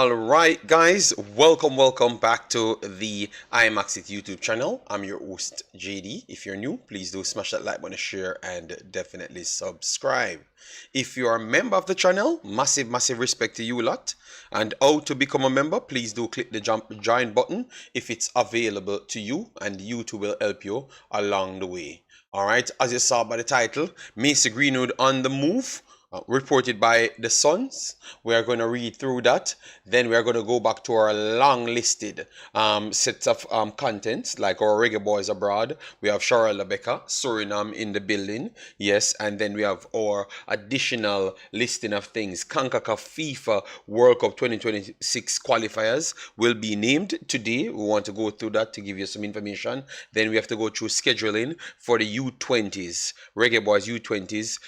All right, guys, welcome back to the Imaxit YouTube channel. I'm your host, JD. If you're new, please do smash that like button, share, and definitely subscribe. If you're a member of the channel, massive respect to you lot. And how to become a member, please do click the join button if it's available to you, and YouTube will help you along the way. All right, as you saw by the title, Mr. Greenwood on the move. Reported by the Suns. We are going to read through that. Then we are going to go back to our long listed sets of contents, like our Reggae Boyz abroad. We have Sheraldo Becker, Suriname in the building. Yes, and then we have our additional listing of things. Concacaf FIFA World Cup 2026 qualifiers will be named today. We want to go through that to give you some information. Then we have to go through scheduling for the U20s, Reggae Boyz U20s.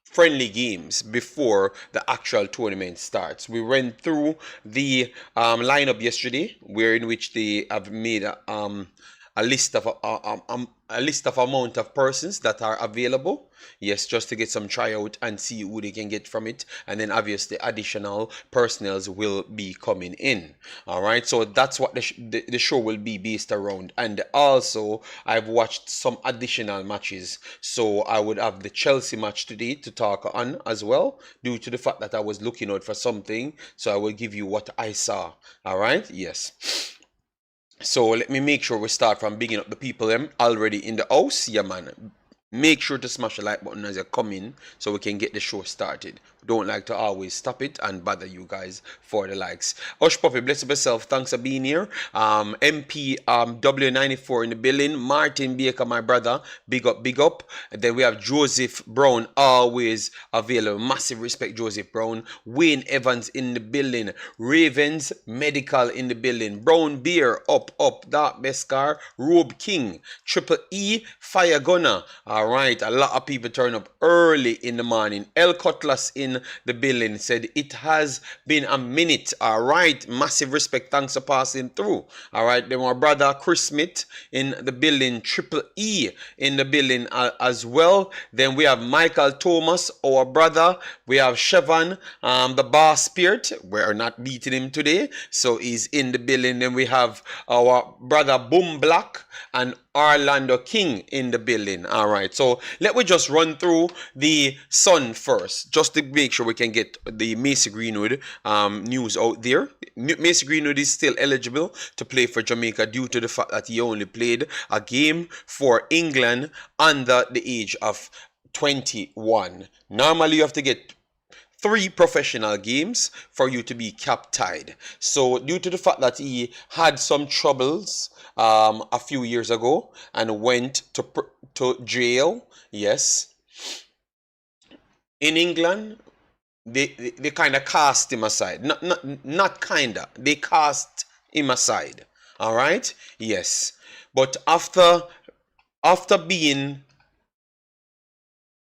Friendly games before the actual tournament starts. We went through the lineup yesterday, where in which they have made a list of amount of persons that are available. Yes, just to get some tryout and see who they can get from it, and then obviously additional personnels will be coming in. All right, so that's what the show will be based around. And also, I've watched some additional matches, so I would have the Chelsea match today to talk on as well, due to the fact that I was looking out for something. So I will give you what I saw. All right, yes. So let me make sure we start from bigging up the people them already in the house. Yeah, man. Make sure to smash the like button as you come in so we can get the show started. Don't like to always stop it and bother you guys for the likes. Hush Puppy, bless up yourself. Thanks for being here. MP W94 in the building. Martin Baker, my brother. Big up, big up. And then we have Joseph Brown, always available. Massive respect, Joseph Brown. Wayne Evans in the building. Ravens Medical in the building. Brown Beer, up. Dark Beskar. Robe King. Triple E, Fire Gunner. All right, a lot of people turn up early in the morning. El Cutlass in the building said it has been a minute. All right, massive respect. Thanks for passing through. All right, then our brother Chris Smith in the building. Triple E in the building as well. Then we have Michael Thomas, our brother. We have Chevon, the Bar Spirit. We're not beating him today, so he's in the building. Then we have our brother Boom Black and Orlando King in the building. All right, so let me just run through the Sun first, just to make sure we can get the Mr. Greenwood news out there. Mr. Greenwood is still eligible to play for Jamaica due to the fact that he only played a game for England under the age of 21. Normally, you have to get 3 professional games for you to be cap tied. So due to the fact that he had some troubles a few years ago and went to jail, yes, in England, they kind of cast him aside. Not kinda. They cast him aside. All right? Yes. But after being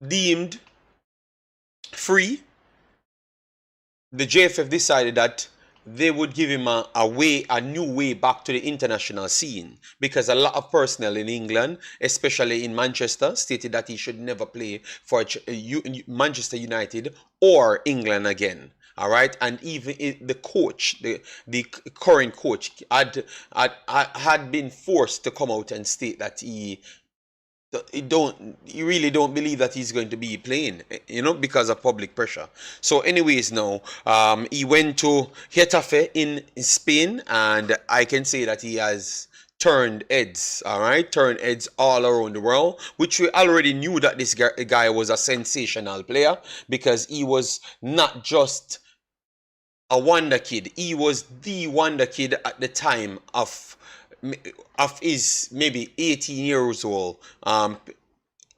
deemed free, the JFF decided that they would give him a new way back to the international scene, because a lot of personnel in England, especially in Manchester, stated that he should never play for Manchester United or England again. All right, and even the coach, the current coach, had been forced to come out and state that he really don't believe that he's going to be playing, because of public pressure. So anyways, now he went to Getafe in Spain, and I can say that he has turned heads. All right, turned heads all around the world, which we already knew that this guy was a sensational player, because he was not just a wonder kid, he was the wonder kid at the time of his maybe 18 years old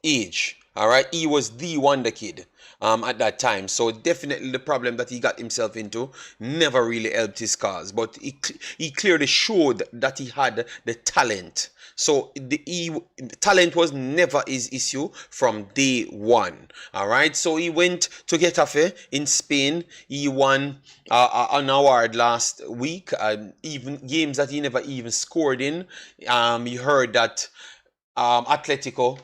age. All right, he was the wonder kid at that time. So definitely the problem that he got himself into never really helped his cause, but he clearly showed that he had the talent. So the talent was never his issue from day one. All right, so he went to Getafe in Spain. He won an award last week, even games that he never even scored in. You heard that Atletico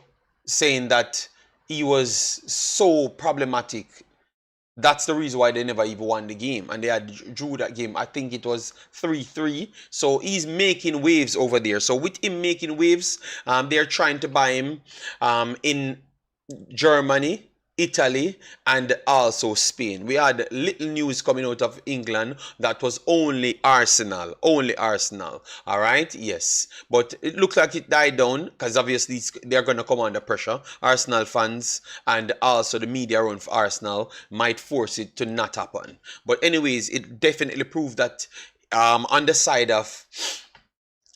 saying that he was so problematic That's the reason why they never even won the game, and they had drew that game. I think it was 3-3. So he's making waves over there. So with him making waves, they're trying to buy him in Germany, Italy, and also Spain. We had little news coming out of England that was only Arsenal. Only Arsenal. All right? Yes. But it looks like it died down because obviously they're going to come under pressure. Arsenal fans and also the media run for Arsenal might force it to not happen. But anyways, it definitely proved that on the side of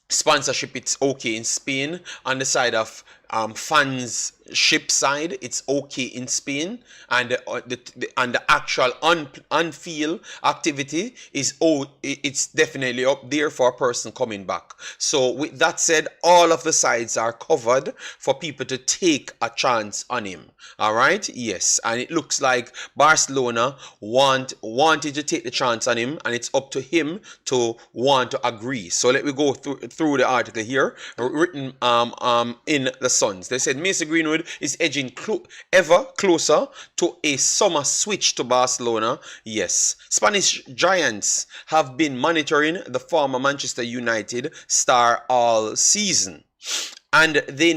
sponsorship, it's okay in Spain. On the side of fanship side, it's okay in Spain, and the actual on field activity is it's definitely up there for a person coming back. So with that said, all of the sides are covered for people to take a chance on him. All right, yes, and it looks like Barcelona wanted to take the chance on him, and it's up to him to want to agree. So let me go through the article here, written in the Suns. They said Mason Greenwood is edging ever closer to a summer switch to Barcelona. Yes, Spanish giants have been monitoring the former Manchester United star all season, and they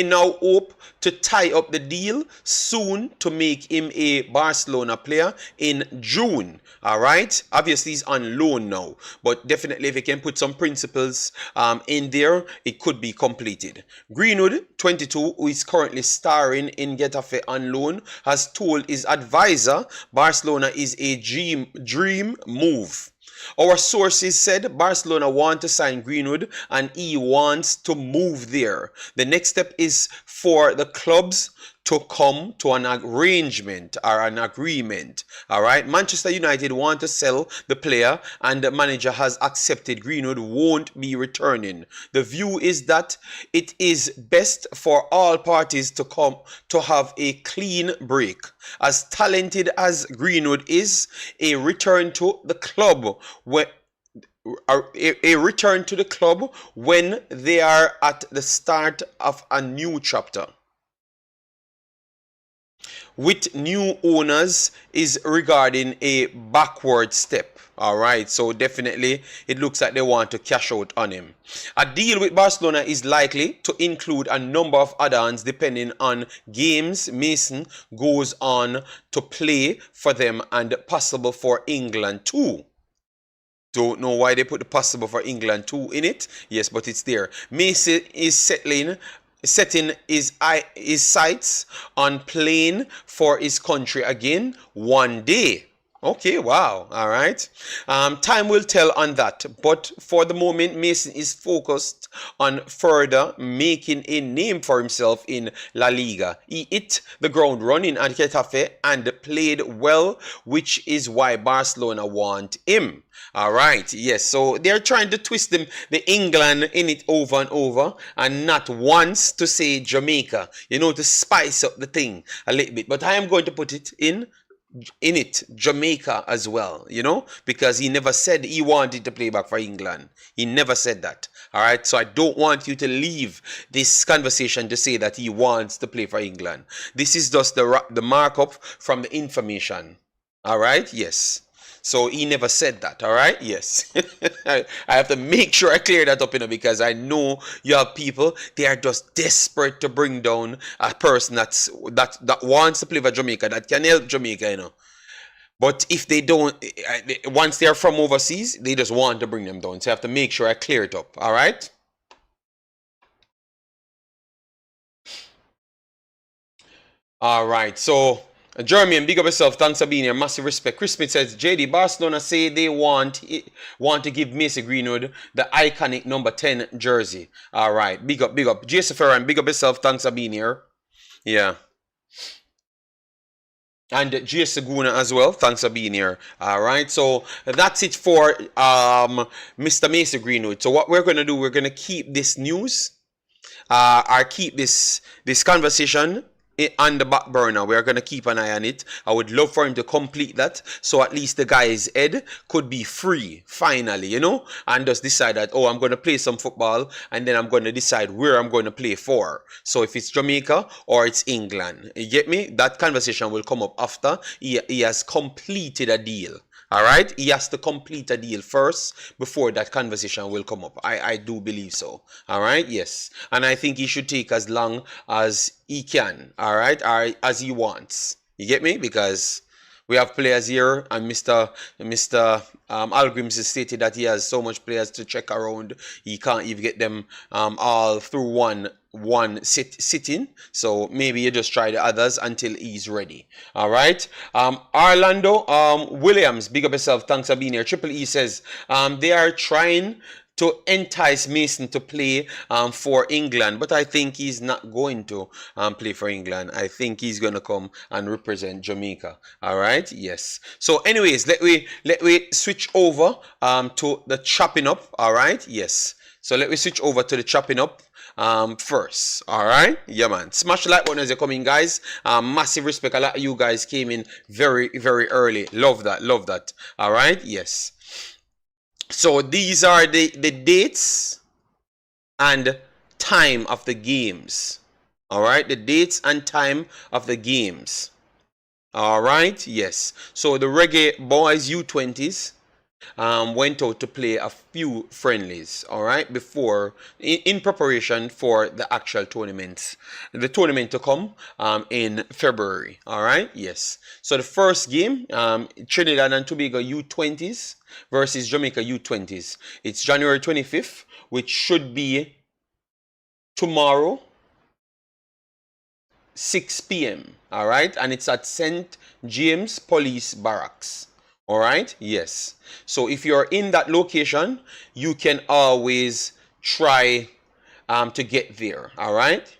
now hope to tie up the deal soon to make him a Barcelona player in June. All right. Obviously, he's on loan now, but definitely if he can put some principles in there, it could be completed. Greenwood, 22, who is currently starring in Getafe on loan, has told his advisor Barcelona is a dream move. Our sources said Barcelona want to sign Greenwood and he wants to move there. The next step is for the clubs to come to an arrangement or an agreement. All right. Manchester United want to sell the player and the manager has accepted Greenwood won't be returning. The view is that it is best for all parties to come to have a clean break. As talented as Greenwood is, a return to the club when they are at the start of a new chapter with new owners is regarding a backward step. All right, so definitely it looks like they want to cash out on him. A deal with Barcelona is likely to include a number of add-ons depending on games Mason goes on to play for them and possible for England too. Don't know why they put the possible for England too in it. Yes, but it's there. Mason is setting his sights on playing for his country again one day. Okay, wow, all right. Time will tell on that, but for the moment, Mason is focused on further making a name for himself in La Liga. He hit the ground running at Getafe and played well, which is why Barcelona want him. All right, yes, so they're trying to twist the England in it over and over and not once to say Jamaica, to spice up the thing a little bit. But I am going to put it in it Jamaica as well, because he never said he wanted to play back for England. He never said that. All right, so I don't want you to leave this conversation to say that he wants to play for England. This is just the markup from the information. All right, yes. So he never said that, all right? Yes. I have to make sure I clear that up, because I know you have people, they are just desperate to bring down a person that wants to play for Jamaica, that can help Jamaica, But if they don't, once they're from overseas, they just want to bring them down. So I have to make sure I clear it up, all right? All right, so Jeremy, big up yourself. Thanks for being here. Massive respect. Chris Smith says, JD, Barcelona say they want to give Mason Greenwood the iconic number 10 jersey. All right. Big up, big up. Jason Ferran, big up yourself. Thanks for being here. Yeah. And G. Seguna as well. Thanks for being here. All right. So that's it for Mr. Mason Greenwood. So what we're going to do, we're going to keep this news, or keep this conversation on the back burner. We're going to keep an eye on it. I would love for him to complete that, so at least the guy's head could be free finally, you know, and just decide that, oh, I'm going to play some football, and then I'm going to decide where I'm going to play for. So if it's Jamaica or it's England, you get me? That conversation will come up after he has completed a deal. All right, he has to complete a deal first before that conversation will come up. I do believe so. All right, yes, and I think he should take as long as he can. All right, or as he wants. You get me? Because we have players here, and Mr. Hallgrimsson has stated that he has so much players to check around. He can't even get them all through one sitting. So maybe you just try the others until he's ready. All right. Orlando Williams, big up yourself. Thanks for being here. Triple E says they are trying to entice Mason to play for England, but I think he's not going to play for England. I think he's going to come and represent Jamaica. All right, yes. So, anyways, let we switch over to the chopping up. All right, yes. So let me switch over to the chopping up first. All right, yeah, man. Smash the like button as you're coming, guys. Massive respect. A lot of you guys came in very, very early. Love that, love that. All right, yes. So these are the dates and time of the games. All right, the dates and time of the games. All right, yes. So the Reggae Boyz U20s went out to play a few friendlies, all right, before in preparation for the actual tournament, the tournament to come in February. All right, yes. So the first game, Trinidad and Tobago U20s versus Jamaica U20s. It's January 25th, which should be tomorrow, 6 p.m. All right, and it's at St. James Police Barracks. All right, yes. So if you're in that location, you can always try to get there. All right.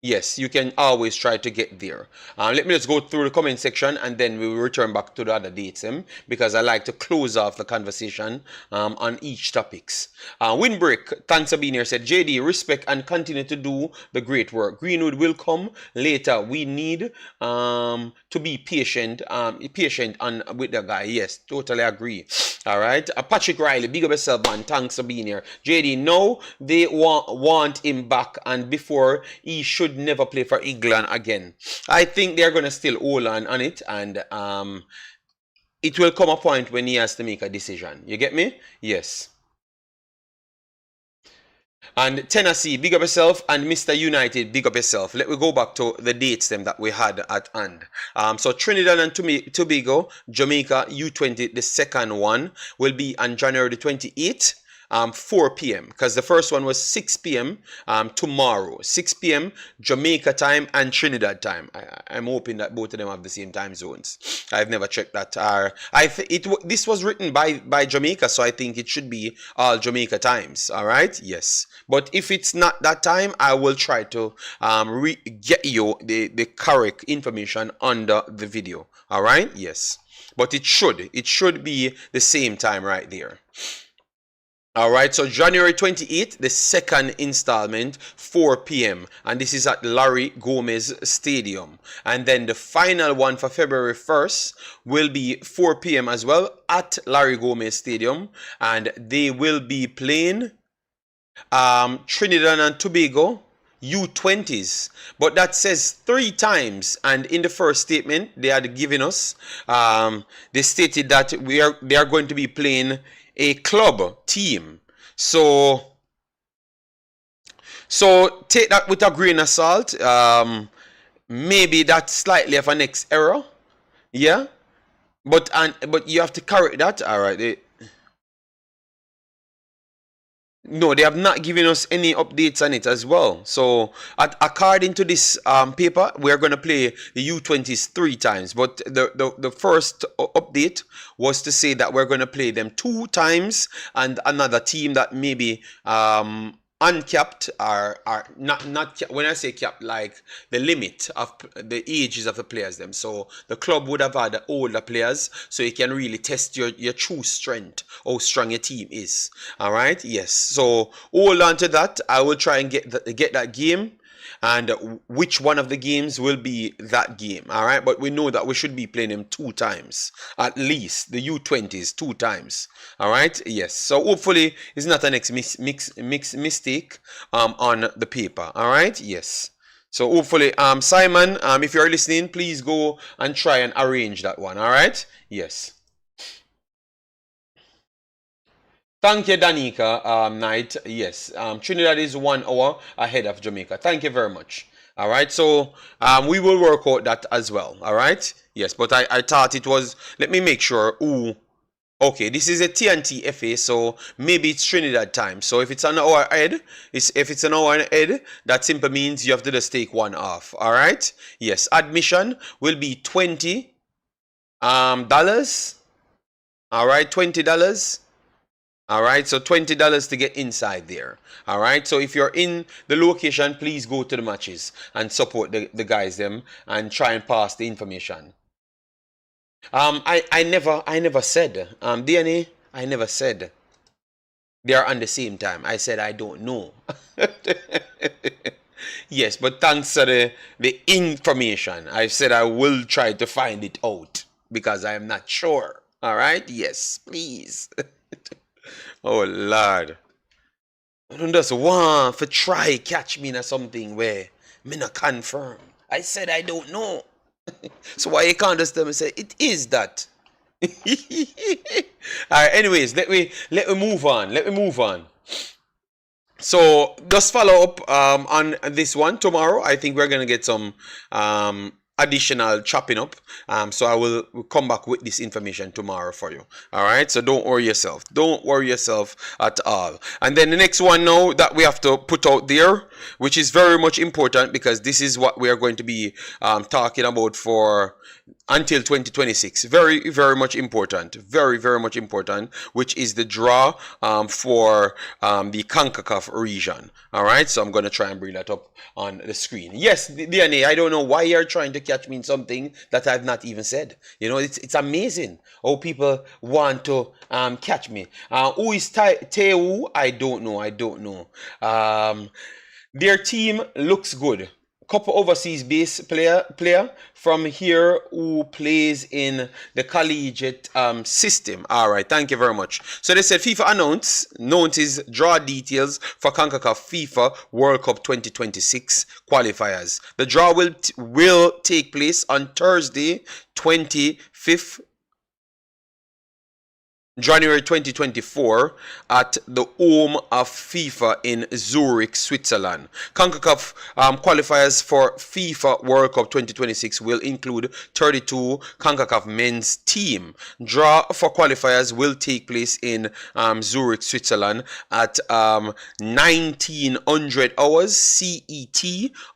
Yes, you can always try to get there. Let me just go through the comment section and then we will return back to the other dates because I like to close off the conversation on each topics. Windbreak, thanks for being here, said JD, respect and continue to do the great work. Greenwood will come later. We need to be patient with the guy. Yes, totally agree. All right. Patrick Riley, big up yourself, man. Thanks for being here. JD, no, they want him back, and before he should never play for England again. I think they're going to still hold on it, and it will come a point when he has to make a decision. You get me? Yes. And Tennessee, big up yourself, and Mr. United, big up yourself. Let me go back to the dates that we had at hand. So Trinidad and Tobago, Jamaica U20, the second one will be on January the 28th. 4 p.m. because the first one was 6 p.m. Tomorrow, 6 p.m. Jamaica time and Trinidad time. I'm hoping that both of them have the same time zones. I've never checked that. This was written by Jamaica, so I think it should be all Jamaica times. All right, yes. But if it's not that time, I will try to get you the correct information under the video. All right, yes. But it should be the same time right there. All right, so January 28th, the second installment, 4 p.m. And this is at Larry Gomez Stadium. And then the final one for February 1st will be 4 p.m. as well at Larry Gomez Stadium. And they will be playing Trinidad and Tobago U20s. But that says 3 times. And in the first statement they had given us, they stated that they are going to be playing a club team. So take that with a grain of salt. Maybe that's slightly of an next error. Yeah. But you have to correct that. All right. No, they have not given us any updates on it as well. So, according to this paper, we are going to play the U20s 3 times. But the first update was to say that we're going to play them 2 times, and another team that maybe uncapped are not when I say capped, like the limit of the ages of the players them. So the club would have had older players, so you can really test your true strength, how strong your team is. All right, yes. So hold on to that. I will try and get that game and which one of the games will be that game. All right, but we know that we should be playing them 2 times at least. The U20s 2 times. All right, yes. So hopefully it's not an mistake on the paper. All right, yes. So hopefully, Simon, if you're listening, please go and try and arrange that one. All right, yes. Thank you, Danica Knight. Yes, Trinidad is 1 hour ahead of Jamaica. Thank you very much. All right, so we will work out that as well. All right, yes, but I thought it was. Let me make sure. Ooh, okay, this is a TNT FA, so maybe it's Trinidad time. So if it's an hour ahead, if it's an hour ahead, that simply means you have to just take one off. All right, yes, admission will be $20. All right, $20. All right, so $20 to get inside there. All right, so if you're in the location, please go to the matches and support the guys them and try and pass the information. I never said DNA. I never said they are on the same time. I said I don't know. Yes, but thanks for the information. I said I will try to find it out because I am not sure. All right, yes, please. Oh Lord. I don't just want to try catch me in something where me not confirm. I said I don't know. So why you can't just tell me say it is that? Alright, anyways, let me move on. Let me move on. So just follow up on this one tomorrow. I think we're gonna get some additional chopping up, so I will come back with this information tomorrow for you. All right, so don't worry yourself at all. And then the next one now that we have to put out there, which is very much important because this is what we are going to be talking about for until 2026. Very, very much important. Very, very much important, which is the draw for the Concacaf region. All right, so I'm going to try and bring that up on the screen. Yes, DNA, I don't know why you're trying to catch me in something that I've not even said. You know, it's amazing how people want to catch me. Who is Teu? I don't know. Their team looks good. Couple overseas base player from here who plays in the collegiate system. All right, thank you very much. So they said FIFA announces draw details for Concacaf FIFA World Cup 2026 qualifiers. The draw will take place on Thursday, 25th January 2024 at the home of FIFA in Zurich, Switzerland. Concacaf qualifiers for FIFA World Cup 2026 will include 32 Concacaf men's team. Draw for qualifiers will take place in Zurich, Switzerland at 1900 hours CET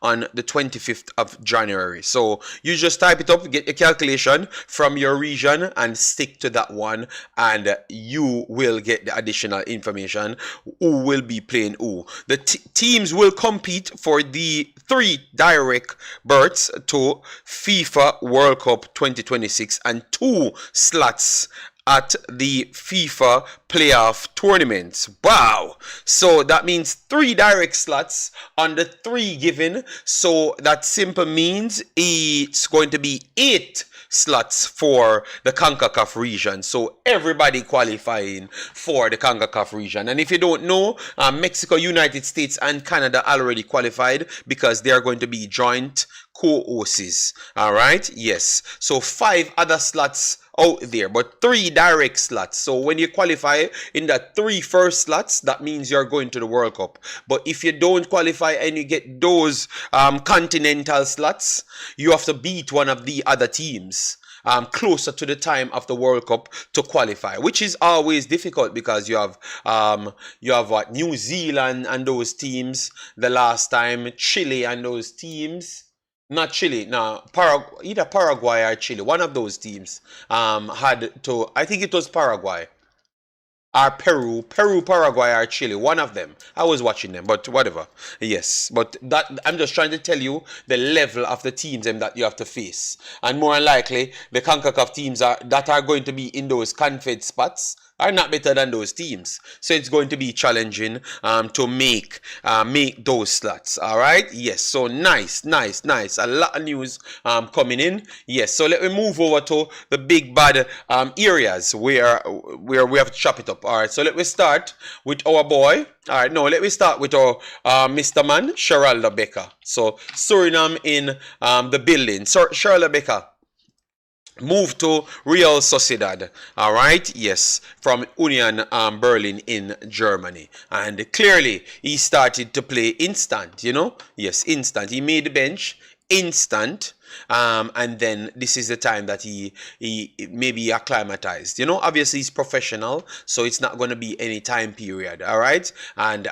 on the 25th of January. So you just type it up, get your calculation from your region and stick to that one, and you will get the additional information who will be playing who. The teams will compete for the 3 direct berths to FIFA World Cup 2026 and 2 slots at the FIFA playoff tournaments. Wow! So that means 3 direct slots on the 3 given. So that simple means it's going to be 8 slots for the Concacaf region. So everybody qualifying for the Concacaf region. And if you don't know, Mexico, United States, and Canada already qualified because they are going to be joint co-hosts. All right, yes. So 5 other slots out there, but 3 direct slots. So when you qualify in the 3 first slots, that means you're going to the World Cup. But if you don't qualify and you get those continental slots, you have to beat one of the other teams closer to the time of the World Cup to qualify, which is always difficult because you have what, New Zealand and those teams the last time, Chile and those teams. Not Chile, no, either Paraguay or Chile. One of those teams had to, I think it was Paraguay or Peru, Paraguay or Chile. One of them. I was watching them, but whatever. Yes, but that I'm just trying to tell you the level of the teams that you have to face, and more than likely the Concacaf teams that are going to be in those confed spots. are not better than those teams. So it's going to be challenging to make those slots. All right. Yes. So nice, nice, nice. A lot of news coming in. Yes. So let me move over to the big bad areas where we have to chop it up. All right. So let me start with our boy. All right. No, let me start with our Mr. Man, Sheraldo Becker. So Suriname in the building. So Sheraldo Becker moved to Real Sociedad. All right, yes, from Union Berlin in Germany, and clearly he started to play instant. Yes, instant. He made the bench instant. And then this is the time that he maybe acclimatized. Obviously he's professional, so it's not going to be any time period. All right, and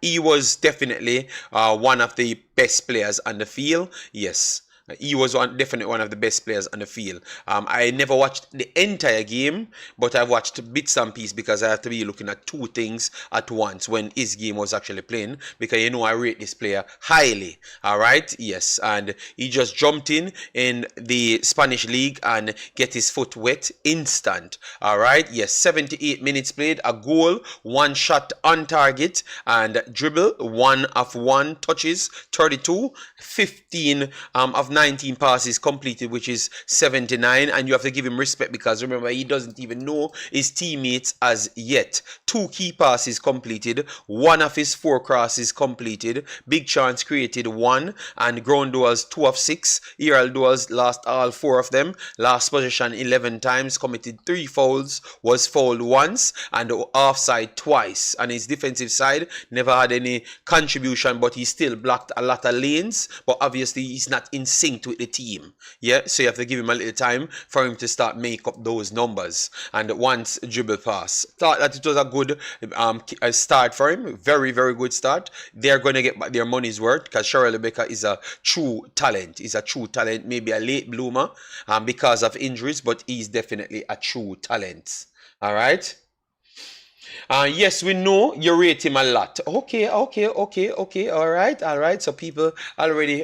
he was definitely one of the best players on the field. Yes. He was definitely one of the best players on the field. I never watched the entire game, but I've watched bits and pieces because I have to be looking at two things at once when his game was actually playing. Because I rate this player highly. All right, yes, and he just jumped in the Spanish league and get his foot wet instant. All right, yes, 78 minutes played, a goal, one shot on target, and dribble, 1 of 1 touches, 32, 15 of 19 passes completed, which is 79, and you have to give him respect because remember he doesn't even know his teammates as yet. 2 key passes completed, 1 of his 4 crosses completed, big chance created 1, and ground duels 2 of 6. Aerial duels lost all 4 of them, last possession 11 times, committed 3 fouls, was fouled once, and offside twice. And his defensive side never had any contribution, but he still blocked a lot of lanes, but obviously he's not in sync with the team. Yeah, so you have to give him a little time for him to start make up those numbers. And once dribble pass, thought that it was a good start for him. Very, very good start. They're going to get back their money's worth because Sheraldo Becker is a true talent. He's a true talent, maybe a late bloomer because of injuries, but he's definitely a true talent. All right. Yes, we know you rate him a lot. Okay. All right. So people already,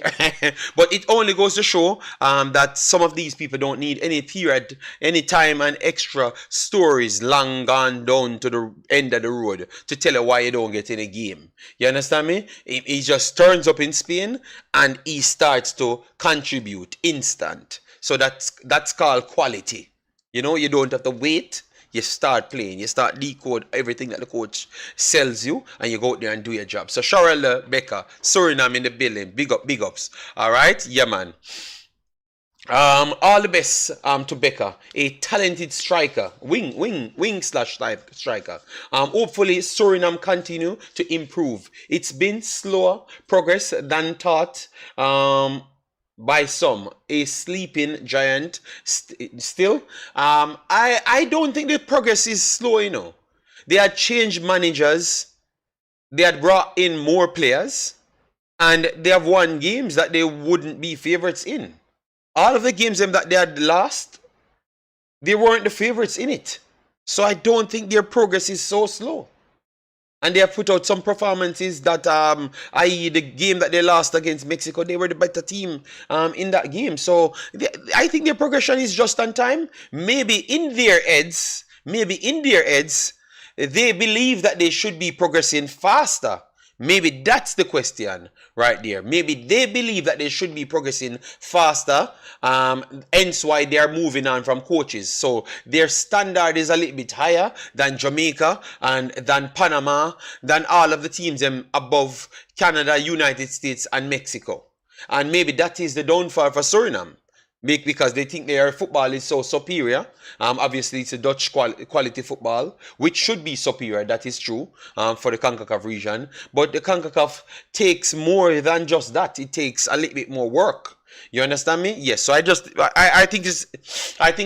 but it only goes to show that some of these people don't need any period, any time and extra stories long gone down to the end of the road to tell you why you don't get in a game. You understand me? He just turns up in Spain and he starts to contribute instant. So that's called quality. You don't have to wait. You start playing, you start decode everything that the coach sells you, and you go out there and do your job. So Sheraldo Becker, Suriname in the building, big ups. All right, yeah, man. All the best to Becker, a talented striker, wing slash striker. Hopefully Suriname continue to improve. It's been slower progress than thought. By some, a sleeping giant still. I don't think the progress is slow. They had changed managers, they had brought in more players, and they have won games that they wouldn't be favorites in. All of the games that they had lost, they weren't the favorites in it. So I don't think their progress is so slow. And they have put out some performances that, i.e. the game that they lost against Mexico, they were the better team in that game. So I think their progression is just on time. Maybe in their heads, they believe that they should be progressing faster. Maybe that's the question right there. Maybe they believe that they should be progressing faster, hence why they are moving on from coaches. So their standard is a little bit higher than Jamaica and than Panama, than all of the teams above Canada, United States, and Mexico. And maybe that is the downfall for Suriname, because they think their football is so superior. Obviously, it's a Dutch quality football, which should be superior. That is true for the Concacaf region. But the Concacaf takes more than just that. It takes a little bit more work. You understand me? Yes. So I think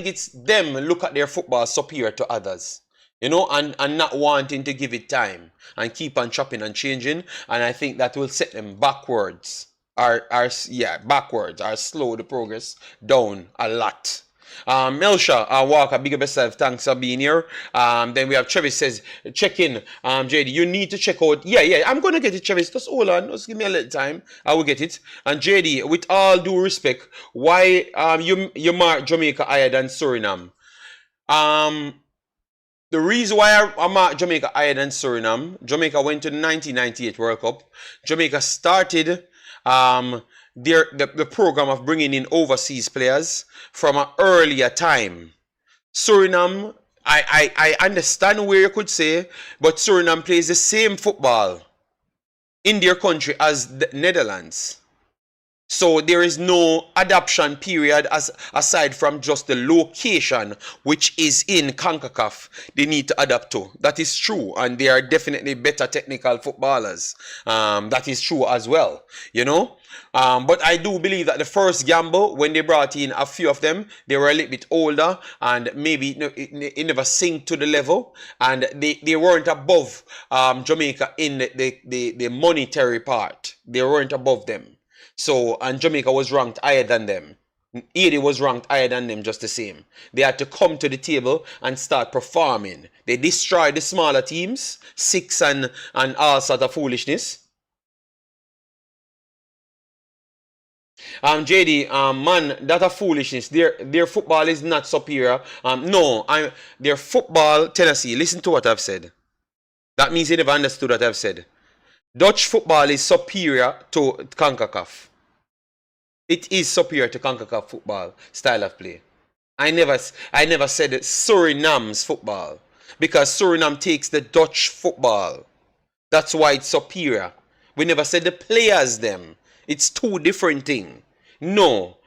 it's them look at their football superior to others. And not wanting to give it time and keep on chopping and changing. And I think that will set them backwards. Backwards, or slow the progress down a lot. Melsha Walker, big up yourself, thanks for being here. Then we have Travis says, check in. JD, you need to check out. Yeah, I'm gonna get it, Travis. Just hold on, just give me a little time. I will get it. And JD, with all due respect, why you mark Jamaica higher than Suriname? The reason why I'm at Jamaica higher than Suriname, Jamaica went to the 1998 World Cup. Jamaica started the program of bringing in overseas players from an earlier time. Suriname, I understand where you could say, but Suriname plays the same football in their country as the Netherlands. So there is no adoption period aside from just the location, which is in Concacaf, they need to adapt to. That is true, and they are definitely better technical footballers. That is true as well, you know. But I do believe that the first gamble, when they brought in a few of them, they were a little bit older, and maybe it never synced to the level, and they weren't above Jamaica in the monetary part. They weren't above them. So, and Jamaica was ranked higher than them. Haiti was ranked higher than them just the same. They had to come to the table and start performing. They destroyed the smaller teams, 6 and all sort of foolishness. JD, man, that a foolishness. Their football is not superior. No, their football, Tennessee, listen to what I've said. That means you never understood what I've said. Dutch football is superior to CONCACAF. It is superior to CONCACAF football style of play. I never said Suriname's football, because Suriname takes the Dutch football. That's why it's superior. We never said the players them. It's two different things. No.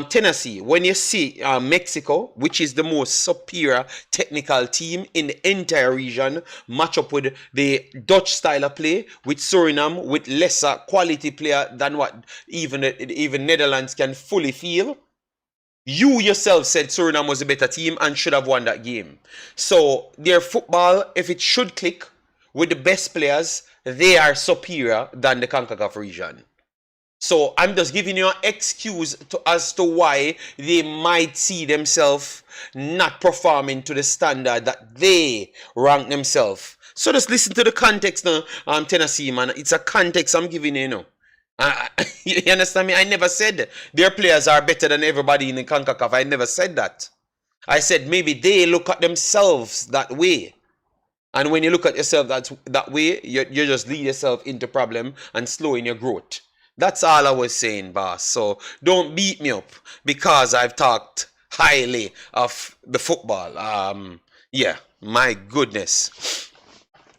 Tennessee, when you see Mexico, which is the most superior technical team in the entire region, match up with the Dutch style of play, with Suriname, with lesser quality player than what even Netherlands can fully feel. You yourself said Suriname was a better team and should have won that game. So their football, if it should click with the best players, they are superior than the CONCACAF region. So I'm just giving you an excuse as to why they might see themselves not performing to the standard that they rank themselves. So just listen to the context now, Tennessee, man. It's a context I'm giving you, you know. You understand me? I never said their players are better than everybody in the CONCACAF. I never said that. I said maybe they look at themselves that way. And when you look at yourself that way, you just lead yourself into problem and slowing your growth. That's all I was saying, boss. So don't beat me up because I've talked highly of the football. Yeah, my goodness.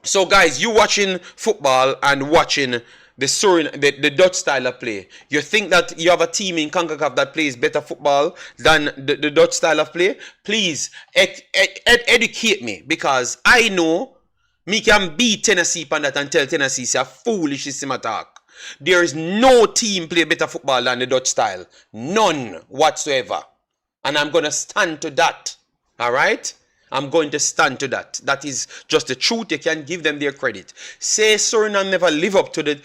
So guys, you watching football and watching the Dutch style of play. You think that you have a team in CONCACAF that plays better football than the Dutch style of play? Please educate me, because I know me can beat Tennessee on that and tell Tennessee it's a foolish system attack. There is no team play better football than the Dutch style. None whatsoever. And I'm going to stand to that. Alright? I'm going to stand to that. That is just the truth. You can give them their credit. Say Suriname never live up to the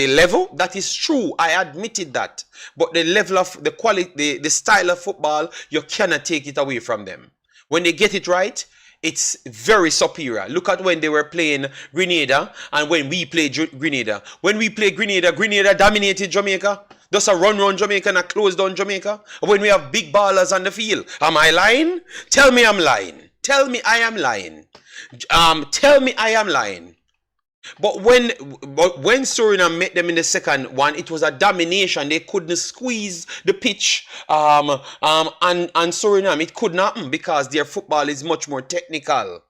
level. That is true. I admitted that. But the level of the quality, the style of football, you cannot take it away from them. When they get it right, it's very superior. Look at when they were playing Grenada and when we played Grenada. When we played Grenada, Grenada dominated Jamaica. Just a run Jamaica and a close down Jamaica. When we have big ballers on the field. Am I lying? Tell me I'm lying. Tell me I am lying. Tell me I am lying. But when Suriname met them in the second one, it was a domination. They couldn't squeeze the pitch and Suriname. It couldn't happen because their football is much more technical.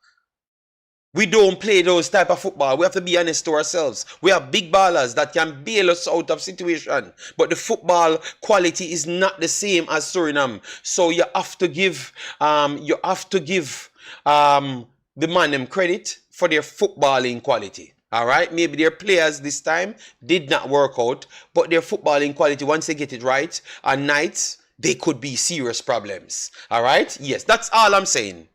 We don't play those type of football. We have to be honest to ourselves. We have big ballers that can bail us out of situation. But the football quality is not the same as Suriname. So you have to give the man them credit for their footballing quality. Alright, maybe their players this time did not work out, but their footballing quality, once they get it right, on nights, they could be serious problems. Alright, yes, that's all I'm saying.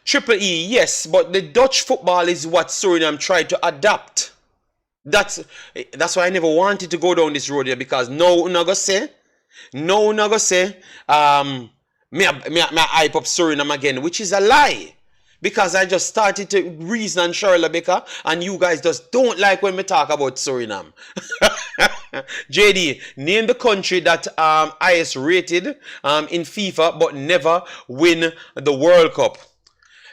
Triple E, yes, but the Dutch football is what Suriname tried to adapt. That's why I never wanted to go down this road here, because me hype up Suriname again, which is a lie. because I just started to reason on Sheraldo Becker, and you guys just don't like when we talk about Suriname. JD, name the country that highest rated in FIFA but never win the World Cup.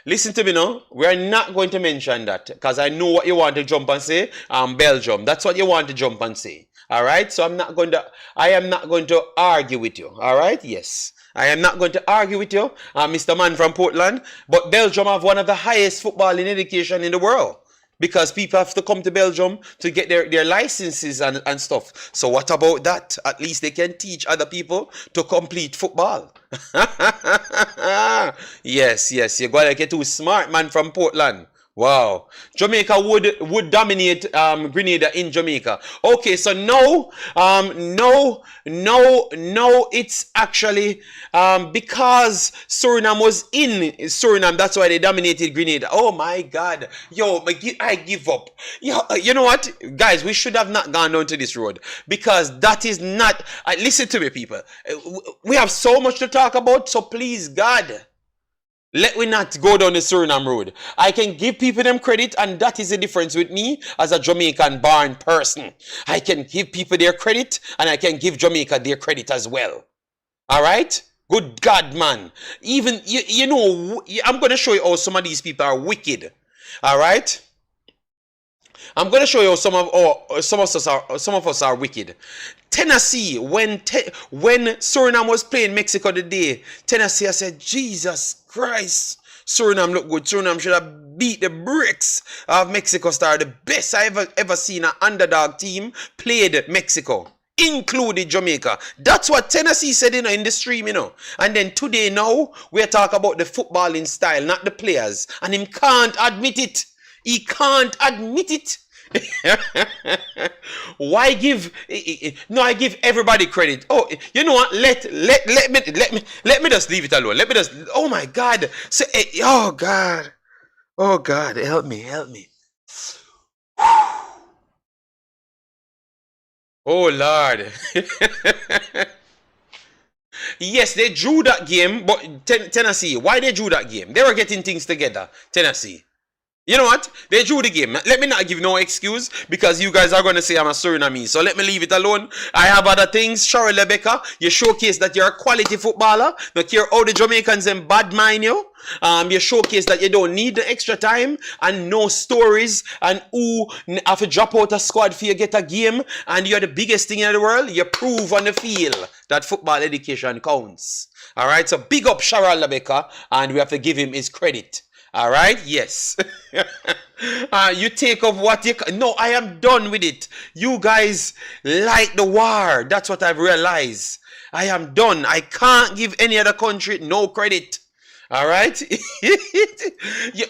Listen to me now. We are not going to mention that because I know what you want to jump and say. Belgium. That's what you want to jump and say. All right. So I am not going to argue with you. All right. Yes. I am not going to argue with you, Mr. Man from Portland. But Belgium have one of the highest footballing education in the world. Because people have to come to Belgium to get their licenses and stuff. So what about that? At least they can teach other people to complete football. Yes, you're going to get too smart, man from Portland. Wow. Jamaica would dominate Grenada in Jamaica. Okay, so no, it's actually because Suriname was in Suriname, that's why they dominated Grenada. Oh my God. Yo, I give up. Yo, you know what? Guys, we should have not gone down to this road because that is not... listen to me, people. We have so much to talk about, so please, God... let me not go down the Suriname road. I can give people them credit, and that is the difference with me as a Jamaican-born person. I can give people their credit, and I can give Jamaica their credit as well. All right? Good God, man. Even, you know, I'm going to show you how some of these people are wicked. All right? I'm going to show you how some of us are wicked. Tennessee, when Suriname was playing Mexico today, Tennessee, I said, Jesus Christ, Suriname look good. Suriname should have beat the bricks of Mexico Star. The best I ever seen an underdog team played Mexico, included Jamaica. That's what Tennessee said, you know, in the stream, you know. And then today now, we're talking about the footballing style, not the players. And him can't admit it. He can't admit it. Why give... No, I give everybody credit. Oh, you know what? Let me just leave it alone. Let me just... Oh my God. So, oh God. Oh God. Help me. Oh Lord. Yes, they drew that game, but Tennessee, why they drew that game? They were getting things together, Tennessee. You know what? They drew the game. Let me not give no excuse because you guys are going to say I'm a Surinamese. So let me leave it alone. I have other things. Sheraldo Becker, you showcase that you're a quality footballer. Don't care how the Jamaicans and bad mind you. You showcase that you don't need the extra time and no stories and who have to drop out a squad for you get a game and you're the biggest thing in the world. You prove on the field that football education counts. All right. So big up Sheraldo Becker and we have to give him his credit. All right, yes. You take off what you... No, I am done with it. You guys like the war. That's what I've realized. I am done. I can't give any other country no credit. All right?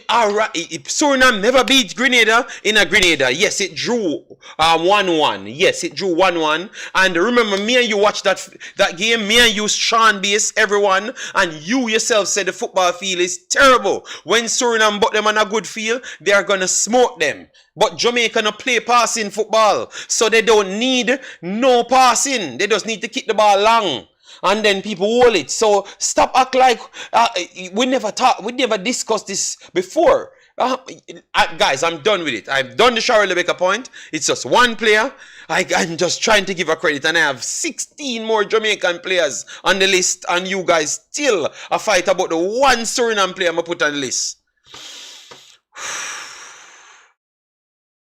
All right. Suriname never beat Grenada in a Grenada. Yes, it drew 1-1. Yes, it drew 1-1. And remember, me and you watched that game. Me and you, Sean Base, everyone. And you yourself said the football field is terrible. When Suriname put them on a good field, they are going to smoke them. But Jamaica no play passing football. So they don't need no passing. They just need to kick the ball long. And then people hold it. So stop act like we never discussed this before. Guys, I'm done with it. I've done the Sheraldo Becker point. It's just one player. I'm just trying to give a credit. And I have 16 more Jamaican players on the list. And you guys still a fight about the one Suriname player I'm going to put on the list.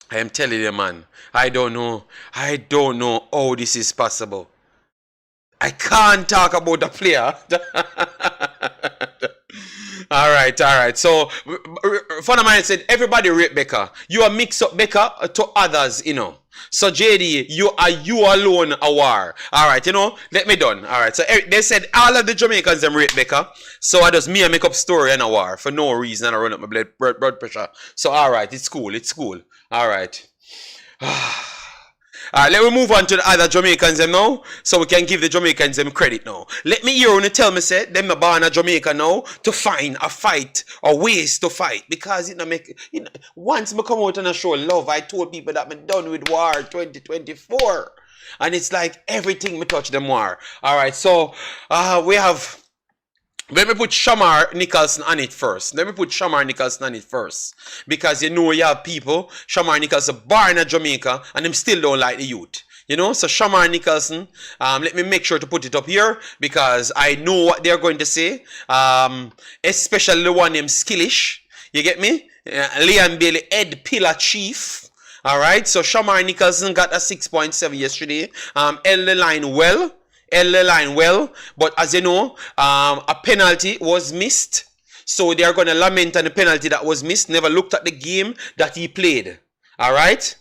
I am telling you, man. I don't know how this is possible. I can't talk about the player. All right. So, friend of mine said, everybody rate Becker. You are mix up Becker to others, you know. So, JD, you alone a war. All right, you know, let me done. All right. So, they said all of the Jamaicans them rate Becker. So, I just me make up story and a war for no reason. And I run up my blood pressure. So, all right, it's cool. All right. Alright, let me move on to the other Jamaicans them now, so we can give the Jamaicans them credit now. Let me hear you tell me, say, them are born a Jamaica now to find a fight or ways to fight. Because once I come out and I show love, I told people that I'm done with war 2024. And it's like everything me touch them war. Alright, so we have Let me put Shamar Nicholson on it first. Let me put Shamar Nicholson on it first. Because you know you have people, Shamar Nicholson, born in Jamaica, and them still don't like the youth. You know, so Shamar Nicholson, let me make sure to put it up here because I know what they're going to say. Especially the one named Skillish. You get me? Leigh Bailey, Ed Pillar Chief. Alright, so Shamar Nicholson got a 6.7 yesterday. Held the line well. But as you know, a penalty was missed. So they are going to lament on the penalty that was missed. Never looked at the game that he played. Alright?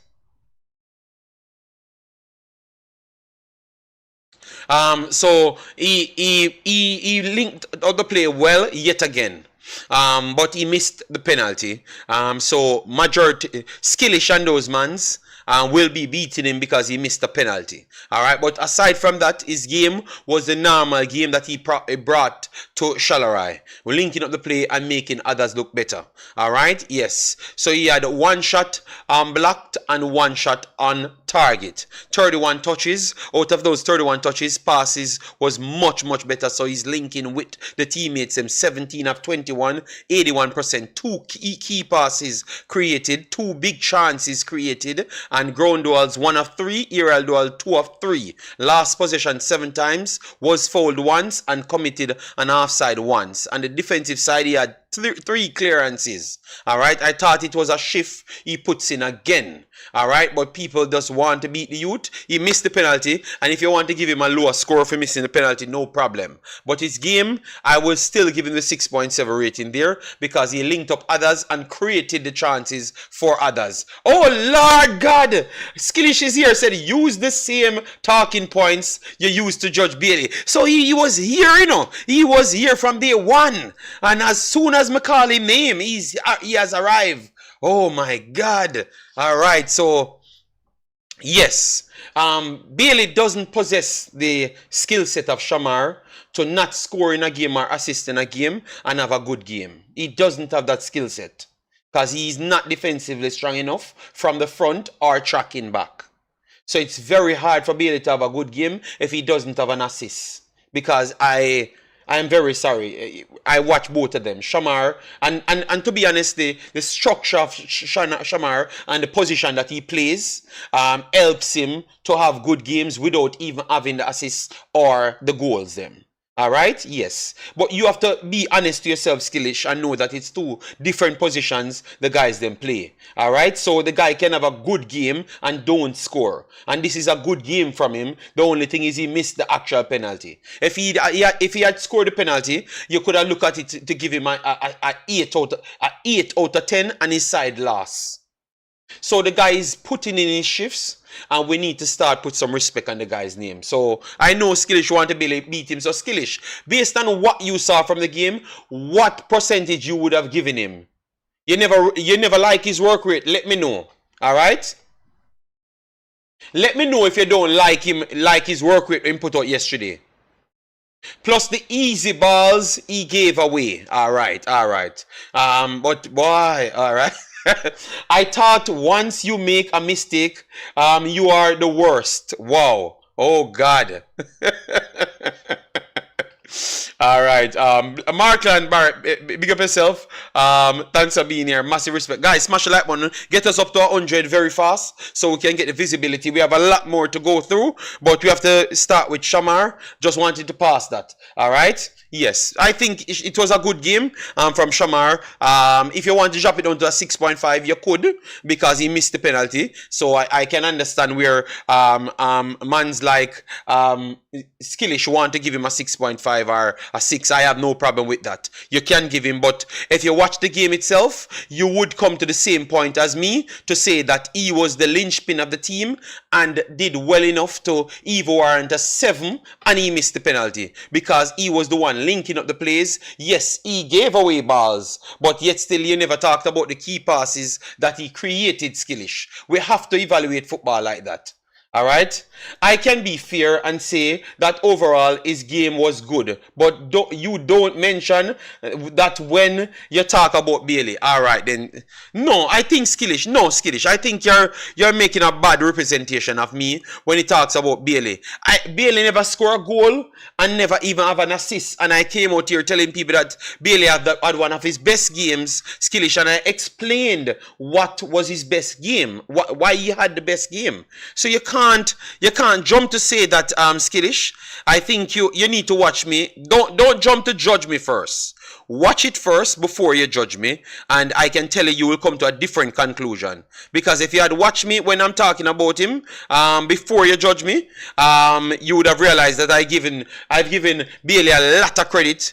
So he linked out the play well yet again. But he missed the penalty. So majority Skillish and those mans will be beating him because he missed the penalty. Alright, but aside from that, his game was the normal game that he brought to Shalarai. We're linking up the play and making others look better. Alright, yes. So he had one shot blocked and one shot on target. 31 touches. Out of those 31 touches, passes was much better. So he's linking with the teammates. Him 17 of 21, 81%. Two key passes created, two big chances created, and ground duels 1 of 3, aerial duel 2 of 3. Last possession 7 times, was fouled once and committed an offside once. And the defensive side, he had 3 clearances. Alright, I thought it was a shift he puts in again. Alright, but people just want to beat the youth. He missed the penalty, and if you want to give him a lower score for missing the penalty, no problem. But his game, I will still give him the 6.7 rating there because he linked up others and created the chances for others. Oh Lord God! Skillish is here, said use the same talking points you used to Judge Bailey. So he was here, you know. He was here from day one. And as soon as I call him name, he has arrived. Oh my God. Alright, so yes. Bailey doesn't possess the skill set of Shamar to not score in a game or assist in a game and have a good game. He doesn't have that skill set because he's not defensively strong enough from the front or tracking back. So it's very hard for Bailey to have a good game if he doesn't have an assist. Because I'm very sorry. I watch both of them. Shamar, and to be honest, the structure of Shamar and the position that he plays helps him to have good games without even having the assists or the goals them. Alright? Yes. But you have to be honest to yourself, Skillish, and know that it's 2 different positions the guys then play. Alright? So the guy can have a good game and don't score. And this is a good game from him. The only thing is he missed the actual penalty. If he had scored the penalty, you could have looked at it to give him a 8 out of 10 and his side lost. So the guy is putting in his shifts, and we need to start put some respect on the guy's name. So I know Skillish want to beat him. So Skillish, based on what you saw from the game, what percentage you would have given him? You never like his work rate. Let me know. Alright? Let me know if you don't like his work rate he put out yesterday. Plus the easy balls he gave away. Alright. But boy, alright. I thought once you make a mistake, you are the worst. Wow. Oh God. Alright. Markland Barrett, big up yourself. Thanks for being here. Massive respect. Guys, smash the like button. Get us up to 100 very fast so we can get the visibility. We have a lot more to go through, but we have to start with Shamar. Just wanted to pass that. Alright? Yes, I think it was a good game from Shamar. If you want to drop it down to a 6.5, you could, because he missed the penalty. So I can understand where mans like Skillish want to give him a 6.5 or a 6. I have no problem with that. You can give him, but if you watch the game itself, you would come to the same point as me to say that he was the linchpin of the team and did well enough to Evo warrant a 7, and he missed the penalty because he was the one linking up the plays. Yes, he gave away balls, but yet still you never talked about the key passes that he created, Skillish. We have to evaluate football like that. All right, I can be fair and say that overall his game was good, but you don't mention that when you talk about Bailey. All right, then no, I think Skillish. No, Skillish. I think you're making a bad representation of me when he talks about Bailey. Bailey never score a goal and never even have an assist, and I came out here telling people that Bailey had one of his best games, Skillish, and I explained what was his best game, why he had the best game. So you can't jump to say that Skillish. I think you need to watch me. Don't jump to judge me first. Watch it first before you judge me, and I can tell you will come to a different conclusion. Because if you had watched me when I'm talking about him before you judge me, you would have realized that I've given Bailey a lot of credit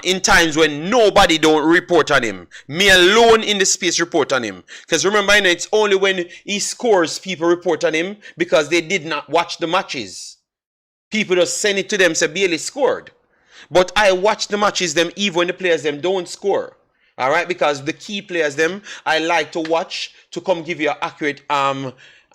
in times when nobody don't report on him. Me alone in the space report on him. Because remember, it's only when he scores people report on him because they did not watch the matches. People just send it to them, say Bailey scored. But I watch the matches them even when the players them don't score. All right, because the key players them I like to watch to come give you an accurate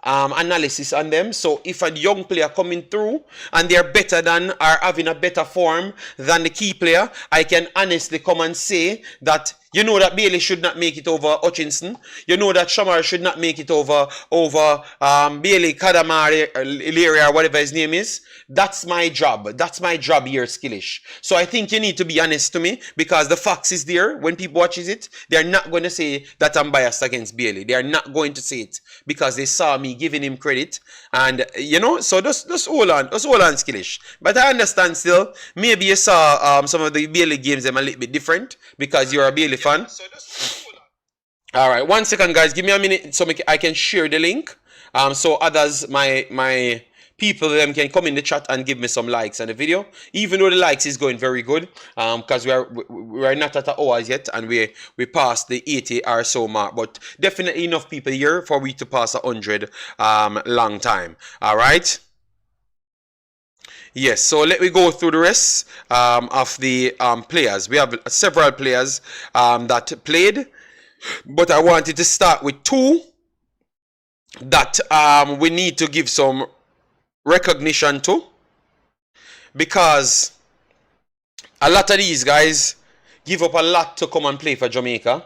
analysis on them. So if a young player coming through and they're better than or having a better form than the key player, I can honestly come and say that you know that Bailey should not make it over Hutchinson. You know that Shamar should not make it over Bailey Kadamari Leigh or whatever his name is. That's my job. That's my job here, Skillish. So I think you need to be honest to me because the facts is there. When people watches it, they're not going to say that I'm biased against Bailey. They are not going to say it because they saw me giving him credit. And, you know, so just hold on. Just hold on, Skillish. But I understand still, maybe you saw some of the Bailey games them a little bit different because you're a Bailey fan. All right, 1 second, guys. Give me a minute so I can share the link. So others, my people, them can come in the chat and give me some likes on the video. Even though the likes is going very good, because we are not at the hours yet, and we passed the 80 or so mark. But definitely enough people here for we to pass 100 long time. All right. Yes, so let me go through the rest of the players. We have several players that played, but I wanted to start with two that we need to give some recognition to, because a lot of these guys give up a lot to come and play for Jamaica,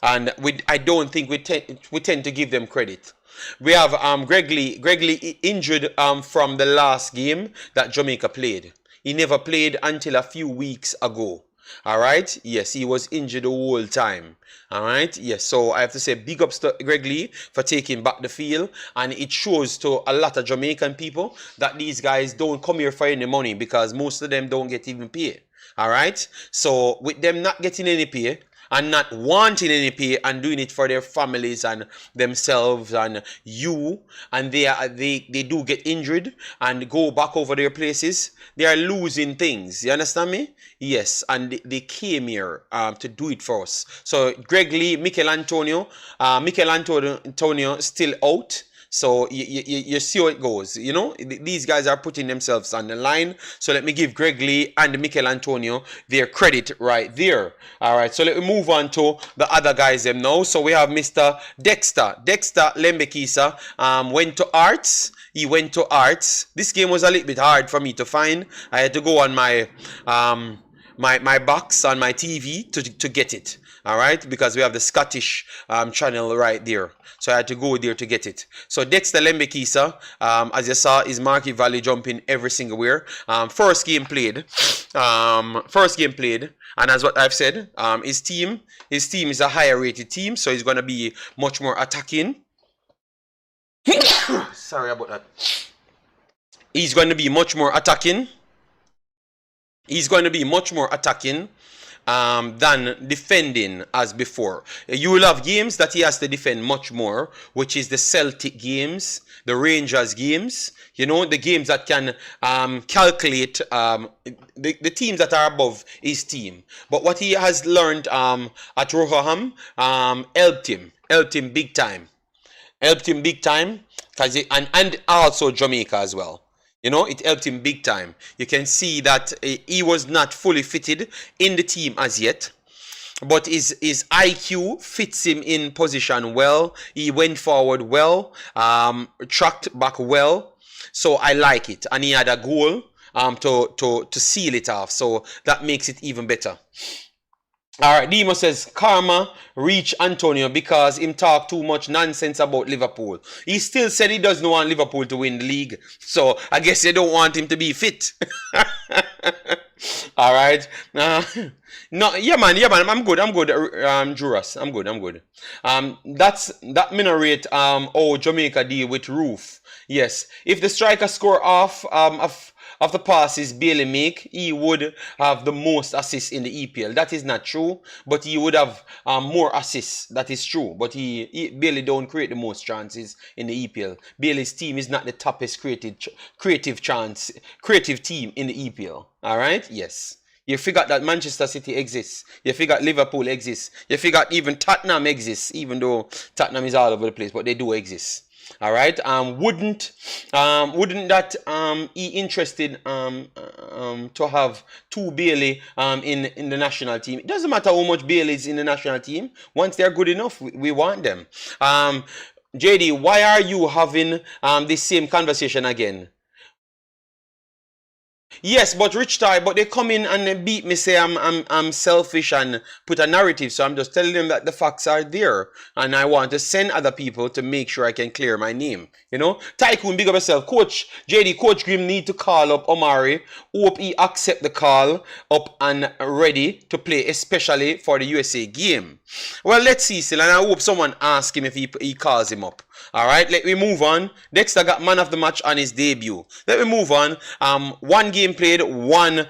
and I don't think we tend to give them credit. We have Greg Leigh injured from the last game that Jamaica played. He never played until a few weeks ago. All right. Yes, he was injured the whole time. All right. Yes. So I have to say big ups to Greg Leigh for taking back the field. And it shows to a lot of Jamaican people that these guys don't come here for any money because most of them don't get even paid. All right. So with them not getting any pay and not wanting any pay and doing it for their families and themselves and you, and they do get injured and go back over their places, they are losing things. You understand me? Yes, and they came here to do it for us. So Greg Leigh, Mikel Antonio still out. So you see how it goes. You know, these guys are putting themselves on the line. So let me give Greg Leigh and Mikel Antonio their credit right there. All right, so let me move on to the other guys them now. So we have Mr. Dexter Lembikisa went to Arts. He went to Arts. This game was a little bit hard for me to find. I had to go on my my box on my TV to get it. All right, because we have the Scottish channel right there. So I had to go there to get it. So Dexter Lembikisa, as you saw, is Marquee Valley jumping every single where. First game played. And as what I've said, his team is a higher rated team, so he's going to be much more attacking. Sorry about that. He's going to be much more attacking. Than defending as before. You will have games that he has to defend much more, which is the Celtic games, the Rangers games, you know, the games that can calculate the teams that are above his team. But what he has learned at Rotherham helped him big time. And also Jamaica as well. You know, it helped him big time. You can see that he was not fully fitted in the team as yet. But his IQ fits him in position well. He went forward well, tracked back well. So I like it. And he had a goal to seal it off. So that makes it even better. All right, Demo says karma reach Antonio because him talk too much nonsense about Liverpool. He still said he doesn't want Liverpool to win the league. So I guess they don't want him to be fit. All right. No, yeah, man. I'm good. Juras. I'm good. That minorate. Oh, Jamaica deal with Roof. Yes. If the striker score off of the passes Bailey make, he would have the most assists in the EPL. That is not true, but he would have more assists. That is true, but Bailey don't create the most chances in the EPL. Bailey's team is not the toughest creative team in the EPL. All right, yes. You forgot that Manchester City exists. You forgot Liverpool exists. You forgot even Tottenham exists, even though Tottenham is all over the place, but they do exist. All right. Wouldn't that he interested to have two Bailey in the national team? It doesn't matter how much Bailey is in the national team. Once they're good enough, we want them. JD, why are you having this same conversation again? Yes, but Rich Tie, but they come in and they beat me, say I'm selfish and put a narrative. So I'm just telling them that the facts are there, and I want to send other people to make sure I can clear my name. You know, Tycoon, big up yourself. Coach JD, Coach Grim need to call up Omari. Hope he accept the call up and ready to play, especially for the USA game. Well, let's see still, and I hope someone asks him if he calls him up. All right, let me move on. Dexter got man of the match on his debut. Let me move on. One game played, one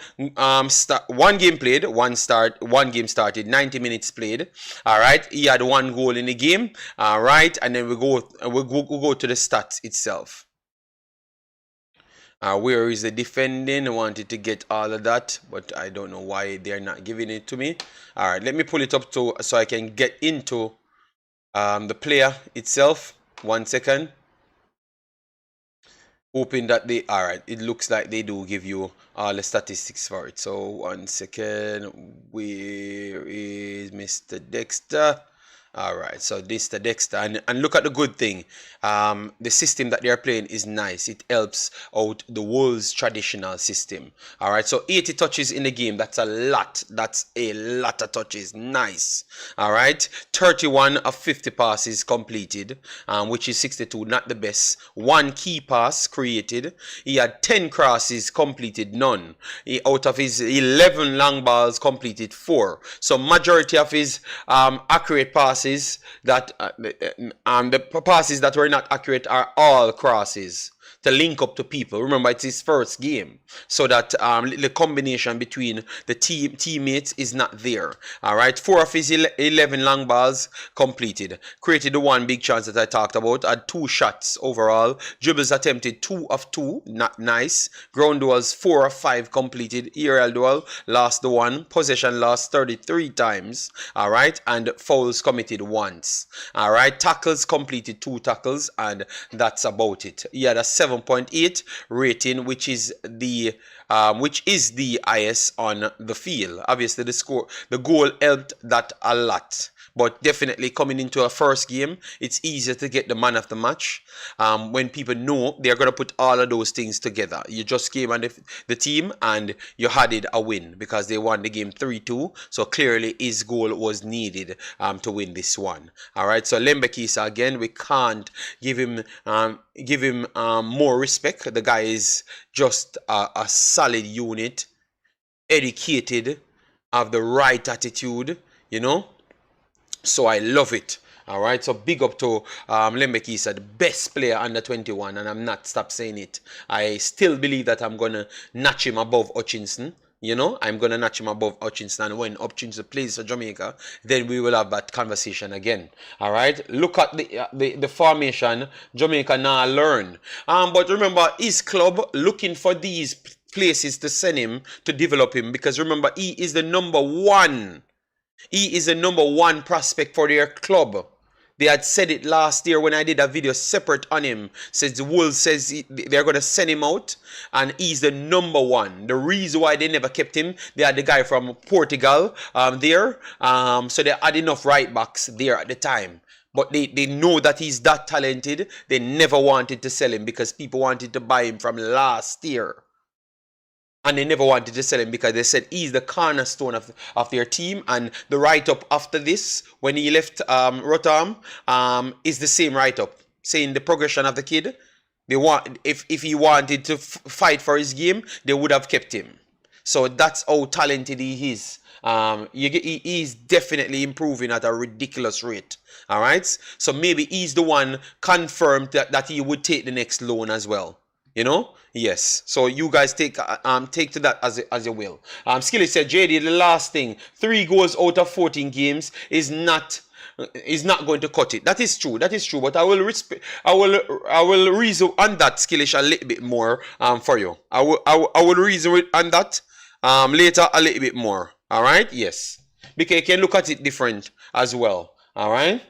game started, 90 minutes played. All right, he had one goal in the game. All right, and then we go to the stats itself. Where is the defending? I wanted to get all of that, but I don't know why they're not giving it to me. All right, let me pull it up so I can get into the player itself. 1 second. Hoping that they, all right, it looks like they do give you all the statistics for it. So 1 second. Where is Mr. Dexter? All right, so this the Dexter, and look at the good thing. The system that they're playing is nice. It helps out the Wolves' traditional system. All right, so 80 touches in the game. That's a lot. That's a lot of touches. Nice. All right, 31 of 50 passes completed, which is 62. Not the best. One key pass created. He had 10 crosses completed, none. Out of his 11 long balls completed, 4. So majority of his accurate passes that the passes that were not accurate are all crosses to link up to people. Remember, it's his first game, so that the combination between the teammates is not there. All right, 4 of his 11 long balls completed. Created the one big chance that I talked about. Had 2 shots overall. Dribbles attempted 2 of 2, not nice. Ground duels 4 of 5 completed. Aerial duel lost the 1. Possession lost 33 times. All right, and fouls committed once. All right, tackles completed 2 tackles, and that's about it. He had a 7.8 rating, which is the highest on the field. Obviously, the goal helped that a lot. But definitely coming into a first game, it's easier to get the man of the match when people know they're going to put all of those things together. You just came on the team and you had it a win because they won the game 3-2. So clearly his goal was needed to win this one. All right, so Lembikisa, again, we can't give him more respect. The guy is just a solid unit, educated, have the right attitude, you know. So I love it. All right, so big up to Lembikisa, the best player under 21, and I'm not stop saying it. I still believe that I'm gonna notch him above Hutchinson. You know, I'm gonna notch him above Hutchinson, and when Hutchinson plays for Jamaica, then we will have that conversation again. All right, look at the formation Jamaica now learn. But remember, his club looking for these places to send him to develop him, because remember, he is the number one. He is the number one prospect for their club. They had said it last year when I did a video separate on him. Says the Wolves says they're going to send him out, and he's the number one. The reason why they never kept him, they had the guy from Portugal there. So they had enough right backs there at the time. But they know that he's that talented. They never wanted to sell him because people wanted to buy him from last year. And they never wanted to sell him because they said he's the cornerstone of their team. And the write-up after this, when he left Rotterdam, is the same write-up, saying the progression of the kid. They want if he wanted to fight for his game, they would have kept him. So that's how talented he is. He's definitely improving at a ridiculous rate. All right. So maybe he's the one confirmed that he would take the next loan as well. You know. Yes. So you guys take to that as you will. Skilly said, JD, the last thing, 3 goals out of 14 games is not going to cut it. That is true. That is true. But I will reason on that, Skillish, a little bit more for you. I will reason on that later a little bit more. All right. Yes. Because you can look at it different as well. All right.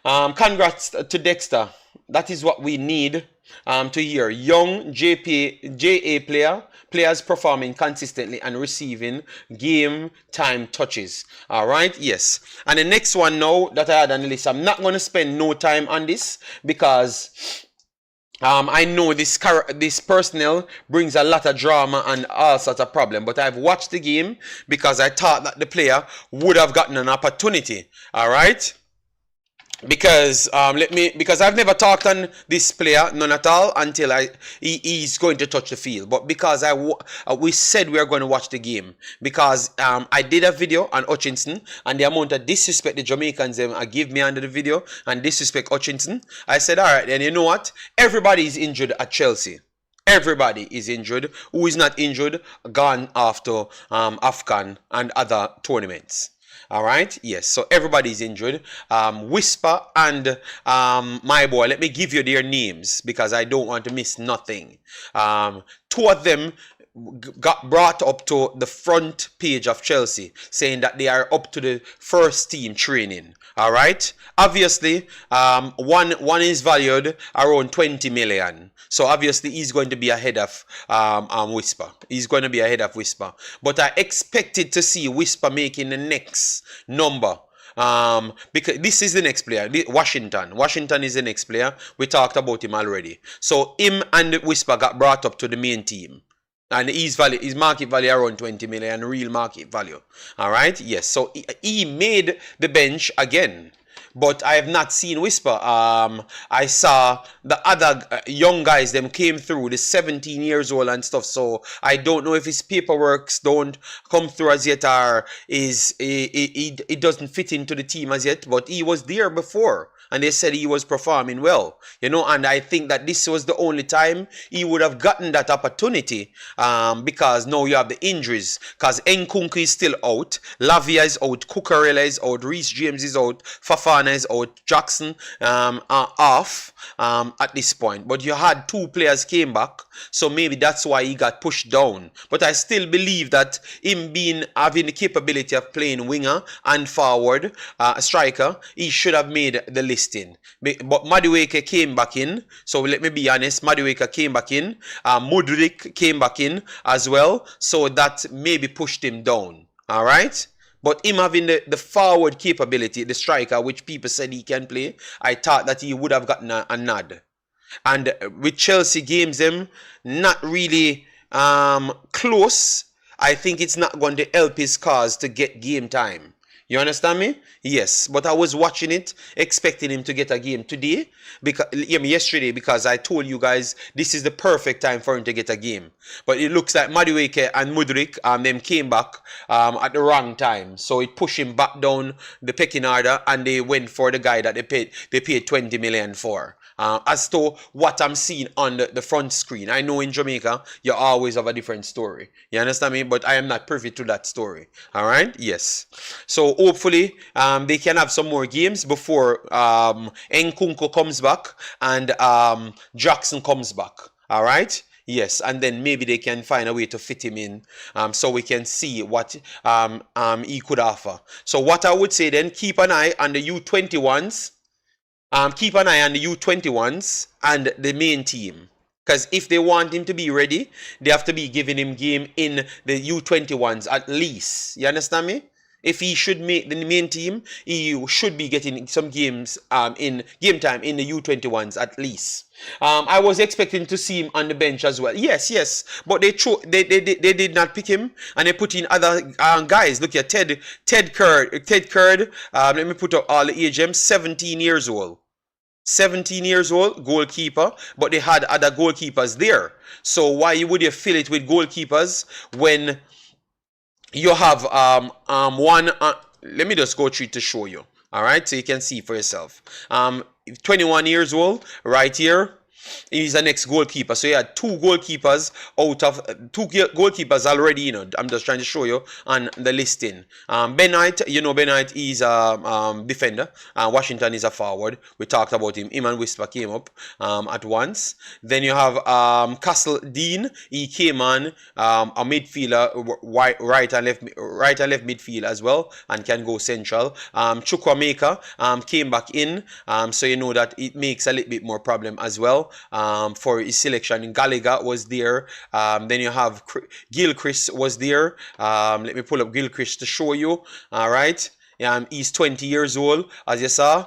Congrats to Dexter. That is what we need to hear. Young JA players performing consistently and receiving game time touches. All right, yes. And the next one now that I had on the list, I'm not going to spend no time on this because I know this personnel brings a lot of drama and all sorts of problem. But I've watched the game because I thought that the player would have gotten an opportunity. All right. Because because I've never talked on this player none at all until he's going to touch the field. But because we said we are going to watch the game, because I did a video on Hutchinson and the amount of disrespect the Jamaicans give me under the video and disrespect Hutchinson, I said, all right, then you know what? Everybody is injured at Chelsea. Everybody is injured. Who is not injured? Gone after AFCON and other tournaments. All right, yes, so everybody's injured. Whisper and my boy, let me give you their names because I don't want to miss nothing. 2 of them got brought up to the front page of Chelsea saying that they are up to the first team training. All right, obviously one is valued around 20 million, so obviously he's going to be ahead of Whisper. He's going to be ahead of Whisper, but I expected to see Whisper making the next number. Because this is the next player, Washington is the next player. We talked about him already. So him and Whisper got brought up to the main team. And his market value around 20 million, real market value. All right, yes. So he made the bench again. But I have not seen Whisper. I saw the other young guys, them came through, the 17 years old and stuff. So I don't know if his paperwork don't come through as yet, or it doesn't fit into the team as yet. But he was there before. And they said he was performing well, you know, and I think that this was the only time he would have gotten that opportunity because now you have the injuries, because Nkunku is still out, Lavia is out, Cucurella is out, Reece James is out, Fafana is out, Jackson are off at this point. But you had 2 players came back, so maybe that's why he got pushed down. But I still believe that him having the capability of playing winger and forward striker, he should have made the list. But Madueke came back in, so let me be honest, Madueke came back in, Mudrik came back in as well, so that maybe pushed him down. All right, but him having the forward capability, the striker, which people said he can play, I thought that he would have gotten a nod. And with Chelsea games, them not really close, I think it's not going to help his cause to get game time. You understand me? Yes, but I was watching it, expecting him to get a game today, yesterday, because I told you guys this is the perfect time for him to get a game. But it looks like Madueke and Mudrik, them came back at the wrong time, so it pushed him back down the pecking order, and they went for the guy that they paid 20 million for. As to what I'm seeing on the front screen, I know in Jamaica you always have a different story. You understand me? But I am not privy to that story. All right? Yes. So hopefully they can have some more games before Nkunku comes back and Jackson comes back. All right? Yes, and then maybe they can find a way to fit him in so we can see what he could offer. So what I would say then, keep an eye on the U21s. Keep an eye on the U21s and the main team. Because if they want him to be ready, they have to be giving him game in the U21s at least. You understand me? If he should make the main team, he should be getting some games in game time in the U21s at least. I was expecting to see him on the bench as well. Yes, yes, but they did not pick him, and they put in other guys. Look at Ted Curd. Ted Curd. Let me put up all the age. 17 years old. 17 years old, goalkeeper, but they had other goalkeepers there. So why would you fill it with goalkeepers when you have one? Let me just go through it to show you. All right, so you can see for yourself. 21 years old, right here. He's the next goalkeeper. So he had two goalkeepers out of two goalkeepers already. You know, I'm just trying to show you on the listing. Ben Knight, you know, Ben Knight is a defender. Washington is a forward. We talked about him. Him and Whisper came up at once. Then you have Castle Dean. He came on a midfielder, right and left midfield as well, and can go central. Chukwuemeka came back in, so you know that it makes a little bit more problem as well. For his selection. Gallagher was there. Then you have Gilchrist was there. Let me pull up Gilchrist to show you. All right. He's 20 years old, as you saw.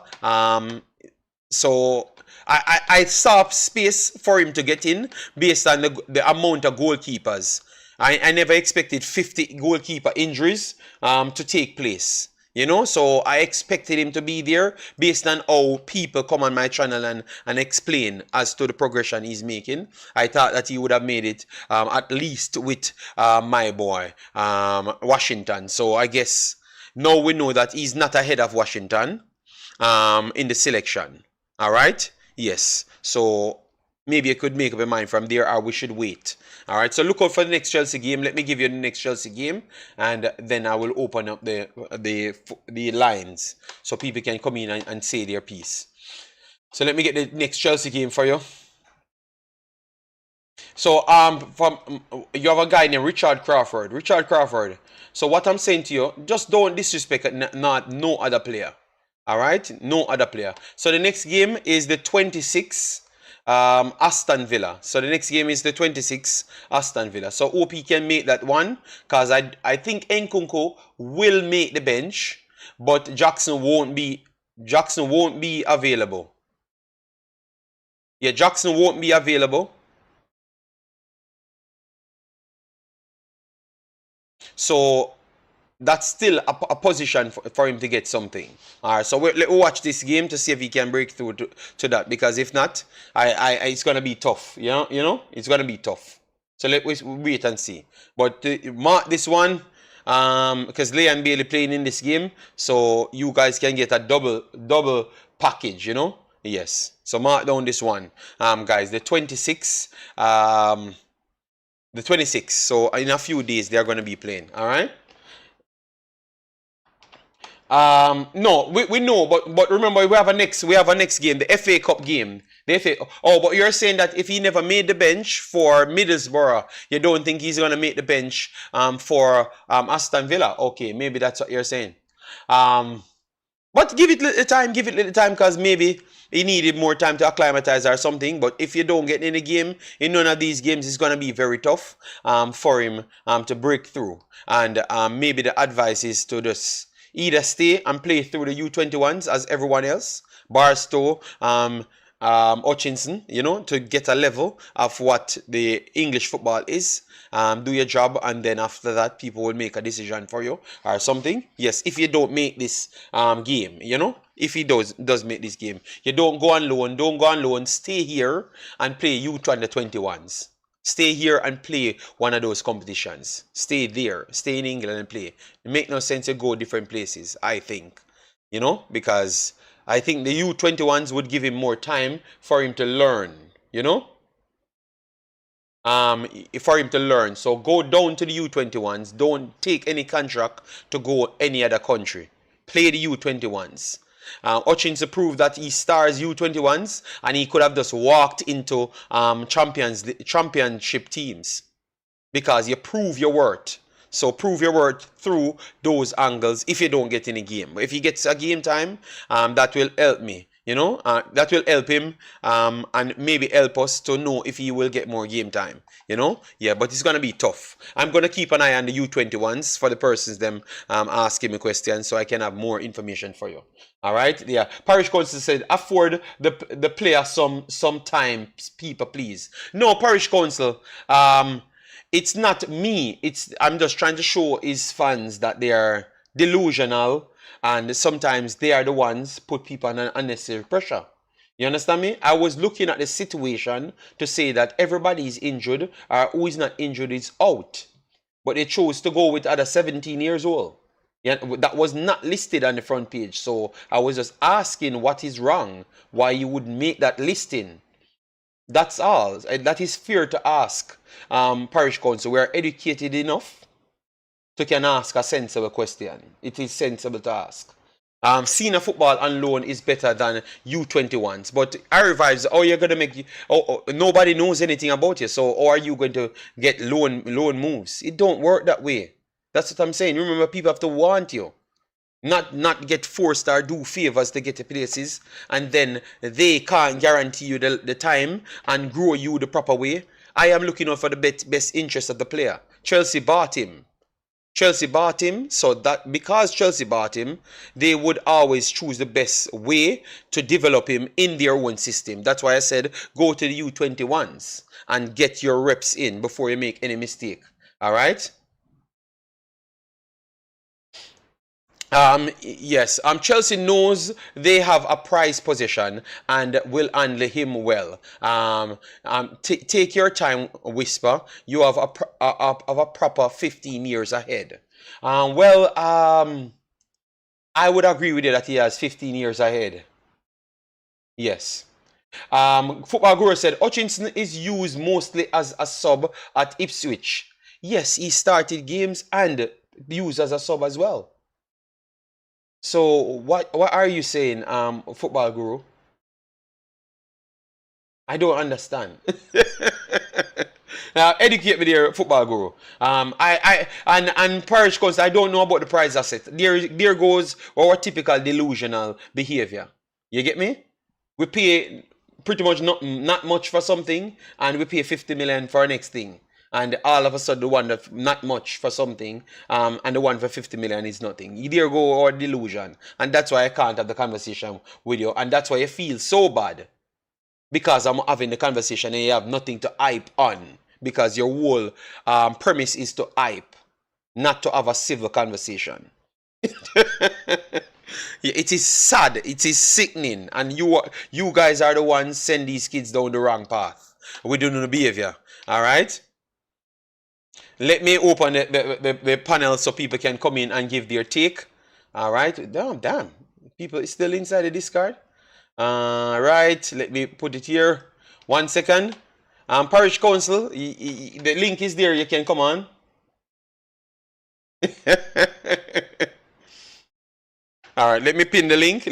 So I saw space for him to get in based on the amount of goalkeepers. I never expected 50 goalkeeper injuries to take place. You know, so I expected him to be there based on how people come on my channel and explain as to the progression he's making. I thought that he would have made it at least with my boy, Washington. So I guess now we know that he's not ahead of Washington in the selection. All right? Yes. So maybe I could make up my mind from there, or we should wait. All right, so look out for the next Chelsea game. Let me give you the next Chelsea game, and then I will open up the lines so people can come in and say their piece. So let me get the next Chelsea game for you. So you have a guy named Richard Crawford. Richard Crawford. So what I'm saying to you, just don't disrespect no other player. All right, no other player. So the next game is the 26th. Aston Villa. So the next game is the 26th Aston Villa. So OP can make that one, because I think Nkunku will make the bench, but Jackson won't be available. Yeah, Jackson won't be available. So that's still a position for him to get something. All right, so let's watch this game to see if he can break through to that. Because if not, it's gonna be tough. You know, it's gonna be tough. So let's wait and see. But mark this one, because Leigh and Bailey playing in this game, so you guys can get a double package. You know, yes. So mark down this one, guys. The 26th, the 26th. So in a few days they are gonna be playing. All right. No, we know, but remember we have a next game, the FA Cup game. But you're saying that if he never made the bench for Middlesbrough, you don't think he's gonna make the bench for Aston Villa? Okay, maybe that's what you're saying. But give it little time, because maybe he needed more time to acclimatize or something. But if you don't get in the game, in none of these games, it's gonna be very tough for him to break through. And maybe the advice is to just either stay and play through the U21s as everyone else, Barstow, Hutchinson, you know, to get a level of what the English football is. Do your job, and then after that, people will make a decision for you or something. Yes, if you don't make this game, you know, if he does make this game, you don't go on loan. Stay here and play U21s. Stay here and play one of those competitions. Stay there. Stay in England and play. It makes no sense to go different places, I think. You know, because I think the U21s would give him more time for him to learn. You know? For him to learn. So go down to the U21s. Don't take any contract to go any other country. Play the U21s. Hutchinson proved that he stars U21s, and he could have just walked into championship teams, because you prove your worth. So prove your worth through those angles if you don't get in a game. But if he gets a game time, that will help me. You know, that will help him and maybe help us to know if he will get more game time. You know, yeah, but it's gonna be tough. I'm gonna keep an eye on the U21s for the persons them asking me questions, so I can have more information for you. All right, yeah. Parish Council said afford the player some time, people, please. No, Parish Council. It's not me. I'm just trying to show his fans that they are delusional, and sometimes they are the ones put people under unnecessary pressure. You understand me? I was looking at the situation to say that everybody is injured, or who is not injured is out. But they chose to go with other 17 years old. Yeah, that was not listed on the front page. So I was just asking what is wrong, why you would make that listing. That's all. That is fair to ask. Parish Council, we are educated enough to can ask a sensible question. It is sensible to ask. Senior football on loan is better than U21s. But I revives, oh, you're going to make, nobody knows anything about you. So how are you going to get loan moves? It don't work that way. That's what I'm saying. Remember, people have to want you. Not get forced or do favors to get to places, and then they can't guarantee you the time and grow you the proper way. I am looking out for the best interest of the player. Chelsea bought him. So that because Chelsea bought him, they would always choose the best way to develop him in their own system. That's why I said go to the U21s and get your reps in before you make any mistake. All right? Yes. Chelsea knows they have a prize possession and will handle him well. Take your time, Whisper. You have a proper 15 years ahead. I would agree with you that he has 15 years ahead. Yes. Football Guru said Hutchinson is used mostly as a sub at Ipswich. Yes, he started games and used as a sub as well. So what are you saying, Football Guru? I don't understand. Now educate me there, Football Guru. And Parish Council, I don't know about the prize asset. There goes our typical delusional behavior. You get me? We pay pretty much not much for something, and we pay 50 million for our next thing. And all of a sudden the one that not much for something, and the one for 50 million is nothing. There go our delusion. And that's why I can't have the conversation with you. And that's why you feel so bad. Because I'm having the conversation and you have nothing to hype on. Because your whole premise is to hype, not to have a civil conversation. Yeah, it is sad. It is sickening. And you guys are the ones send these kids down the wrong path. We don't know the behavior. All right? Let me open the panel so people can come in and give their take. All right. Damn. People is still inside the discard. All right. Let me put it here. 1 second. Parish Council, the link is there. You can come on. All right. Let me pin the link.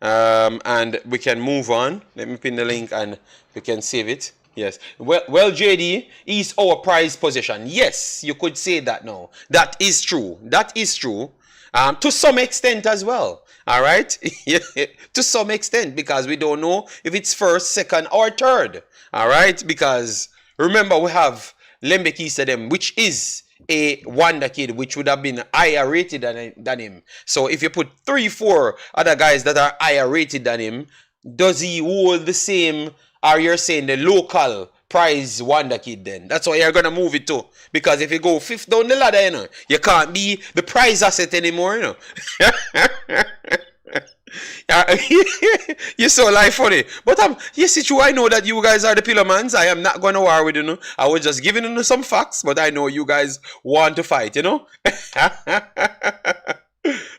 And we can move on. Let me pin the link and we can save it. Yes. Well, JD is our prize possession. Yes, you could say that now. That is true. To some extent as well. All right. To some extent, because we don't know if it's first, second, or third. All right. Because remember, we have Lembikisa them, which is a wonder kid, which would have been higher rated than him. So if you put 3-4 other guys that are higher rated than him, does he hold the same? Or you're saying the local prize wonder kid then? That's why you're going to move it to. Because if you go fifth down the ladder, you know, you can't be the prize asset anymore, you know. You're so life funny. But yes, it's true. I know that you guys are the Pillarmans. I am not going to war with you. I was just giving you some facts, but I know you guys want to fight, you know.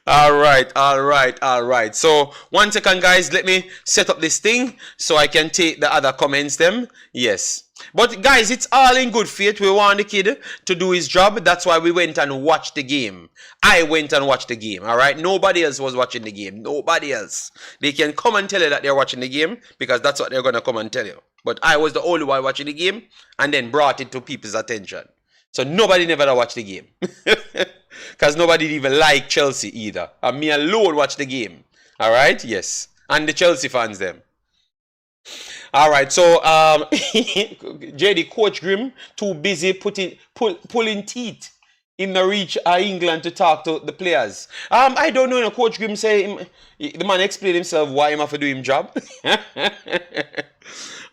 All right. So 1 second, guys. Let me set up this thing so I can take the other comments them. Yes. But guys, it's all in good faith. We want the kid to do his job. That's why we went and watched the game. I went and watched the game. All right. Nobody else was watching the game. Nobody else. They can come and tell you that they're watching the game because that's what they're going to come and tell you. But I was the only one watching the game and then brought it to people's attention. So nobody never watched the game. Because nobody even liked Chelsea either. And me alone watched the game. All right? Yes. and the Chelsea fans them. All right, so JD, Coach Grim too busy pulling teeth in the reach England to talk to the players. I don't know. Coach Grim say the man explain himself why him have to do him job.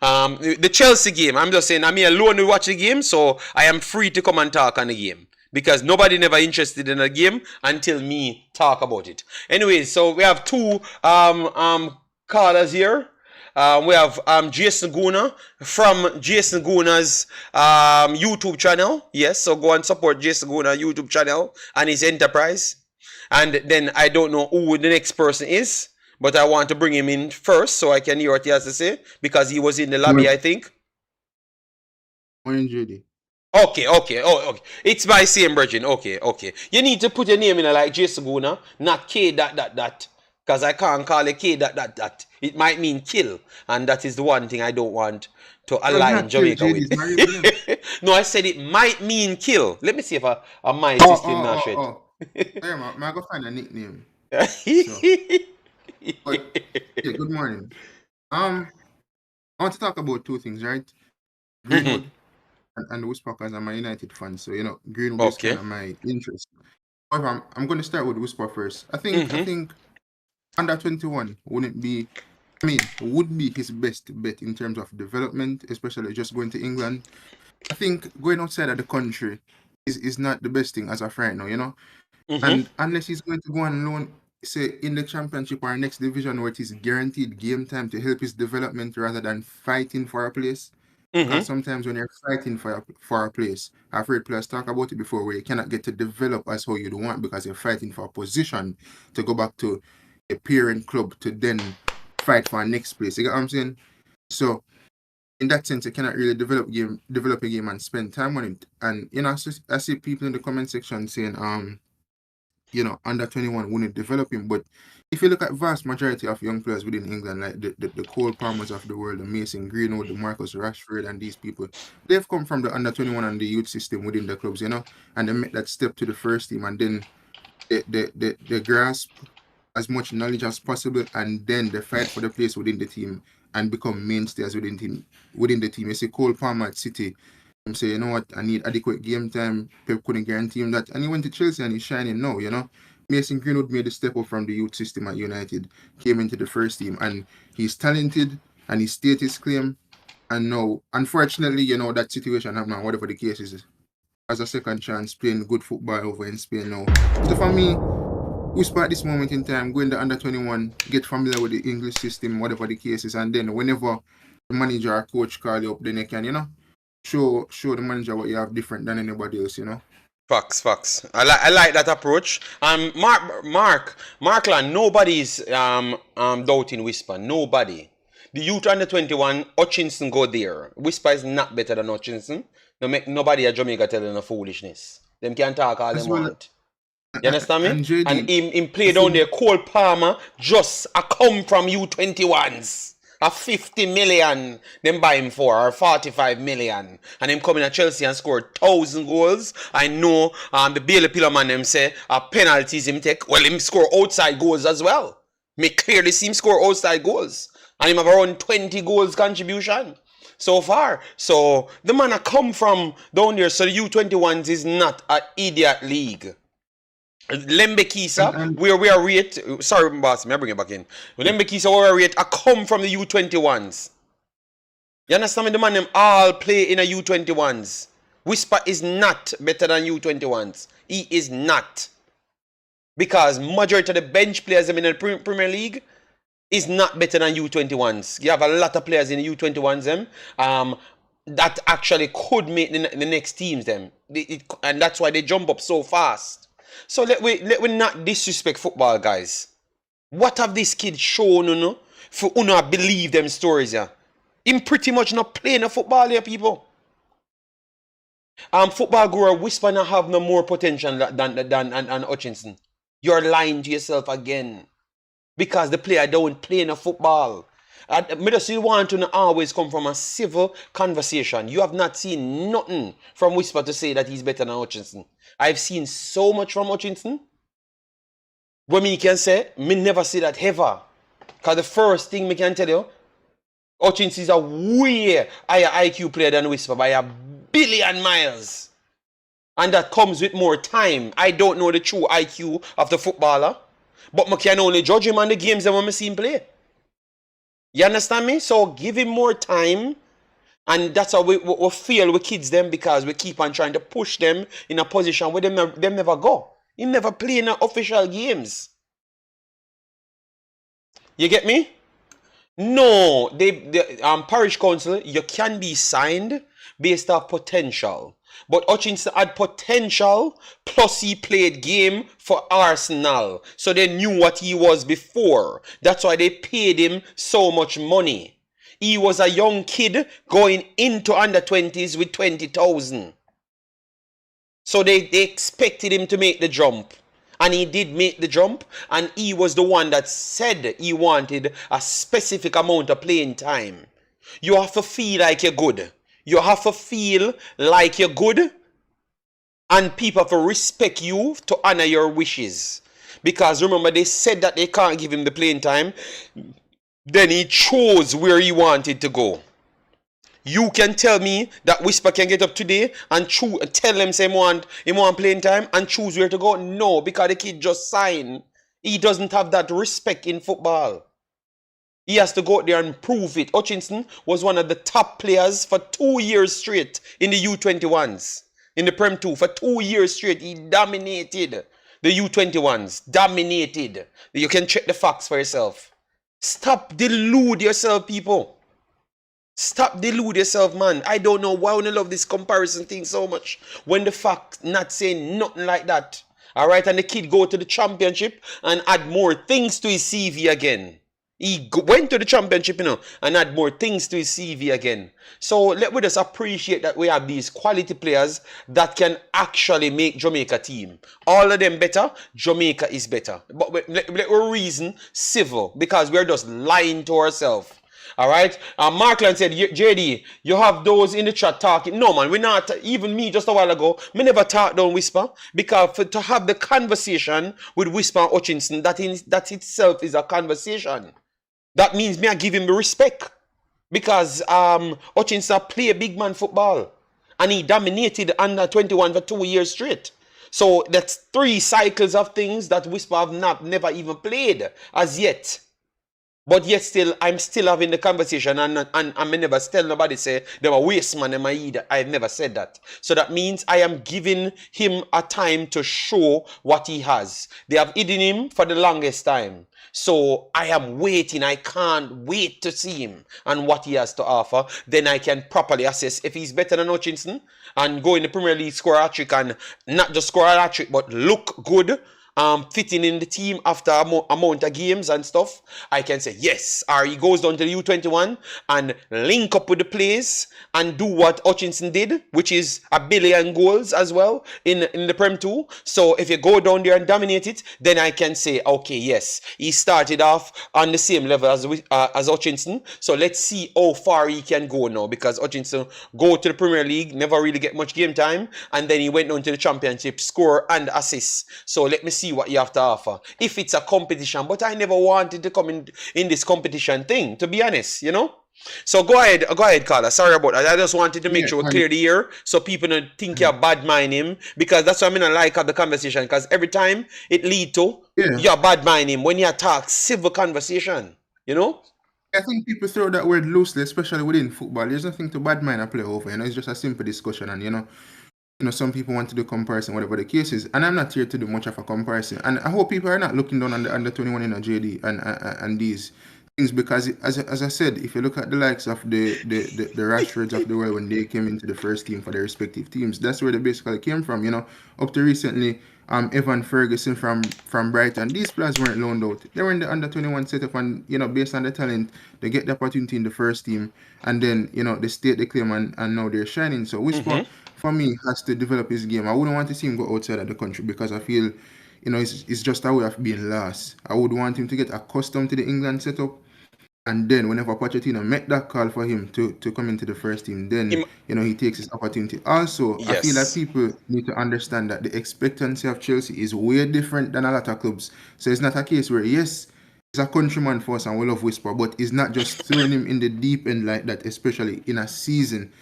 The Chelsea game, I'm just saying I'm here alone to watch the game, so I am free to come and talk on the game. Because nobody never interested in a game until me talk about it. Anyways, so we have two callers here. We have Jason Guna from Jason Guna's YouTube channel. Yes, so go and support Jason Guna YouTube channel and his enterprise. And then I don't know who the next person is, but I want to bring him in first so I can hear what he has to say because he was in the lobby, I think. Morning, JD. Okay. Okay. It's my same virgin. Okay. You need to put your name in like Jason Guna, not K that. Because I can't call it K that. It might mean kill. And that is the one thing I don't want to align Jamaica with. No, I said it might mean kill. Let me see if I might system now shit. Yeah, I'm going to find a nickname. Good morning. I want to talk about two things, right? Greenwood and Whisper, because I'm a United fan. So, Greenwood is kind of my interest. However, I'm going to start with Whisper first. I think under 21 would be his best bet in terms of development, especially just going to England. I think going outside of the country is not the best thing as of right now, And unless he's going to go on loan, say in the championship or next division where it is guaranteed game time to help his development rather than fighting for a place. Because sometimes when you're fighting for a place, I've heard players talk about it before where you cannot get to develop as how you'd want because you're fighting for a position to go back to a parent club to then fight for a next place. You get what I'm saying? So in that sense, you cannot really develop a game and spend time on it. And I see people in the comment section saying under 21 wouldn't develop him. But if you look at vast majority of young players within England, like the Cole Palmers of the world, the Mason Greenwood, the Marcus Rashford, and these people, they've come from the under 21 and the youth system within the clubs, and they make that step to the first team, and then they grasp as much knowledge as possible, and then they fight for the place within the team and become mainstays within the team. You see Cole Palmer at City, say, you know what, I need adequate game time. Pep couldn't guarantee him that. And he went to Chelsea and he's shining now, Mason Greenwood made the step up from the youth system at United, came into the first team, and he's talented and he stated his claim. And now, unfortunately, that situation happened, whatever the case is, as a second chance, playing good football over in Spain now. So for me, Whisper at this moment in time, going to under 21, get familiar with the English system, whatever the case is, and then whenever the manager or coach call you up, then you can, show the manager what you have different than anybody else, Facts. I like that approach. Markland, nobody's doubting Whisper. Nobody. The youth under 21, Hutchinson go there. Whisper is not better than Hutchinson. Nobody at Jamaica telling a foolishness. Them can talk all they want. You understand me? And him play down there. Cole Palmer just come from U21s. A 50 million them buy him for, or 45 million. And him coming at Chelsea and scored 1,000 goals. I know the Bailey Pillarman them say penalties him take. Well, him score outside goals as well. Me clearly see him score outside goals. And him have around 20 goals contribution so far. So the man come from down there. So the U21s is not an idiot league. Lembikisa, where we are rate. Sorry, boss, I bring it back in. Lembikisa, where we are rate, I come from the U21s. You understand me? The man them all play in a U21s. Whisper is not better than U21s. He is not. Because majority of the bench players in the Premier League is not better than U21s. You have a lot of players in the U21s them that actually could make the next teams them. And that's why they jump up so fast. So let we not disrespect football, guys. What have these kids shown, for believe them stories, yeah? Him pretty much not playing a football here, people. Football guru Whisper not have no more potential than Hutchinson. You're lying to yourself again. Because the player don't play in a football. I just want to always come from a civil conversation. You have not seen nothing from Whisper to say that he's better than Hutchinson. I've seen so much from Hutchinson. What me can say, me never say that ever. Because the first thing we can tell you, Hutchinson is a way higher IQ player than Whisper by 1,000,000,000 miles. And that comes with more time. I don't know the true IQ of the footballer, but I can only judge him on the games that when I see him play. You understand me? So give him more time. And that's how we feel with kids them, because we keep on trying to push them in a position where them never go. He never play in official games. You get me? No, parish council, you can be signed based off potential. But Hutchinson had potential, plus he played game for Arsenal. So they knew what he was before. That's why they paid him so much money. He was a young kid going into under-20s with 20,000. So they expected him to make the jump. And he did make the jump. And he was the one that said he wanted a specific amount of playing time. You have to feel like you're good. You have to feel like you're good. And people have to respect you to honor your wishes. Because remember, they said that they can't give him the playing time. Then he chose where he wanted to go. You can tell me that Whisper can get up today and tell him say he want playing time and choose where to go? No, because the kid just signed. He doesn't have that respect in football. He has to go out there and prove it. Hutchinson was one of the top players for 2 years straight in the U21s. In the Prem 2, for 2 years straight, he dominated the U21s. Dominated. You can check the facts for yourself. Stop delude yourself, people. Stop delude yourself, man. I don't know why I love this comparison thing so much, when the fact not saying nothing like that. Alright, and the kid go to the championship and add more things to his CV again. He went to the championship, and add more things to his CV again. So let me just appreciate that we have these quality players that can actually make Jamaica team. All of them better, Jamaica is better. But let me reason civil, because we're just lying to ourselves. Alright? Markland said, JD, you have those in the chat talking. No, man, we're not. Even me just a while ago, me never talked down Whisper. Because to have the conversation with Whisper and Hutchinson, that itself is a conversation. That means me I give him the respect. Because Hutchinson play big man football. And he dominated under 21 for 2 years straight. So that's 3 cycles of things that Whisper have never even played as yet. But yet still, I'm still having the conversation, and I never tell nobody say they were waste man in my head. I've never said that. So that means I am giving him a time to show what he has. They have hidden him for the longest time. So I am waiting. I can't wait to see him and what he has to offer. Then I can properly assess if he's better than Hutchinson and go in the Premier League, score a hat-trick, and not just score a hat-trick, but look good. Fitting in the team after amount of games and stuff, I can say yes. Or he goes down to the U21 and link up with the players and do what Hutchinson did, which is 1,000,000,000 goals as well in the Prem 2. So if you go down there and dominate it, then I can say, okay, yes, he started off on the same level as Hutchinson. So let's see how far he can go now, because Hutchinson go to the Premier League, never really get much game time, and then he went down to the championship, score and assist. So let me see what you have to offer if it's a competition. But I never wanted to come in this competition thing, to be honest, So go ahead, Carla. Sorry about that. I just wanted to make sure we clear the air so people don't think you're bad mind him, because that's what I like of the conversation, because every time it lead to you're bad mind him when you talk civil conversation, I think people throw that word loosely, especially within football. There's nothing to bad mind a player over, it's just a simple discussion, and some people want to do comparison, whatever the case is, and I'm not here to do much of a comparison. And I hope people are not looking down on the under 21 in a JD and these things, because as I said, if you look at the likes of the Rashfords of the world when they came into the first team for their respective teams, that's where they basically came from. Up to recently, Evan Ferguson from Brighton, these players weren't loaned out. They were in the under 21 setup, and based on the talent, they get the opportunity in the first team, and then they state the claim, and now they're shining. So Whisper, for me, has to develop his game. I wouldn't want to see him go outside of the country, because I feel it's just a way of being lost. I would want him to get accustomed to the England setup, and then whenever Pochettino met that call for him to come into the first team, then he takes his opportunity. Also, I feel that people need to understand that the expectancy of Chelsea is way different than a lot of clubs. So it's not a case where, yes, he's a countryman for us and we love Whisper, but it's not just throwing him in the deep end like that, especially in a season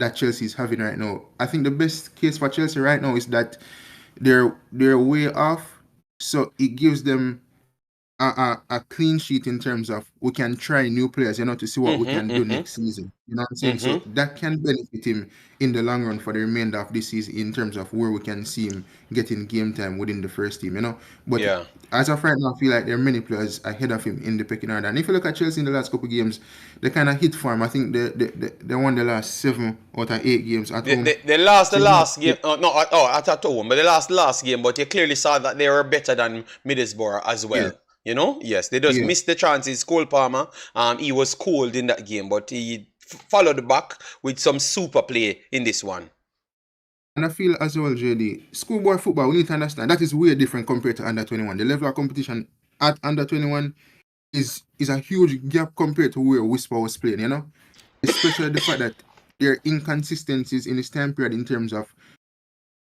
that Chelsea is having right now. I think the best case for Chelsea right now is that they're way off, so it gives them a clean sheet in terms of we can try new players, to see what we can do next season. You know what I'm saying? So that can benefit him in the long run for the remainder of this season in terms of where we can see him getting game time within the first team. But as of right now, I feel like there are many players ahead of him in the pecking order. And if you look at Chelsea in the last couple of games, they kind of hit form. I think they won the last 7 out of 8 games at home. They lost the last game. At home, but they lost the last game. But you clearly saw that they were better than Middlesbrough as well. Yeah. Yes, they just missed the chances. Cole Palmer, he was cold in that game, but he followed back with some super play in this one. And I feel as well, JD, schoolboy football, we need to understand that is way different compared to under 21. The level of competition at under 21 is a huge gap compared to where Whisper was playing, especially the fact that there are inconsistencies in this time period in terms of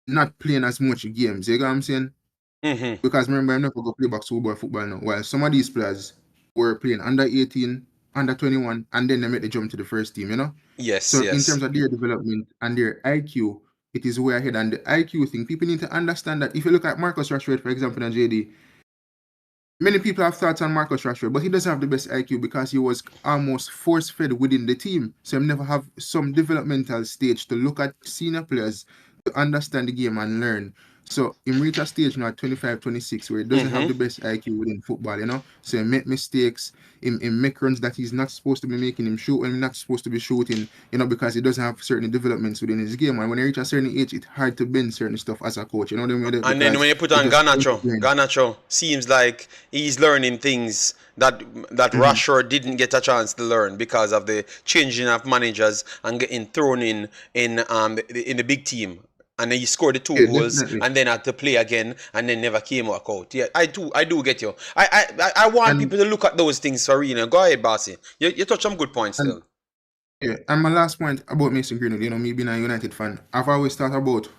not playing as much games. You know what I'm saying? Because remember, I'm not going to play back schoolboy football now. While some of these players were playing under 18, under 21, and then they made the jump to the first team, Yes. So in terms of their development and their IQ, it is way ahead. And the IQ thing, people need to understand that if you look at Marcus Rashford, for example, and JD, many people have thoughts on Marcus Rashford, but he doesn't have the best IQ because he was almost force-fed within the team. So he never have some developmental stage to look at senior players to understand the game and learn. So he reach a stage now at 25, 26 where he doesn't have the best IQ within football, So he make mistakes, he make runs that he's not supposed to be making, him shoot when he's not supposed to be shooting, because he doesn't have certain developments within his game. And when he reach a certain age, it's hard to bend certain stuff as a coach. And then when you put on Garnacho seems like he's learning things that Rashford didn't get a chance to learn because of the changing of managers and getting thrown in the big team. And then he scored the 2 goals, and then had to play again, and then never came out. Yeah, I do get you. I want people to look at those things, Farina. Go ahead, Bossy. You touch some good points still. Yeah, and my last point about Mason Greenwood, me being a United fan, I've always thought about,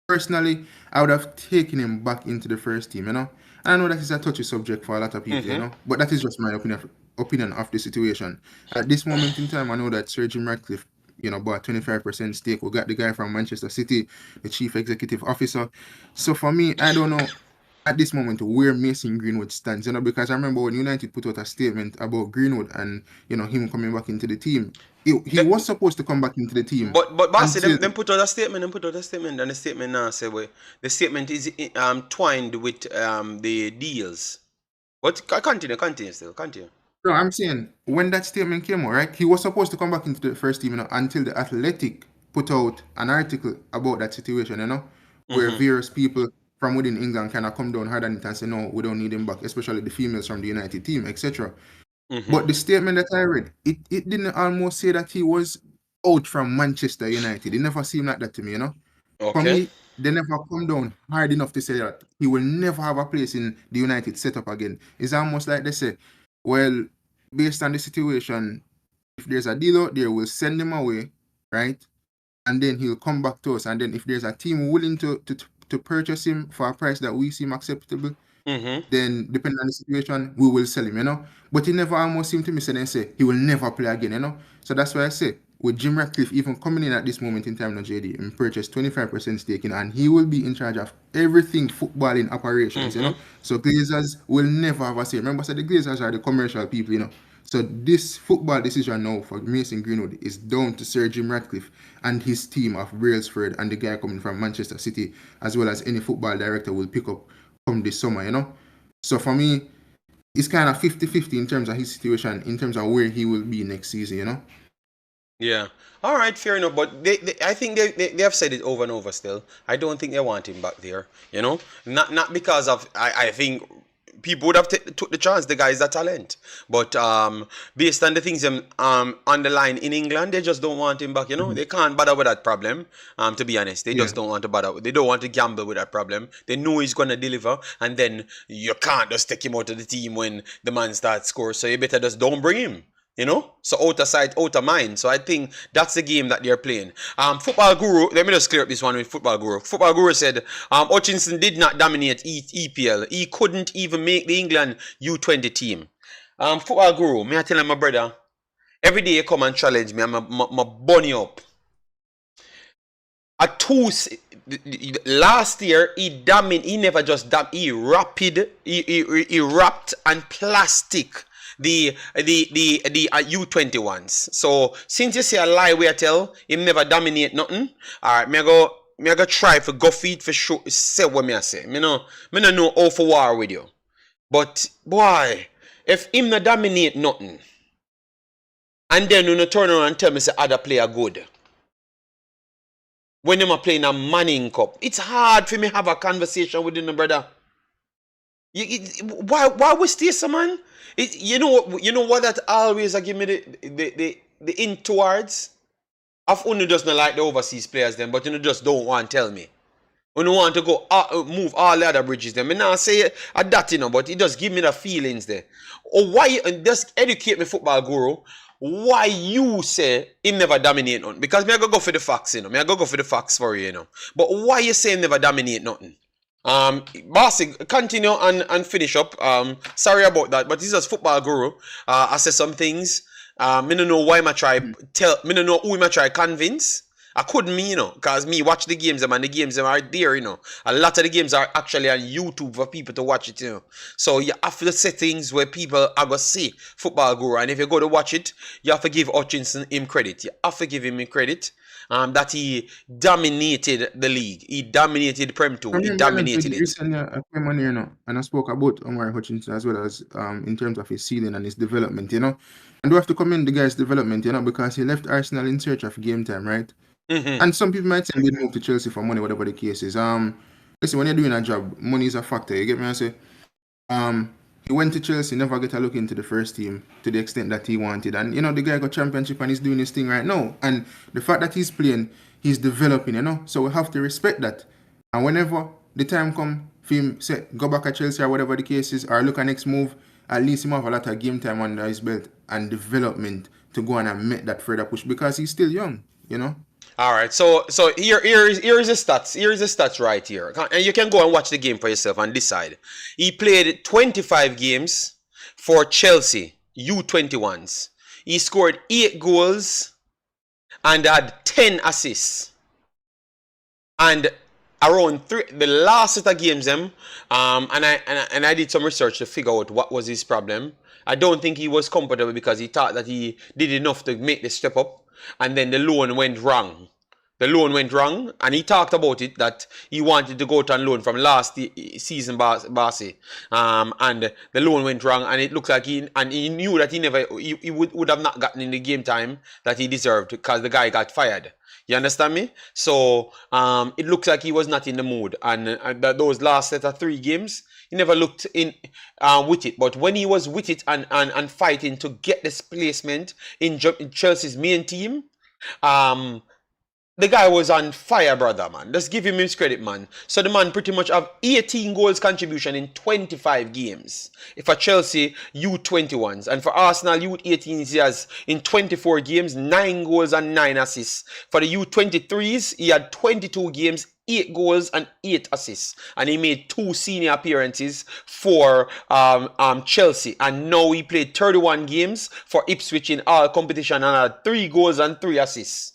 personally, I would have taken him back into the first team, And I know that is a touchy subject for a lot of people, but that is just my opinion of the situation. At this moment in time, I know that Sir Jim Ratcliffe, bought 25% stake. We got the guy from Manchester City, the chief executive officer. So for me, I don't know at this moment where Mason Greenwood stands, because I remember when United put out a statement about Greenwood and, him coming back into the team. He was supposed to come back into the team. But Bossy, them put out a statement, and the statement now say, well, the statement is twined with the deals. But continue still. No, I'm saying when that statement came out, right? He was supposed to come back into the first team, until the Athletic put out an article about that situation, where various people from within England kind of come down hard on it and say, no, we don't need him back, especially the females from the United team, etc. But the statement that I read, it didn't almost say that he was out from Manchester United. It never seemed like that to me, Okay. For me, they never come down hard enough to say that he will never have a place in the United setup again. It's almost like they say, well, based on the situation, if there's a deal out there, we'll send him away, right? And then he'll come back to us. And then if there's a team willing to purchase him for a price that we seem acceptable, then depending on the situation, we will sell him, But he never almost seemed to me say he will never play again, So that's why I say, with Jim Ratcliffe even coming in at this moment in time now, JD, and purchased 25% stake in, and he will be in charge of everything footballing operations, So Glazers will never have a say. Remember, the Glazers are the commercial people, So this football decision now for Mason Greenwood is down to Sir Jim Ratcliffe and his team of Brailsford and the guy coming from Manchester City, as well as any football director will pick up come this summer, So for me, it's kind of 50-50 in terms of his situation, in terms of where he will be next season, Yeah. All right, fair enough. But I think they have said it over and over still. I don't think they want him back there, Not because of, I think people would have took the chance. The guy is a talent. But based on the things on the line in England, they just don't want him back, They can't bother with that problem, to be honest. They just don't want to bother. They don't want to gamble with that problem. They know he's going to deliver. And then you can't just take him out of the team when the man starts score. So you better just don't bring him. So out of sight, out of mind. So I think that's the game that they're playing. Football Guru, let me just clear up this one with Football Guru. Football Guru said Hutchinson did not dominate EPL. He couldn't even make the England U20 team. Football Guru, may I tell him, my brother, every day you come and challenge me, I'm a bunny up. Last year he never just he wrapped and plastic the U20 ones. So since you say a lie we tell him never dominate nothing, alright, me go try for go feed for show say what me I say. Me no know all for war with you. But boy, if him not dominate nothing, and then you turn around and tell me say other player good. When them are playing a Manning Cup, it's hard for me have a conversation with him, brother. Why we stay some man? You know what that always give me the in towards. I've only just not like the overseas players them, but just don't want to tell me. When you want to go move all the other bridges them. I not say that, but it just give me the feelings there. Or why just educate me, Football Guru. Why you say him never dominate nothing? Because me I go for the facts, Me I go for the facts for you, But why you say him never dominate nothing? Bossy, continue and finish up. Sorry about that, but this is Football Guru. I said some things. Me don't know why I try tell. Me don't know who I try convince. I couldn't because me watch the games and the games are there, A lot of the games are actually on YouTube for people to watch it, So you have to say things where people are going to see Football Guru. And if you go to watch it, you have to give Hutchinson him credit. You have to give him credit that he dominated the league. He dominated Prem 2. He dominated it. Recently, I came on here, and I spoke about Omari Hutchinson as well as in terms of his ceiling and his development, And do have to commend the guy's development, because he left Arsenal in search of game time, right? Mm-hmm. And some people might say we move to Chelsea for money, whatever the case is. Listen, when you're doing a job, money is a factor. You get me? I say, he went to Chelsea, never get a look into the first team to the extent that he wanted. And the guy got championship and he's doing his thing right now. And the fact that he's playing, he's developing. So we have to respect that. And whenever the time come for him, say go back to Chelsea or whatever the case is, or look at next move, at least he have a lot of game time under his belt and development to go on and make that further push because he's still young. All right, so here is the stats. Here is the stats right here, and you can go and watch the game for yourself and decide. He played 25 games for Chelsea U21s. He scored 8 goals and had 10 assists. And around the last set of games, and I did some research to figure out what was his problem. I don't think he was comfortable because he thought that he did enough to make the step up. And then the loan went wrong. And he talked about it that he wanted to go to on loan from last season, Barcy. And the loan went wrong, and it looked like he knew that he would have not gotten in the game time that he deserved because the guy got fired. You understand me? So it looks like he was not in the mood, and those last set of 3 games, he never looked in with it. But when he was with it and fighting to get this placement in Chelsea's main team, the guy was on fire, brother, man. Just give him his credit, man. So the man pretty much have 18 goals contribution in 25 games. For Chelsea, U21s. And for Arsenal, U18s, he has in 24 games, 9 goals and 9 assists. For the U23s, he had 22 games, 8 goals and 8 assists. And he made 2 senior appearances for Chelsea. And now he played 31 games for Ipswich in all competition and had 3 goals and 3 assists.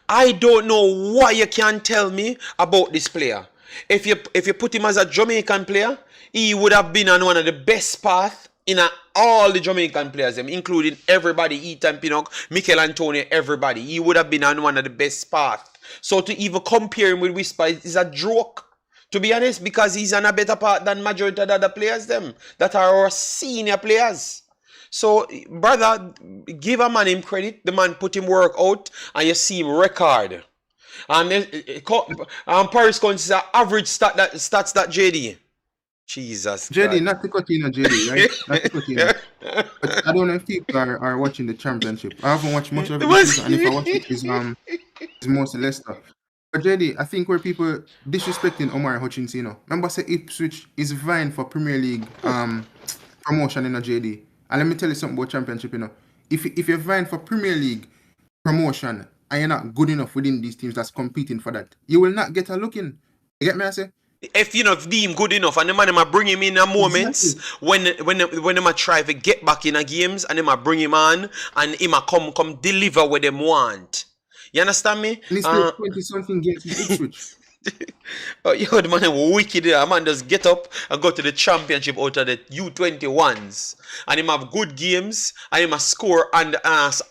I don't know why you can't tell me about this player. If you put him as a Jamaican player, he would have been on one of the best paths in all the Jamaican players, including everybody, Ethan Pinnock, Mikel Antonio, everybody. He would have been on one of the best paths. So to even compare him with Whisper is a joke, to be honest, because he's on a better path than majority of the other players that are our senior players. So, brother, give a man him credit. The man put him work out, and you see him record. And Paris County is an average stats that JD. Jesus. JD, God. Not to cut in, JD, right? Not to cut in. But I don't know if people are watching the championship. I haven't watched much of it, and if I watch it, it's mostly Leicester. But JD, I think where people disrespecting Omari Hutchinson, remember say Ipswich is vying for Premier League promotion in a JD. And let me tell you something about championship, if you're vying for Premier League promotion and you're not good enough within these teams that's competing for that, you will not get a look in. You get me? I say. If you know deem good enough and the man them bring him in a moments Exactly. when them a try to get back in a games and them a bring him on and him a come deliver what them want. You understand me? And he's played 20 something games with Ipswich. Yo, the man wicked. A man just get up and go to the championship out of the U21s. And him have good games and him a score and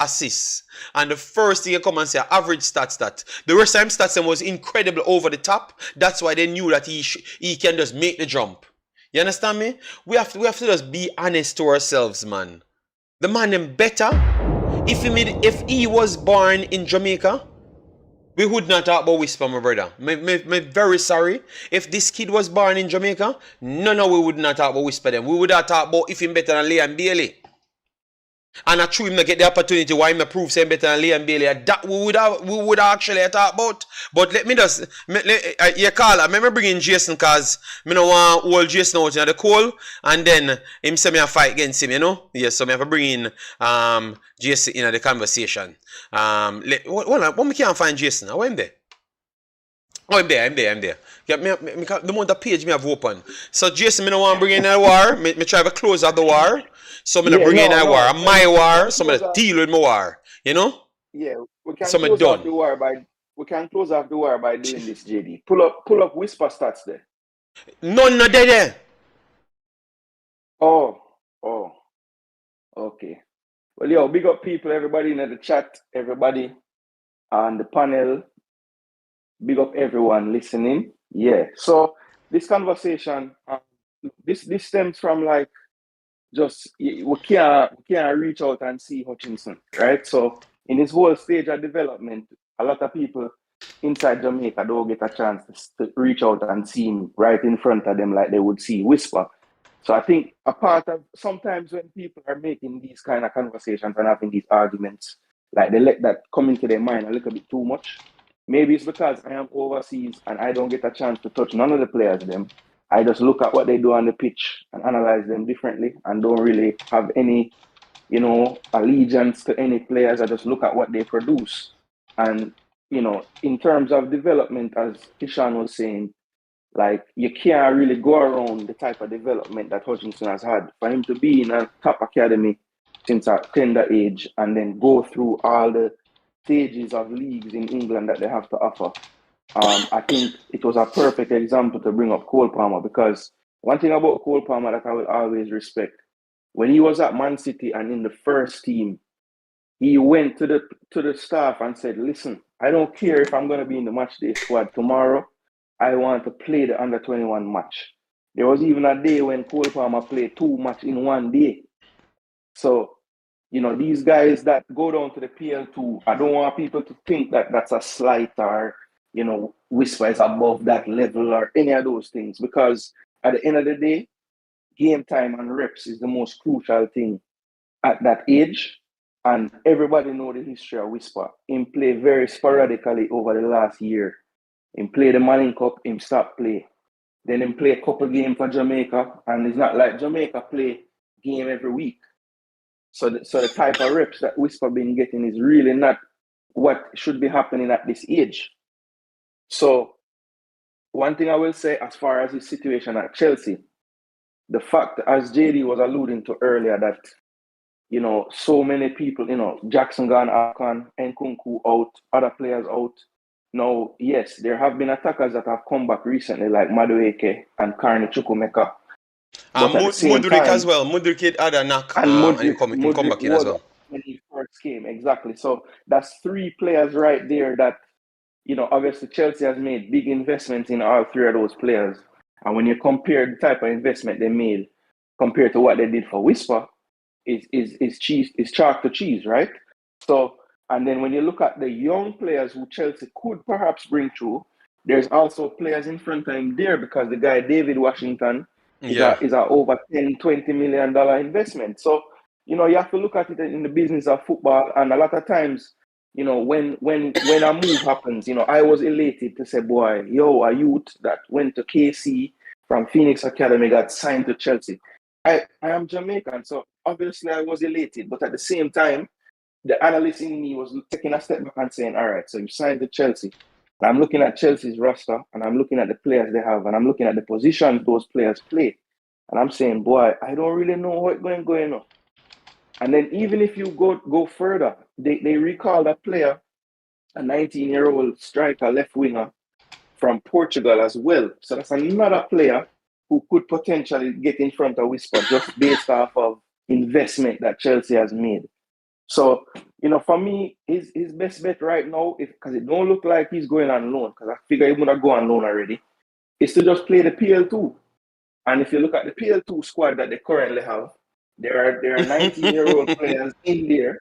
assists. And the first thing you come and say, average stats that. The rest of him stats was incredible over the top. That's why they knew that he can just make the jump. You understand me? We have to just be honest to ourselves, man. The man them better. If he was born in Jamaica, we would not talk about Whisper, my brother. Me very sorry. If this kid was born in Jamaica, no, we would not talk about Whisper them. We would not talk about if him better than Leigh and Bailey. And I true him to get the opportunity why him prove him better than Leigh and Bailey. That we would actually talk about. But let me just, you call her. Let me bring in Jason because I don't want to hold Jason out in the cold. And then him say me a fight against him, you know? Yes, so I have to bring in Jason in the conversation. What me can't find Jason? Where am there? Oh, I'm there. Yeah, the amount of page me have open. So Jason, me no want to bring in a war. Me try to close out the war. So me bring in a war. My war. So me deal with my war. You know? Yeah, we can so close off the war by doing this, JD. Pull up Whisper stats there. None no there. Oh. Okay. Well, yo, big up people, everybody in the chat, everybody on the panel. Big up everyone listening. Yeah. So this conversation, this stems from like just we can't reach out and see Hutchinson, right? So in this whole stage of development, a lot of people inside Jamaica don't get a chance to reach out and see him right in front of them like they would see Whisper. So I think a part of sometimes when people are making these kind of conversations and having these arguments, like they let that come into their mind a little bit too much. Maybe it's because I am overseas and I don't get a chance to touch none of the players them. I just look at what they do on the pitch and analyze them differently and don't really have any, allegiance to any players. I just look at what they produce. And, in terms of development, as Kishan was saying, like you can't really go around the type of development that Hutchinson has had. For him to be in a top academy since a tender age and then go through all the stages of leagues in England that they have to offer. I think it was a perfect example to bring up Cole Palmer because one thing about Cole Palmer that I will always respect, when he was at Man City and in the first team, he went to the staff and said, listen, I don't care if I'm going to be in the match day squad tomorrow. I want to play the under-21 match. There was even a day when Cole Palmer played 2 matches in one day. So, these guys that go down to the PL2, I don't want people to think that that's a slight or, Whisper is above that level or any of those things. Because at the end of the day, game time and reps is the most crucial thing at that age. And everybody know the history of Whisper. Him play very sporadically over the last year. Him play the Manning Cup, him stop play. Then him play a couple games for Jamaica. And it's not like Jamaica play game every week. So the type of reps that Whisper been getting is really not what should be happening at this age. So one thing I will say as far as his situation at Chelsea, the fact, as JD was alluding to earlier, that, so many people, Jackson gone, Akan, Nkunku out, other players out. Now, yes, there have been attackers that have come back recently, like Madueke and Karni Chukwumeka. And Mudrik as well. Mudrik had a knock and he come back in as well. When he first came, exactly. So that's 3 players right there that, obviously Chelsea has made big investments in all 3 of those players. And when you compare the type of investment they made compared to what they did for Whisper, is chalk to cheese, right? So, and then when you look at the young players who Chelsea could perhaps bring through, there's also players in front of him there because the guy David Washington is a over $10-20 million investment. So, you have to look at it in the business of football. And a lot of times, when a move happens, I was elated to say, boy, a youth that went to KC from Phoenix Academy got signed to Chelsea. I am Jamaican, so obviously I was elated, but at the same time, the analyst in me was taking a step back and saying, all right, so you signed to Chelsea. And I'm looking at Chelsea's roster and I'm looking at the players they have and I'm looking at the positions those players play. And I'm saying, boy, I don't really know what's going on. And then even if you go further, they recall that player, a 19-year-old striker, left winger from Portugal as well. So that's another player who could potentially get in front of Whisper just based off of investment that Chelsea has made. So, for me, his best bet right now, because it don't look like he's going on loan, because I figure he would have gone on loan already, is to just play the PL2. And if you look at the PL2 squad that they currently have, there are 19-year-old players in there.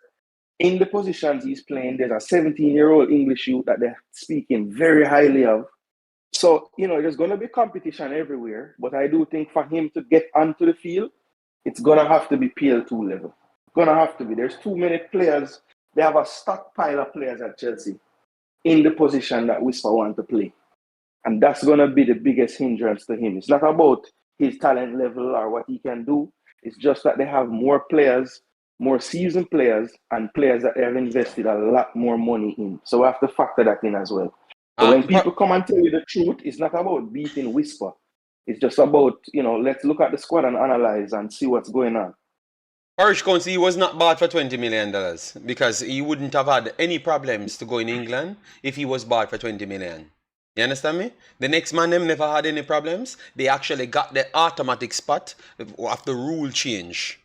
In the positions he's playing, there's a 17-year-old English youth that they're speaking very highly of. So, there's going to be competition everywhere. But I do think for him to get onto the field, it's going to have to be PL2 level. Going to have to be. There's too many players. They have a stockpile of players at Chelsea in the position that Whisper want to play. And that's going to be the biggest hindrance to him. It's not about his talent level or what he can do. It's just that they have more players, more seasoned players, and players that they have invested a lot more money in. So we have to factor that in as well. So when people come and tell you the truth, it's not about beating Whisper. It's just about, let's look at the squad and analyze and see what's going on. Parish Council, he was not bought for $20 million because he wouldn't have had any problems to go in England if he was bought for $20 million. You understand me? The next man them never had any problems. They actually got the automatic spot after rule change.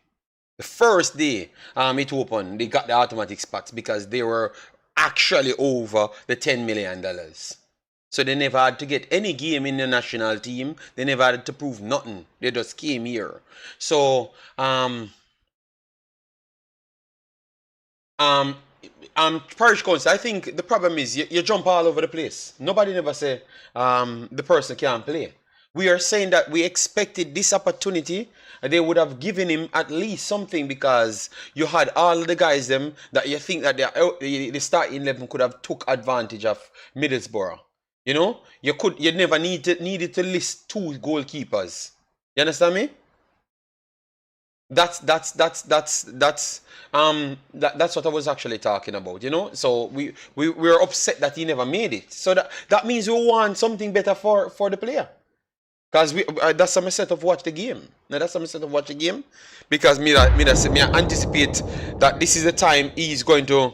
The first day it opened, they got the automatic spots because they were actually over the $10 million. So they never had to get any game in the national team. They never had to prove nothing. They just came here. So Parish Council, I think the problem is you jump all over the place. Nobody never say the person can't play. We are saying that we expected this opportunity. They would have given him at least something because you had all the guys them that you think that the starting 11 could have took advantage of Middlesbrough. You never needed to list two goalkeepers. You understand me? That's what I was actually talking about, So we were upset that he never made it. So that means we want something better for the player. Because that's how I set up watch the game. Now that's how I set up watch the game. Because me anticipate that this is the time he's going to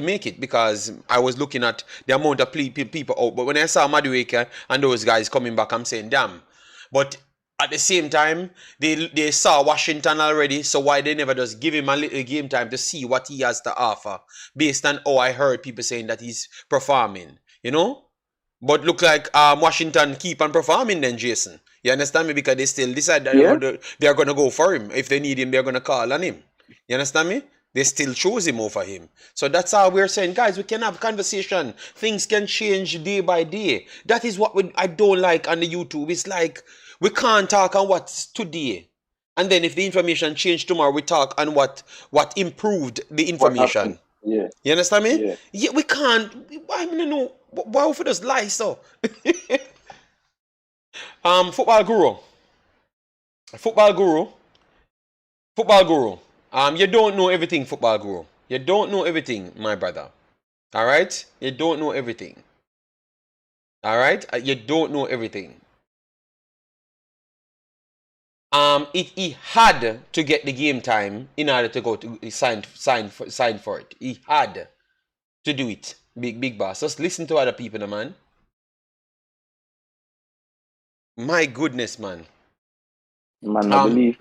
make it, because I was looking at the amount of people out. But when I saw Madueke and those guys coming back, I'm saying, damn. But at the same time, they saw Washington already, so why they never just give him a little game time to see what he has to offer, based on I heard people saying that he's performing, But look like Washington keep on performing then, Jason. You understand me? Because they still decide that they're going to go for him. If they need him, they're going to call on him. You understand me? They still chose him over him. So that's how we're saying, guys, we can have conversation. Things can change day by day. That is what I don't like on the YouTube. It's like we can't talk on what's today. And then if the information changed tomorrow, we talk on what improved the information. Yeah. You understand me? Yeah, we can't. I mean, why would us lie so? Football guru. You don't know everything, football guru. You don't know everything, my brother. All right? You don't know everything. All right? You don't know everything. He had to get the game time in order to go to sign for it. He had to do it, big boss. Just listen to other people, man. My goodness, man. Man, I believe.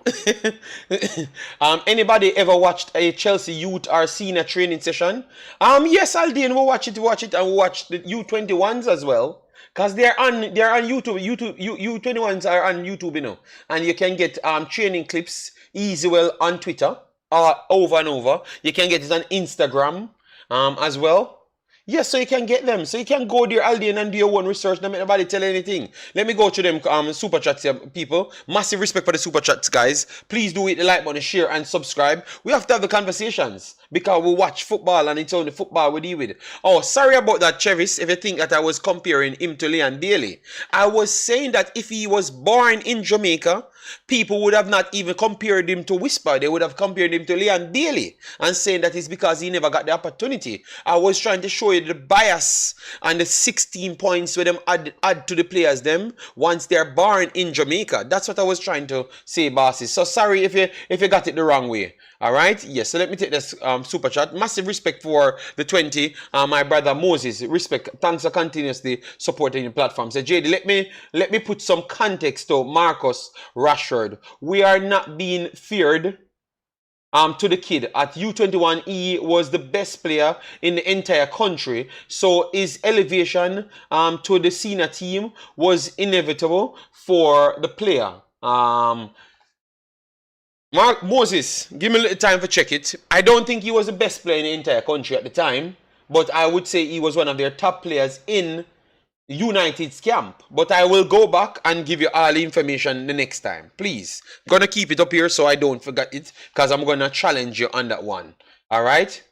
Anybody ever watched a Chelsea youth or senior training session? Yes, Aldine, we'll watch it, and watch the U21s as well. Because they're on YouTube. U21s are on YouTube, And you can get training clips easy well on Twitter over and over. You can get it on Instagram as well. Yes, so you can get them. So you can go there all day and do your own research. Don't make nobody tell anything. Let me go to them super chats here, people. Massive respect for the super chats, guys. Please do hit the like button, share, and subscribe. We have to have the conversations because we watch football and it's only football we deal with. Oh, sorry about that, Chevis. If you think that I was comparing him to Leigh Bailey, I was saying that if he was born in Jamaica, people would have not even compared him to Whisper. They would have compared him to Leigh Bailey and saying that it's because he never got the opportunity. I was trying to show you the bias and the 16 points where them add to the players them once they're born in Jamaica. That's what I was trying to say, bosses. So sorry if you got it the wrong way. All right, yes. So let me take this super chat. Massive respect for the 20, my brother Moses. Respect. Thanks for continuously supporting the platform. So JD, let me put some context to Marcus Rashford. We are not being feared. To the kid at U21, he was the best player in the entire country. So his elevation to the senior team was inevitable for the player. Mark Moses, give me a little time for check it. I don't think he was the best player in the entire country at the time, but I would say he was one of their top players in United's camp. But I will go back and give you all the information the next time. Please. I'm going to keep it up here so I don't forget it because I'm going to challenge you on that one. All right?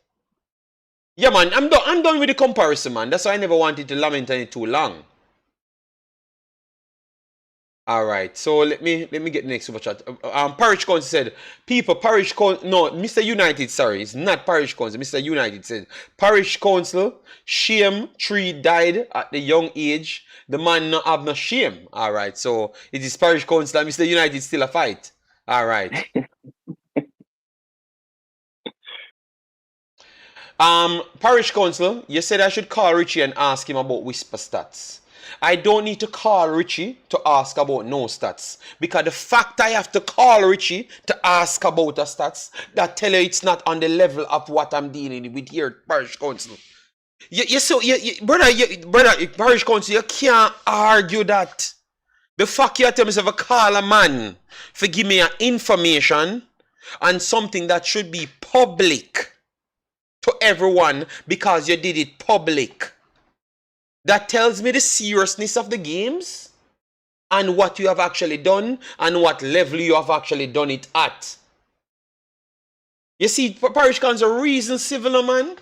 Yeah, man. I'm done with the comparison, man. That's why I never wanted to lament on it too long. All right, so let me get the next super chat. Parish Council said, people, Parish Council, no, Mr. United, sorry, it's not Parish Council, Mr. United said, Parish Council, shame, 3 died at the young age, the man not have no shame. All right, so it is Parish Council and Mr. United still a fight. All right. Parish Council, you said I should call Richie and ask him about Whisper stats. I don't need to call Richie to ask about no stats. Because the fact I have to call Richie to ask about the stats, that tell you it's not on the level of what I'm dealing with here, Parish Council. Brother, Parish Council, you can't argue that. The fact you tell me to call a man for give me information on something that should be public to everyone because you did it public. That tells me the seriousness of the games and what you have actually done and what level you have actually done it at. You see, Parish Council reason civil, man.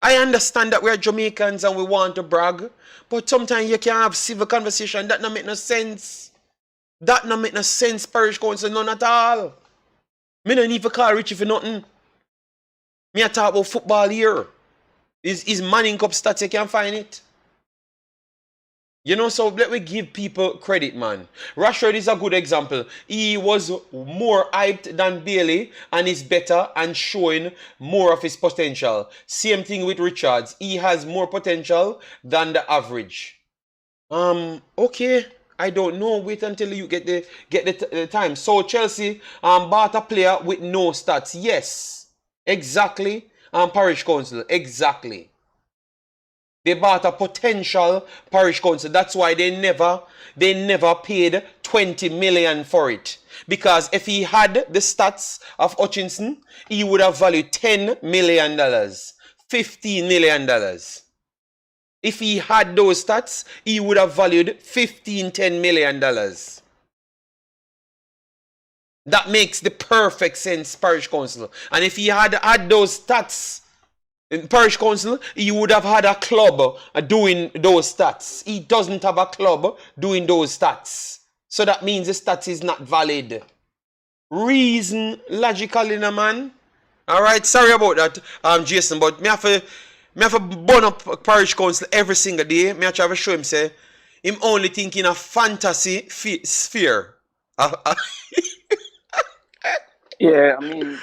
I understand that we're Jamaicans and we want to brag, but sometimes you can't have civil conversation. That don't make no sense. That don't make no sense, Parish Council, none at all. Me don't need to call Richie for nothing. Me I talk about football here. Is Manning Cup stats, you can find it. You know, so let me give people credit, man. Rashford is a good example. He was more hyped than Bailey and is better and showing more of his potential. Same thing with Richards. He has more potential than the average. Okay. I don't know. Wait until you get the time. So Chelsea bought a player with no stats. Yes. Exactly. Parish Council, exactly. They bought a potential Parish Council. That's why they never paid 20 million for it. Because if he had the stats of Hutchinson, he would have valued $10 million, $15 million. If he had those stats, he would have valued $10 million. That makes the perfect sense, Parish Council. And if he had those stats in Parish Council, he would have had a club doing those stats. He doesn't have a club doing those stats. So that means the stats is not valid. Reason logically, man. Alright, sorry about that, Jason, but me have to burn up Parish Council every single day. Me have to show him say him only thinking a fantasy sphere. Yeah, I mean,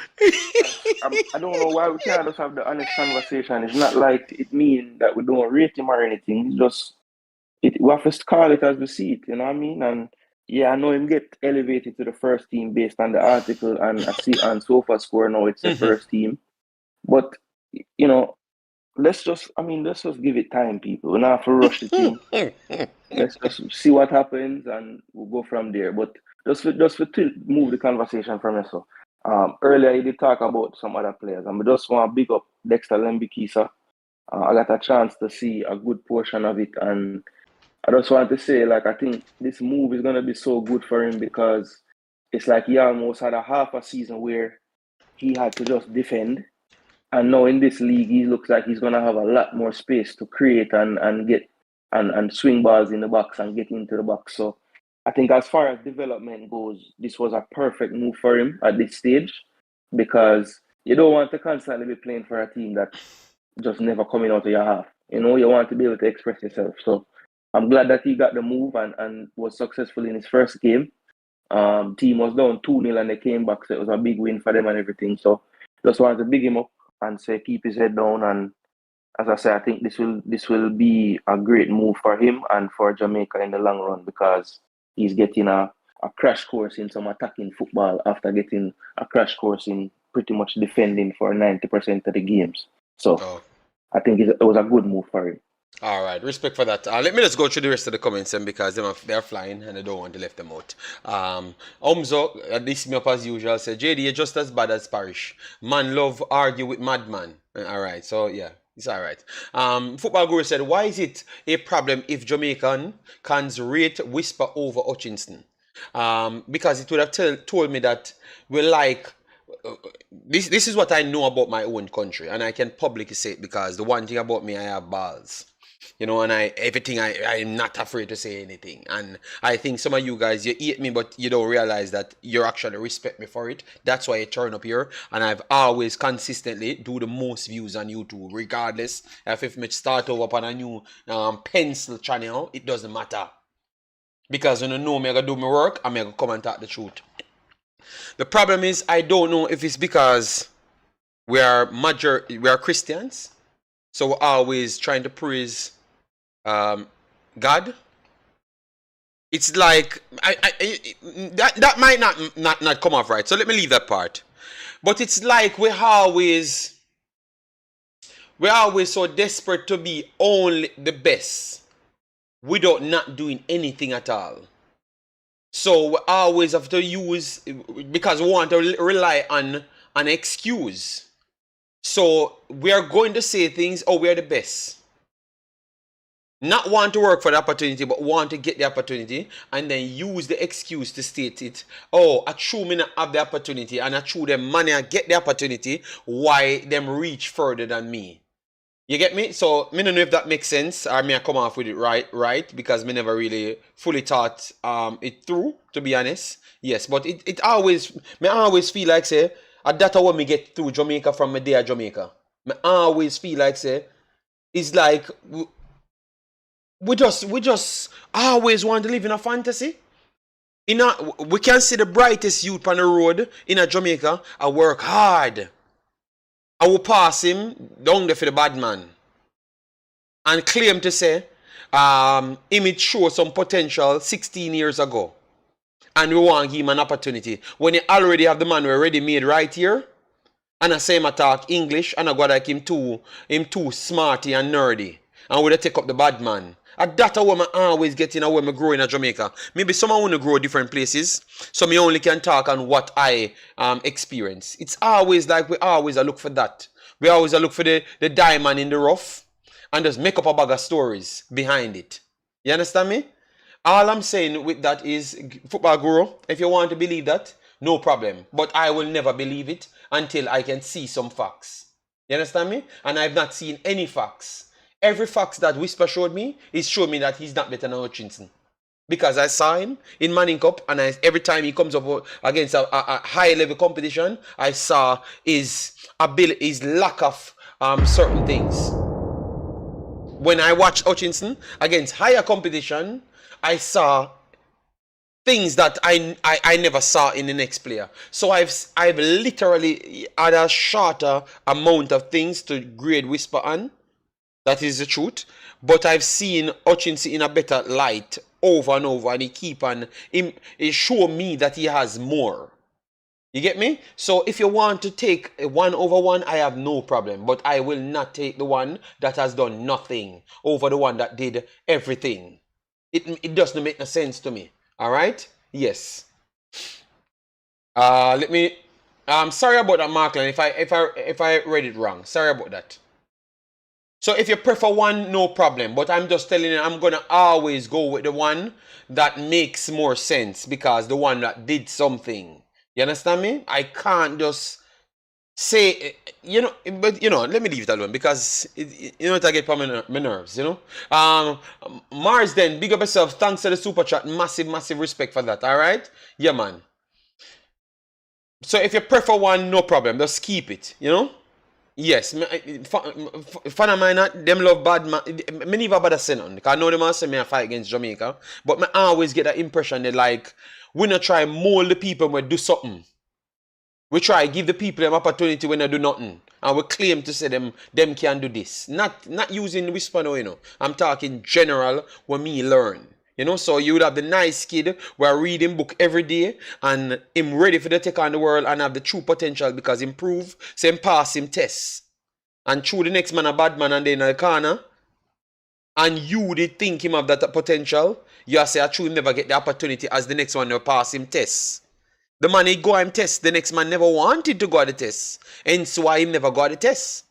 I don't know why we can't just have the honest conversation. It's not like it means that we don't rate him or anything. It's just, we have to call it as we see it, you know what I mean? And yeah, I know him get elevated to the first team based on the article and I see on SofaScore score now it's the first team. But, you know, let's just give it time, people. We don't have to rush the team. Let's just see what happens and we'll go from there. But just to move the conversation from us. Earlier, you did talk about some other players, and we just want to big up Dexter Lembikisa. I got a chance to see a good portion of it, and I just want to say, like, I think this move is gonna be so good for him because it's like he almost had a half a season where he had to just defend. And now in this league, he looks like he's gonna have a lot more space to create and get and swing balls in the box and get into the box. So I think as far as development goes, this was a perfect move for him at this stage because you don't want to constantly be playing for a team that just never coming out of your half. You know, you want to be able to express yourself. So I'm glad that he got the move and was successful in his first game. Team was down 2-0 and they came back, so it was a big win for them and everything. So just wanted to big him up and say keep his head down. And as I say, I think this will be a great move for him and for Jamaica in the long run because he's getting a crash course in some attacking football after getting a crash course in pretty much defending for 90% of the games. So I think it was a good move for him. All right, respect for that. Let me just go through the rest of the comments then because they're flying and I don't want to left them out. Omzo, this me up as usual, said, JD, you're just as bad as Parish. Man love argue with madman. All right, so yeah, it's all right. Football Guru said, why is it a problem if Jamaican cans rate Whisper over Hutchinson? Because it would have told me that we like... This is what I know about my own country, and I can publicly say it because the one thing about me, I have balls. You know, and I'm not afraid to say anything. And I think some of you guys, you hate me, but you don't realize that you actually respect me for it. That's why I turn up here. And I've always consistently do the most views on YouTube, regardless if me start over on a new pencil channel, it doesn't matter. Because when you know me, I do my work, I'm going to come and talk the truth. The problem is, I don't know if it's because we are Christians. So we're always trying to praise God. It's like that might not come off right. So let me leave that part. But it's like we're always so desperate to be only the best without not doing anything at all. So we always have to use, because we want to rely on an excuse. So we are going to say things, oh, we are the best. Not want to work for the opportunity, but want to get the opportunity and then use the excuse to state it. Oh, I true me not have the opportunity and I true them money and get the opportunity, why them reach further than me. You get me? So, I don't know if that makes sense or may I come off with it right, because me never really fully thought it through, to be honest. Yes, but it always feel like, say, that's how me get through Jamaica from my day at Jamaica. I always feel like, say, it's like, we just always want to live in a fantasy. We can see the brightest youth on the road in a Jamaica. I work hard. I will pass him down there for the bad man and claim to say him show some potential 16 years ago and we want to give him an opportunity when he already have the man we already made right here and I say him talk English and I go like him too smarty and nerdy and we take up the bad man. And that's how I always get in when I grow in Jamaica. Maybe someone want to grow different places, so me only can talk on what I experience. It's always like we always look for that. We always look for the diamond in the rough and just make up a bag of stories behind it. You understand me? All I'm saying with that is, Football Guru, if you want to believe that, no problem. But I will never believe it until I can see some facts. You understand me? And I've not seen any facts. Every fact that Whisper showed me is showing me that he's not better than Hutchinson. Because I saw him in Manning Cup and every time he comes up against a high level competition, I saw his lack of certain things. When I watched Hutchinson against higher competition, I saw things that I never saw in the next player. So I've literally had a shorter amount of things to grade Whisper on. That is the truth. But I've seen Hutchinson in a better light over and over, and he show me that he has more. You get me? So if you want to take a 1-over-1, I have no problem. But I will not take the one that has done nothing over the one that did everything. It doesn't make no sense to me. All right? Yes. Let me. I'm sorry about that, Markland. If I read it wrong, sorry about that. So if you prefer one, no problem. But I'm just telling you, I'm gonna always go with the one that makes more sense because the one that did something. You understand me? I can't just say, but let me leave it alone because it I get on my nerves, Mars, then big up yourself. Thanks for the super chat. Massive respect for that. All right, yeah, man. So if you prefer one, no problem. Just keep it. Yes, fan of mine, them love bad man. Me never bother say nothing. Because I know them all say me a fight against Jamaica. But I always get that impression that like, we not try mold the people when we do something. We try give the people an opportunity when they do nothing. And we claim to say them can do this. Not using whisper no, I'm talking general when me learn. So you would have the nice kid who are reading book every day and him ready for the take on the world and have the true potential because improve, so him pass him tests. And through the next man a bad man and then in the corner. And you did think him have that potential. You say I true him never get the opportunity as the next one to pass him tests. The man he go him test, the next man never wanted to go at the test. Hence why he never got the test.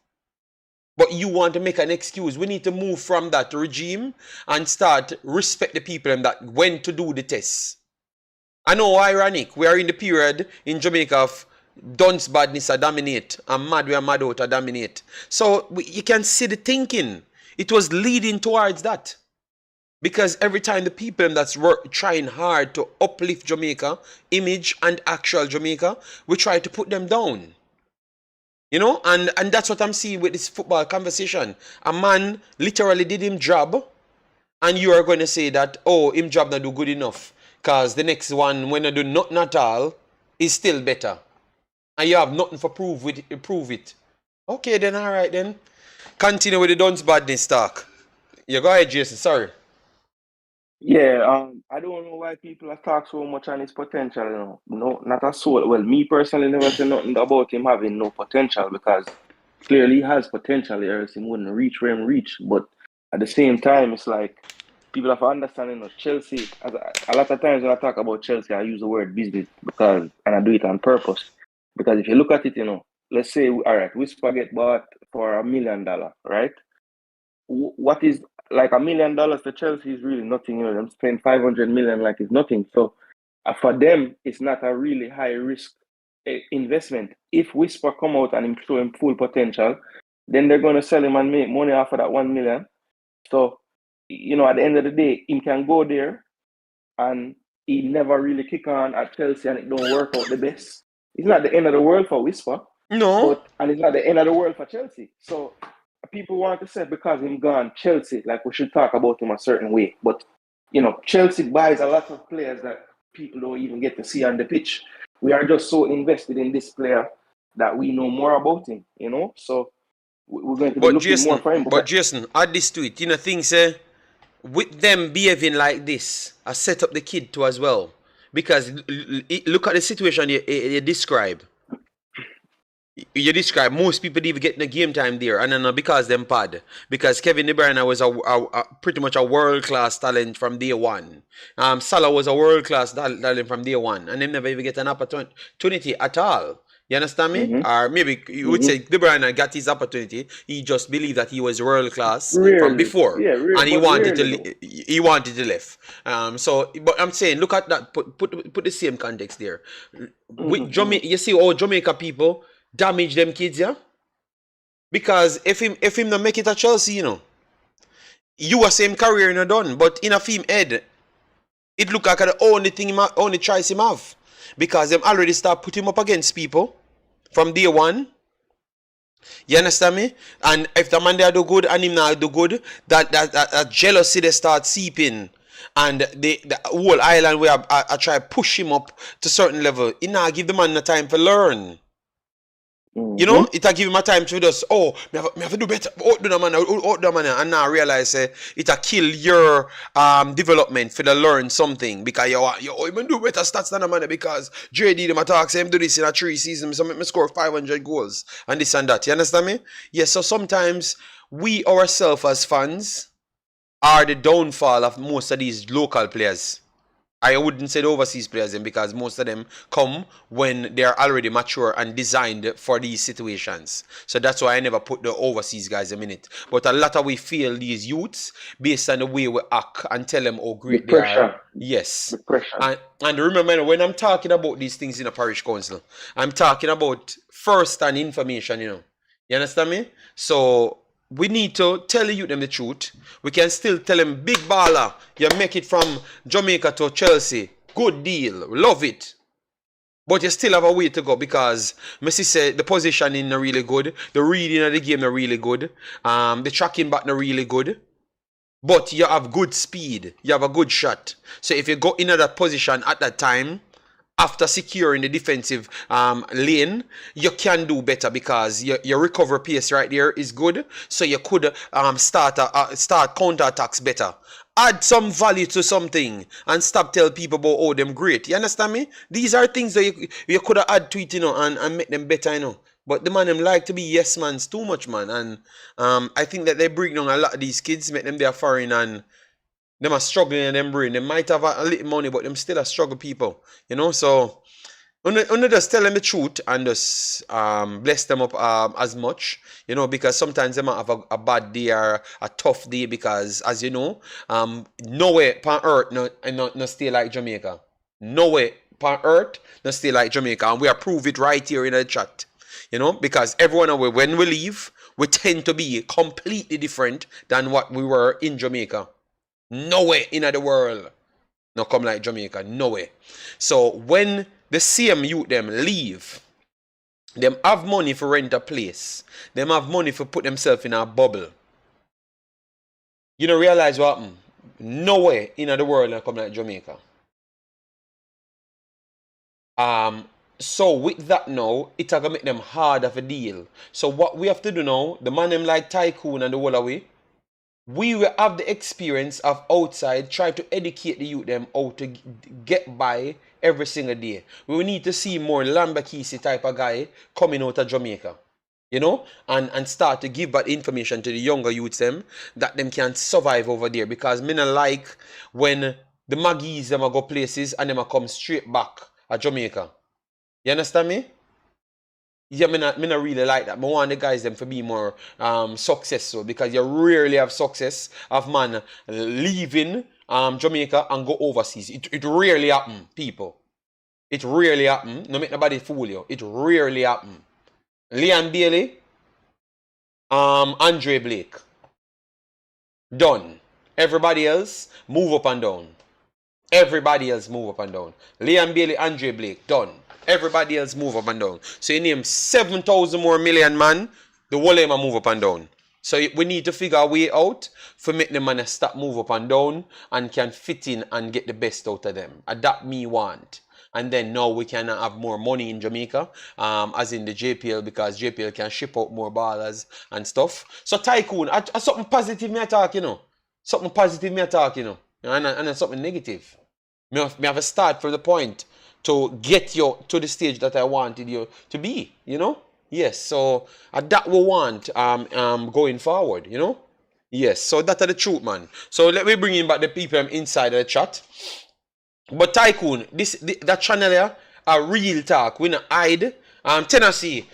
But you want to make an excuse. We need to move from that regime and start respect the people that went to do the tests. I know ironic. We are in the period in Jamaica of dunce badness a dominate and mad we are mad out a dominate. So you can see the thinking. It was leading towards that. Because every time the people that's trying hard to uplift Jamaica, image and actual Jamaica, we try to put them down. And that's what I'm seeing with this football conversation. A man literally did him job, and you are going to say that, oh, him job not do good enough, because the next one, when I do nothing at all, is still better. And you have nothing for prove it. Okay, then, all right, then. Continue with the dunce badness talk. You go ahead, Jason, sorry. Yeah, I don't know why people have talked so much on his potential, No, not at all. Well, me personally never say nothing about him having no potential because clearly he has potential, else he wouldn't reach where he reach. But at the same time, it's like people have to understand, Chelsea, a lot of times when I talk about Chelsea, I use the word business and I do it on purpose. Because if you look at it, let's say, all right, Whisper get bought for $1 million, right? What is like $1 million to Chelsea is really nothing. Them spend 500 million like it's nothing. So for them, it's not a really high risk investment. If Whisper come out and show him full potential, then they're going to sell him and make money off of that 1 million. So, at the end of the day, he can go there and he never really kick on at Chelsea and it don't work out the best. It's not the end of the world for Whisper. No. And it's not the end of the world for Chelsea. So people want to say because him gone Chelsea, like we should talk about him a certain way. But, Chelsea buys a lot of players that people don't even get to see on the pitch. We are just so invested in this player that we know more about him, So we're going to be looking more for him. But Jason, add this to it. Things with them behaving like this, I set up the kid too as well. Because look at the situation you describe. You describe most people didn't even get the game time there, and then because them pad. Because Kevin De Bruyne was a pretty much a world-class talent from day one. Salah was a world-class talent from day one, and them never even get an opportunity at all. You understand me? Mm-hmm. Or maybe you would say De Bruyne got his opportunity. He just believed that he was world-class from before, and he wanted to left. But I'm saying, look at that. Put the same context there. With Jamaica, you see all Jamaica people damage them kids, yeah? Because if him not make it at Chelsea, you are same career in a done, but in a film head, it look like the only choice him have. Because them already start putting him up against people from day one. You understand me? And if the man there do good and him not do good, that jealousy they start seeping. And the whole island where I try to push him up to certain level. It now give the man the time to learn. Mm-hmm. It'll give him a time to just, me have to do better, out the man, and now realize it'll kill your development for to learn something because you even do better stats than a man because JD them attack say him do this in a 3 seasons, so make me score 500 goals and this and that. You understand me? Yes, so sometimes we ourselves as fans are the downfall of most of these local players. I wouldn't say the overseas players then, because most of them come when they are already mature and designed for these situations. So that's why I never put the overseas guys in it. But a lot of we feel these youths based on the way we act and tell them how great they are. Yes. The pressure. And remember, when I'm talking about these things in a parish council, I'm talking about first-hand information, you know. You understand me? So we need to tell you them the truth. We can still tell them, big baller, you make it from Jamaica to Chelsea. Good deal. Love it. But you still have a way to go, because Messi said the positioning are really good. The reading of the game are really good. The tracking back are really good. But you have good speed. You have a good shot. So if you go in that position at that time, after securing the defensive lane, you can do better, because your recovery pace right there is good. So you could start counter-attacks better. Add some value to something and stop telling people about, oh, them great. You understand me? These are things that you could have add to it, you know, and make them better, you know. But the man, them like to be yes mans too much, man. And I think that they bring down a lot of these kids, make them their foreign, and them are struggling in them brain. They might have a little money, but them still are struggle people. You know, so only just tell them the truth and just bless them up as much. You know, because sometimes they might have a bad day or a tough day, because as you know, nowhere on earth no stay like Jamaica. Nowhere on earth no stay like Jamaica. And we approve it right here in the chat. You know, because everyone away, when we leave, we tend to be completely different than what we were in Jamaica. Nowhere in the world no come like Jamaica. Nowhere. So when the same youth them leave, them have money for rent a place. Them have money for put themselves in a bubble. You don't realize what happened? Nowhere in the world no come like Jamaica. So with that now, it's gonna make them hard of a deal. So what we have to do now, the man them like Tycoon and the whole away, we will have the experience of outside, try to educate the youth them how to get by every single day. We will need to see more Lembikisa type of guy coming out of Jamaica, you know, and start to give that information to the younger youths them, that them can survive over there. Because me not like when the Maggies them go places and them come straight back at Jamaica. You understand me? Yeah, me not really like that. I want the guys them to be more successful, because you rarely have success of man leaving Jamaica and go overseas. It rarely happen, people. It rarely happen. No make nobody fool you. It rarely happen. Leigh Bailey, Andre Blake. Done. Everybody else move up and down. Everybody else move up and down. Leigh Bailey, Andre Blake, done. Everybody else move up and down. So you name 7,000 more million man, the whole of them move up and down. So we need to figure a way out for make the man stop move up and down and can fit in and get the best out of them. And that me want. And then now we can have more money in Jamaica, as in the JPL, because JPL can ship out more ballers and stuff. So Tycoon, something positive me attack, you know. Something positive me attack, you know. And something negative. Me have a start from the point to get you to the stage that I wanted you to be, you know? Yes, so that we want going forward, you know? Yes, so that's the truth, man. So let me bring in back the people inside of the chat. But Tycoon, that channel here, a real talk. We not hide. Tennessee,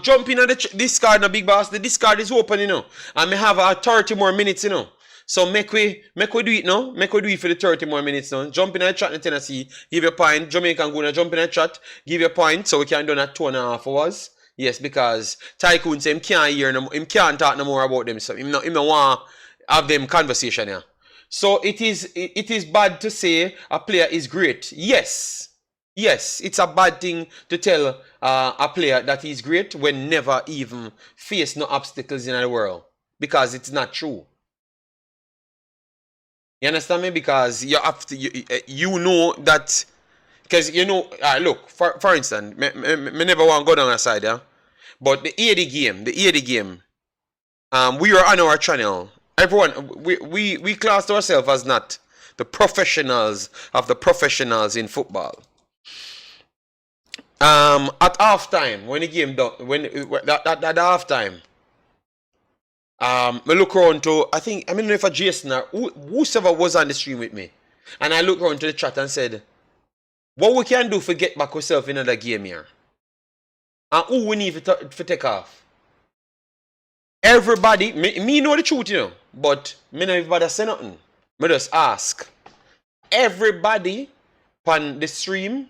jump in on the discard, no big boss. The discard is open, you know. And we have 30 more minutes, you know. So make we do it now. Make we do it for the 30 more minutes now. Jump in the chat in Tennessee. Give your point. Jamaica and Guna, jump in the chat. Give your point. So we can do that 2.5 hours. Yes, because Tycoon say him can't hear no, him can't talk no more about them. So him no want have them conversation here. So it is bad to say a player is great. Yes. Yes, it's a bad thing to tell a player that he's great when never even face no obstacles in the world. Because it's not true. You understand me? Because you have to, you know that, because you know, look, for instance, me never want to go down that side, yeah? But the AD game, we are on our channel. Everyone, we class ourselves as not the professionals of the professionals in football. At halftime, when the game done, at halftime, I look around to, I don't know if Jason or whoever was on the stream with me. And I looked around to the chat and said, what we can do for get back ourselves in another game here? And who we need to take off? Everybody, me know the truth, you know, but me know everybody say nothing. Me just ask. Everybody on the stream,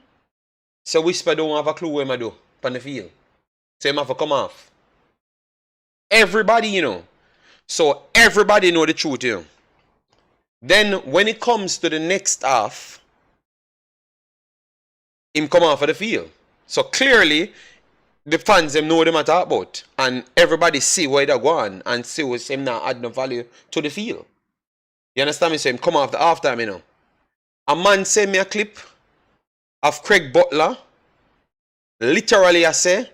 so Whisper don't have a clue what I do on the field. So I have to come off. Everybody, you know. So everybody know the truth, you know. Then when it comes to the next half, him come off of the field. So clearly, the fans them know what they talk about. And everybody see where they're going and see what's him not add no value to the field. You understand me? So him come off the halftime, you know. A man send me a clip of Craig Butler. Literally, I say,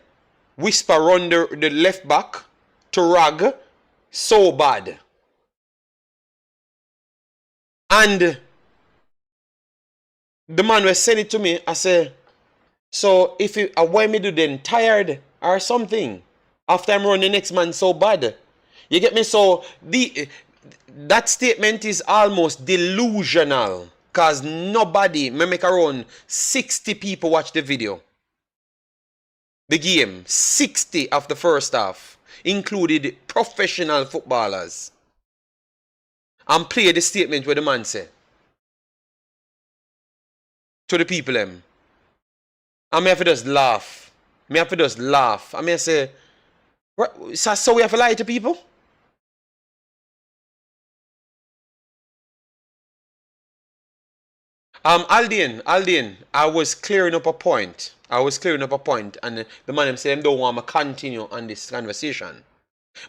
Whisper run the left back to rag so bad. And the man was sending it to me. I say, so if you why me do then tired or something after I'm running the next man so bad. You get me? So that statement is almost delusional. Because nobody, me make around 60 people watch the video. The game, 60 of the first half, included professional footballers. And play the statement where the man say. To the people them. And me have to just laugh. Me have to just laugh. And me say, so we have to lie to people? Aldian, I was clearing up a point. And the man said, don't want to continue on this conversation.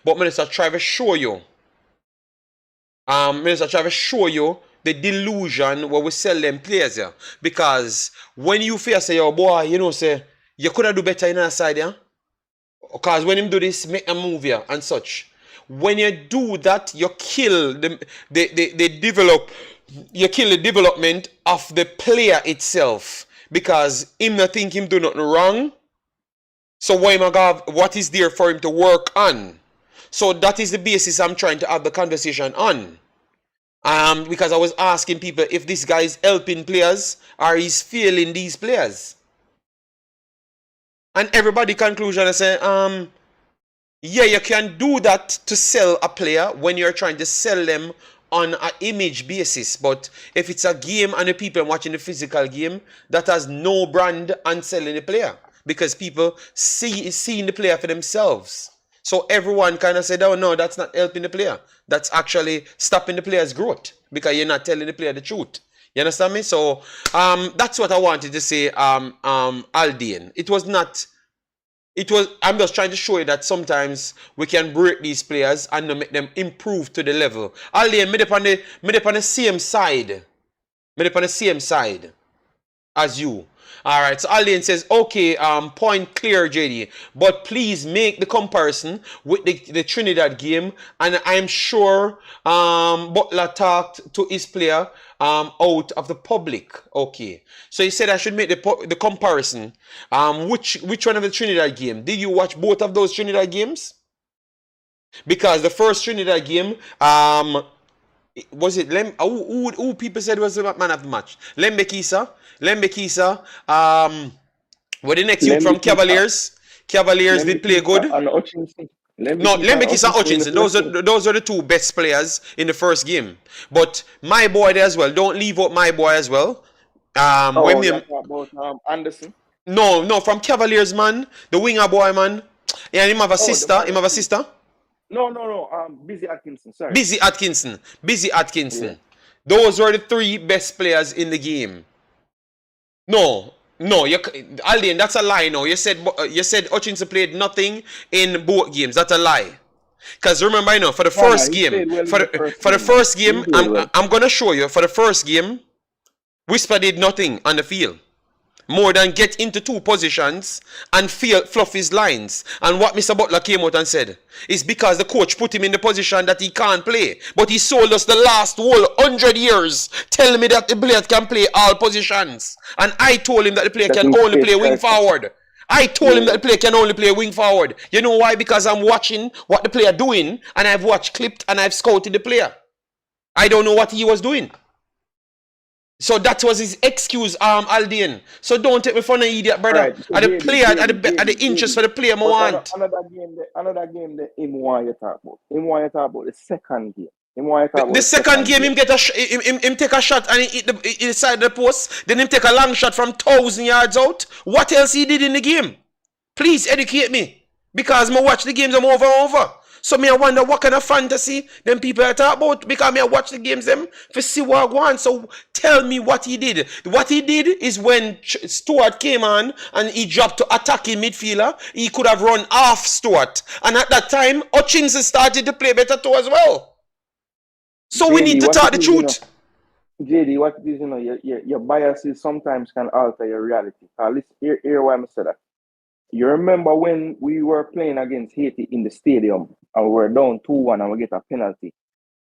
But Minister try to show you. The delusion where we sell them players here. Because when you fear say, yo boy, you know, say, you could have do better in our side, yeah? Because when him do this, make a move here and such. When you do that, you kill the development of the player itself. Because him not think him do nothing wrong. So what is there for him to work on? So that is the basis I'm trying to have the conversation on. Because I was asking people if this guy is helping players or he's failing these players. And everybody conclusion I say, yeah, you can do that to sell a player when you're trying to sell them on an image basis. But if it's a game and the people watching the physical game, that has no brand on selling the player. Because people seeing the player for themselves. So everyone kind of said, oh no, that's not helping the player. That's actually stopping the player's growth. Because you're not telling the player the truth. You understand me? So that's what I wanted to say, Aldian. I'm just trying to show you that sometimes we can break these players and make them improve to the level. Aldian, me on the same side. As you. Alright, so Aldian says, okay, point clear, JD. But please make the comparison with the Trinidad game. And I'm sure Butler talked to his player out of the public. Okay. So he said I should make the comparison. Which one of the Trinidad game? Did you watch both of those Trinidad games? Because the first Trinidad game, was it who people said was the man of the match? Lembikisa. Were the next youth from Cavaliers? Cavaliers did play good. And Hutchinson. Lembikisa and Hutchinson. Those are the two best players in the first game. But my boy there as well. Don't leave out my boy as well. About Anderson. No, from Cavaliers, man. The winger boy, man. Yeah, him have a sister. No. Busy Atkinson. Sorry. Busy Atkinson. Yeah. Those were the three best players in the game. No, Aldian, that's a lie. No, you said Hutchinson played nothing in both games. That's a lie. Because remember, for the first game, I'm gonna show you. For the first game, Whisper did nothing on the field. More than get into two positions and fluff his lines. And what Mr. Butler came out and said is because the coach put him in the position that he can't play. But he sold us the last whole 100 years telling me that the player can play all positions. And I told him that the player can only play wing forward. You know why? Because I'm watching what the player doing and I've watched clipped and I've scouted the player. I don't know what he was doing. So that was his excuse, Aldean. So don't take me for an idiot, brother. Right. So At the player, at the interest for the player, I But want. another game that him want you talk about. Him want you talk about the second game. Him want you talk about The the second game, game. him take a shot and he hit the side of the post. Then him take a long shot from 1,000 yards out. What else he did in the game? Please educate me. Because I watch the games them over and over. So me I wonder what kind of fantasy them people are talking about. Because me I watch the games them for see what I want. So tell me what he did. What he did is when Stuart came on and he dropped to attacking midfielder, he could have run off Stuart. And at that time, Hutchinson started to play better too as well. So we need to talk the truth. JD, what it is, your biases sometimes can alter your reality. Listen, hear why I said that. You remember when we were playing against Haiti in the stadium and we were down 2-1 and we get a penalty?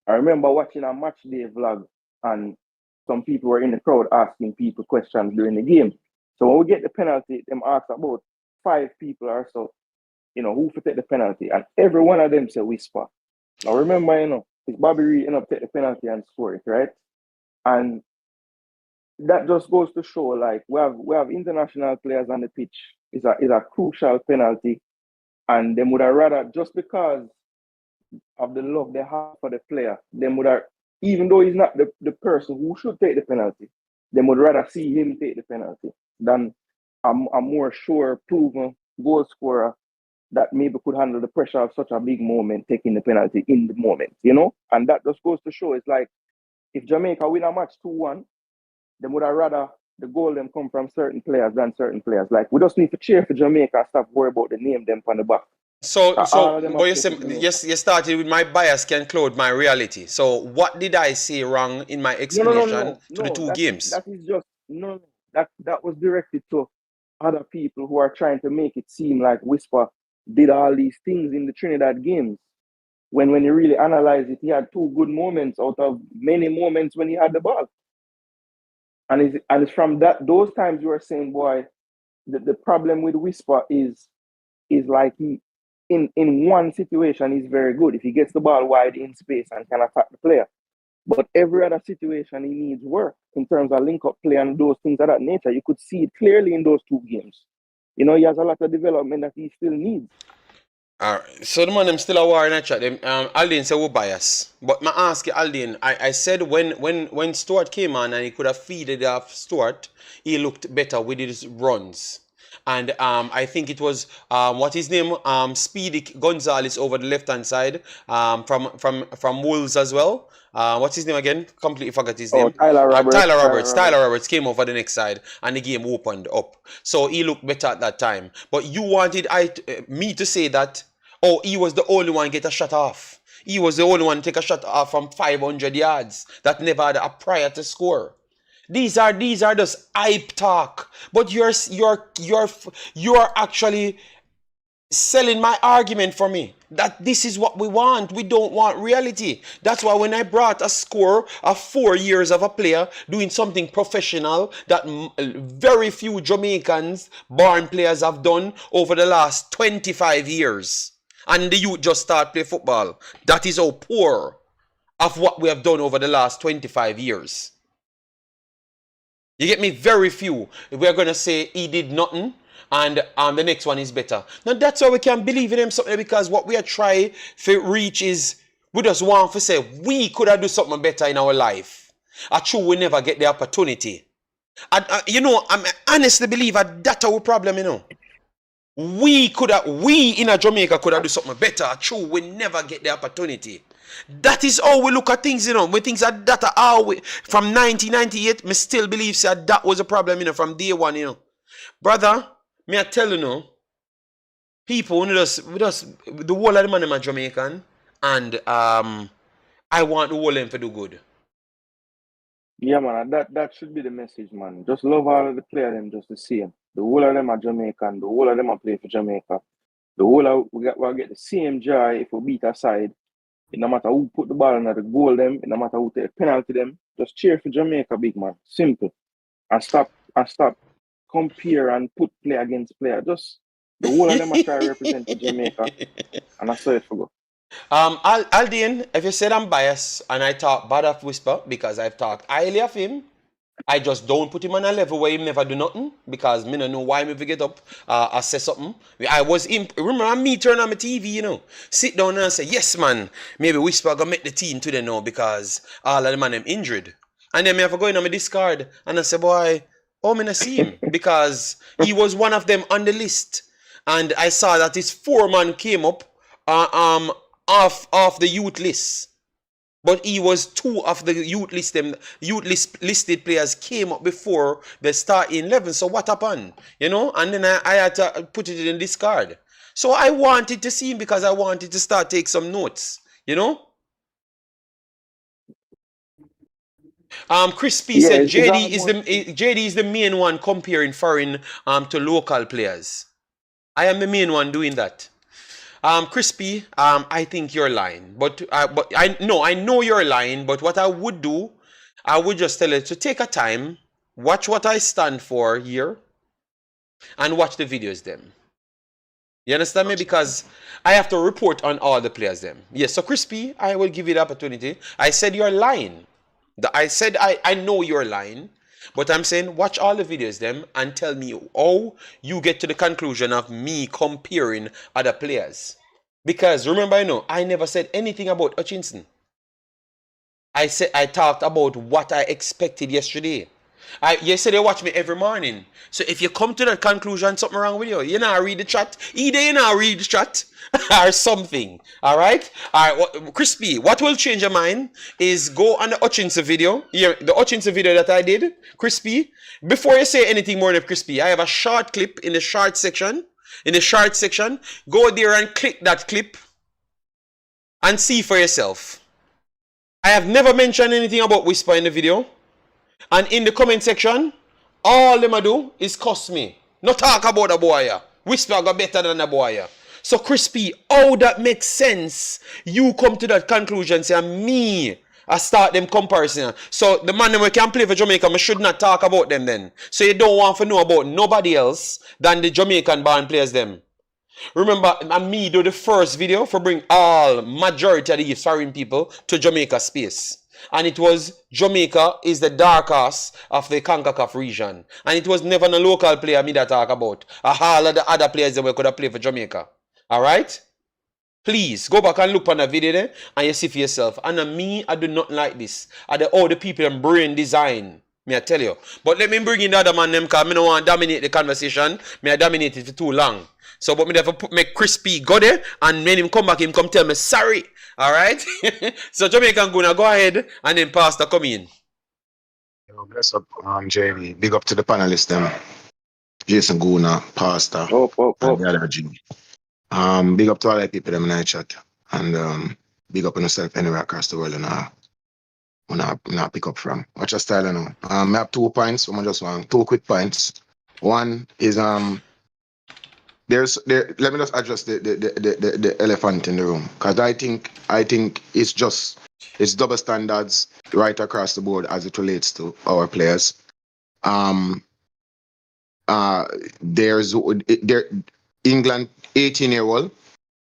I remember watching a match day vlog and some people were in the crowd asking people questions during the game. So when we get the penalty, them ask about 5 people or so, who for take the penalty, and every one of them said Whisper. Now remember, it's Bobby Reed up take the penalty and score it, right? And that just goes to show, like, we have international players on the pitch. It's a crucial penalty, and they would have rather, just because of the love they have for the player, they would have, even though he's not the person who should take the penalty, they would rather see him take the penalty than a more sure, proven goal scorer that maybe could handle the pressure of such a big moment, taking the penalty in the moment, And that just goes to show, it's like, if Jamaica win a match 2-1, they would have rather the goal them come from certain players than certain players. Like, we just need to cheer for Jamaica and stop worry about the name them on the back. But you started with my bias can cloud my reality. So what did I say wrong in my explanation to the two games? That is just that was directed to other people who are trying to make it seem like Whisper did all these things in the Trinidad games. When you really analyze it, he had 2 good moments out of many moments when he had the ball. And it's from those times you were saying, boy, the problem with Whisper is like he in one situation he's very good. If he gets the ball wide in space and can attack the player. But every other situation he needs work in terms of link up play and those things of that nature. You could see it clearly in those 2 games. He has a lot of development that he still needs. Alright, so the man I'm still a war in a chat. Aldean said we're biased. But I ask you, Aldean, I said when Stuart came on and he could have feeded off Stuart, he looked better with his runs. And I think it was what his name, Speedy Gonzalez over the left hand side, from Wolves as well. What's his name again? Completely forgot his name. Tyler Roberts. Tyler Roberts came over the next side and the game opened up. So he looked better at that time. But you wanted me to say that, he was the only one get a shot off. He was the only one to take a shot off from 500 yards that never had a prior to score. These are just hype talk. But you're actually selling my argument for me that this is what we want. We don't want reality. That's why when I brought a score of 4 years of a player doing something professional that very few Jamaicans born players have done over the last 25 years, and the youth just start play football, that is how poor of what we have done over the last 25 years. You get me? Very few. We're going to say he did nothing and the next one is better. Now that's why we can believe in him something, because what we are trying to reach is we just want to say we could have do something better in our life. True, we never get the opportunity. I honestly believe that's our problem, We in a Jamaica could have do something better. True, we never get the opportunity. That is how we look at things, We think that how we, from 1998, me still believe that was a problem, from day one, Brother, me I tell people, the whole of the man are Jamaican, and I want the whole of them to do good. Yeah, man, that should be the message, man. Just love all of the players, them just the same. The whole of them are Jamaican, the whole of them are play for Jamaica. The whole of we'll get the same joy if we beat our side. It no matter who put the ball under the goal them, it no matter who take the penalty them, just cheer for Jamaica, big man. Simple. And stop compare and put player against player. Just the whole of them are trying to represent Jamaica. And I saw it for go. Aldean, if you said I'm biased and I talk bad of Whisper because I've talked highly of him, I just don't put him on a level where he never do nothing because me don't know why me get up I say something. I was remember me turn on my TV, you know, sit down and say, yes man, maybe Whisper gonna make the team today now because all of the man them injured. And then me have to go in on my discard and I say, boy, oh me not see him because he was one of them on the list. And I saw that his 4-man came up off the youth list. But he was 2 of the youth listed players came up before the starting 11. So what happened? You know, and then I had to put it in discard. So I wanted to see him because I wanted to start take some notes. You know. Crispy said JD is the main one comparing foreign to local players. I am the main one doing that. Crispy, I think you're lying, but I know you're lying. But what I would do, I would just tell you to take a time, watch what I stand for here, and watch the videos them. You understand me? Because I have to report on all the players them. Yes, so Crispy, I will give you the opportunity. I said you're lying. I said I know you're lying. But I'm saying watch all the videos them and tell me how you get to the conclusion of me comparing other players. Because remember, I never said anything about Hutchinson. I talked about what I expected yesterday. Yesterday watch me every morning. So if you come to that conclusion, something wrong with you. You not read the chat. Either you not read the chat or something. Alright? Alright, Crispy, what will change your mind is go on the Hutchinson video. Here, the Hutchinson video that I did. Crispy, before you say anything more than Crispy, I have a short clip in the short section. Go there and click that clip and see for yourself. I have never mentioned anything about Whisper in the video. And in the comment section, all them do is cuss me. Not talk about the boy. Whisper got better than the boy. So Crispy, how that makes sense? You come to that conclusion, say me, I start them comparison. So the man we can play for Jamaica, we should not talk about them then. So you don't want to know about nobody else than the Jamaican band players them. Remember, me do the first video for bring all majority of the foreign people to Jamaica space. And it was Jamaica is the dark horse of the Concacaf region. And it was never a local player me that talk about. All of the other players that we could have played for Jamaica. Alright? Please, go back and look on the video there and you see for yourself. And me, I do not like this. All the people in brain design. Me I tell you. But let me bring in the other man them because I don't want to dominate the conversation. Me I dominate it for too long. So but me never put me Crispy go there and when him come back, him come tell me sorry. Alright? So Jamaican gonna go ahead and then Pastor come in. Yo, bless up, JV. Big up to the panelists them. Jason Guna, Pastor, and the other G. Big up to all the people them in the chat. And big up on yourself anywhere across the world and when I pick up from. Watch your style now. I have 2 points. I just want 2 quick points. One is let me just address the elephant in the room. Because I think it's double standards right across the board as it relates to our players. England 18-year-old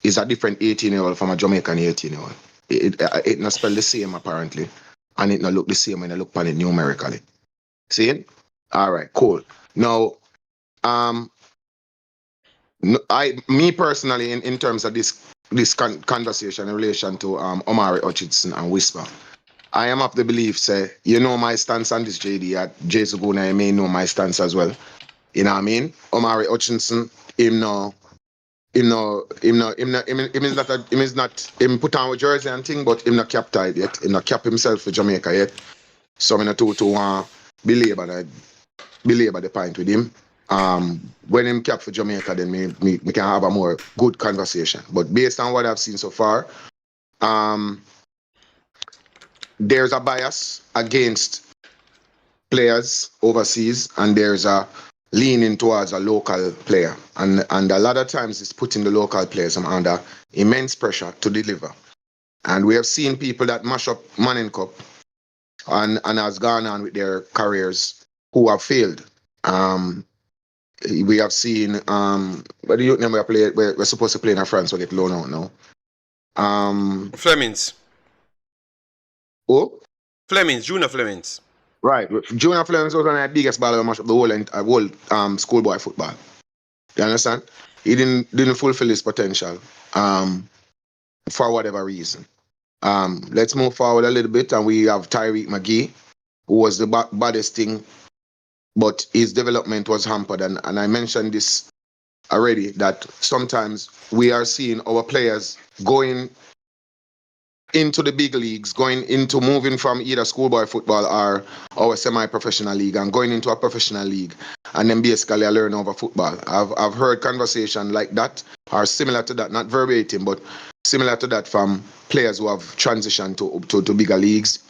is a different 18-year-old from a Jamaican 18-year-old. It not spell the same apparently. And it not look the same when I look on it numerically. See it? All right, cool. Now, me personally, in terms of this conversation in relation to Omari, Hutchinson, and Whisper, I am of the belief, say, you know my stance on this, JD. At Jason Guna, you may know my stance as well. You know what I mean? Omari, Hutchinson, him is not him put on with jersey and thing, but him not cap tied yet. Him not cap himself for Jamaica yet. So I'm not to belabor the point with him. When him cap for Jamaica, then we can have a more good conversation. But based on what I've seen so far, there's a bias against players overseas, and there's a leaning towards a local player, and a lot of times it's putting the local players under immense pressure to deliver. And we have seen people that mash up Manning Cup and has gone on with their careers who have failed. We have seen but the youth number we're supposed to play in France, we get loan out now. Flemings. Oh? Flemings, Junior Flemings. Right. Junior Flemings was one of the biggest baller match of the whole schoolboy football. You understand? He didn't fulfill his potential for whatever reason. Let's move forward a little bit, and we have Tyreek McGee, who was the baddest thing, but his development was hampered. And I mentioned this already, that sometimes we are seeing our players going into the big leagues, moving from either schoolboy football or our semi-professional league and going into a professional league, and then basically learn over football. I've heard conversation like that, or similar to that, not verbatim, but similar to that from players who have transitioned to bigger leagues,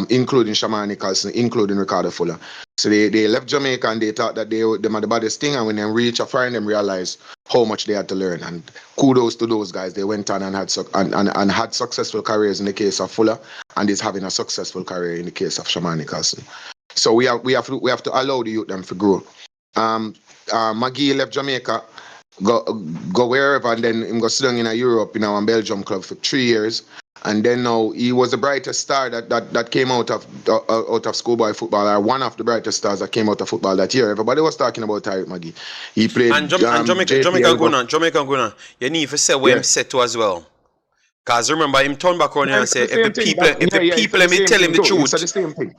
including Shamar Nicholson, including Ricardo Fuller. So they left Jamaica and they thought that they were the baddest thing, and when they reached a foreign, them realized how much they had to learn. And kudos to those guys. They went on and had successful careers in the case of Fuller, and is having a successful career in the case of Shamar Nicholson. So we have to allow the youth them to grow. McGee left Jamaica, go wherever, and then him go sit down in Europe in our Belgium club for 3 years. And then now he was the brightest star that came out of schoolboy football, or one of the brightest stars that came out of football that year. Everybody was talking about Tyreek McGee. He played Jamaica Guna. You need to say where him set to as well. Because remember, him turn back around and say, if the people let me tell him the truth,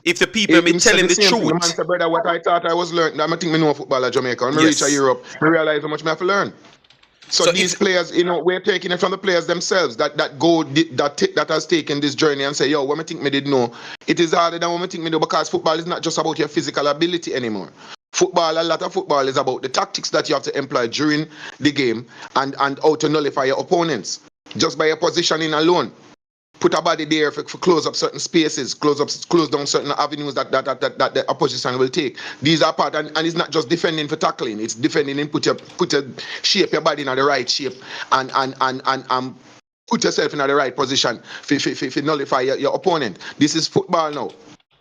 if the people let me tell him the truth. The man said, brother, what I thought I was learning, I think I know football at Jamaica. When I reach Europe, I realize how much I have to learn. So these players, we're taking it from the players themselves that has taken this journey and say, yo, what I think me did know, it is harder than what I think me do, because football is not just about your physical ability anymore. A lot of football is about the tactics that you have to employ during the game and how to nullify your opponents. Just by your positioning alone. Put a body there for close up certain spaces, close down certain avenues that the opposition will take. These are part, and it's not just defending for tackling, it's defending and shape your body in the right shape and put yourself in the right position to nullify your opponent. This is football now.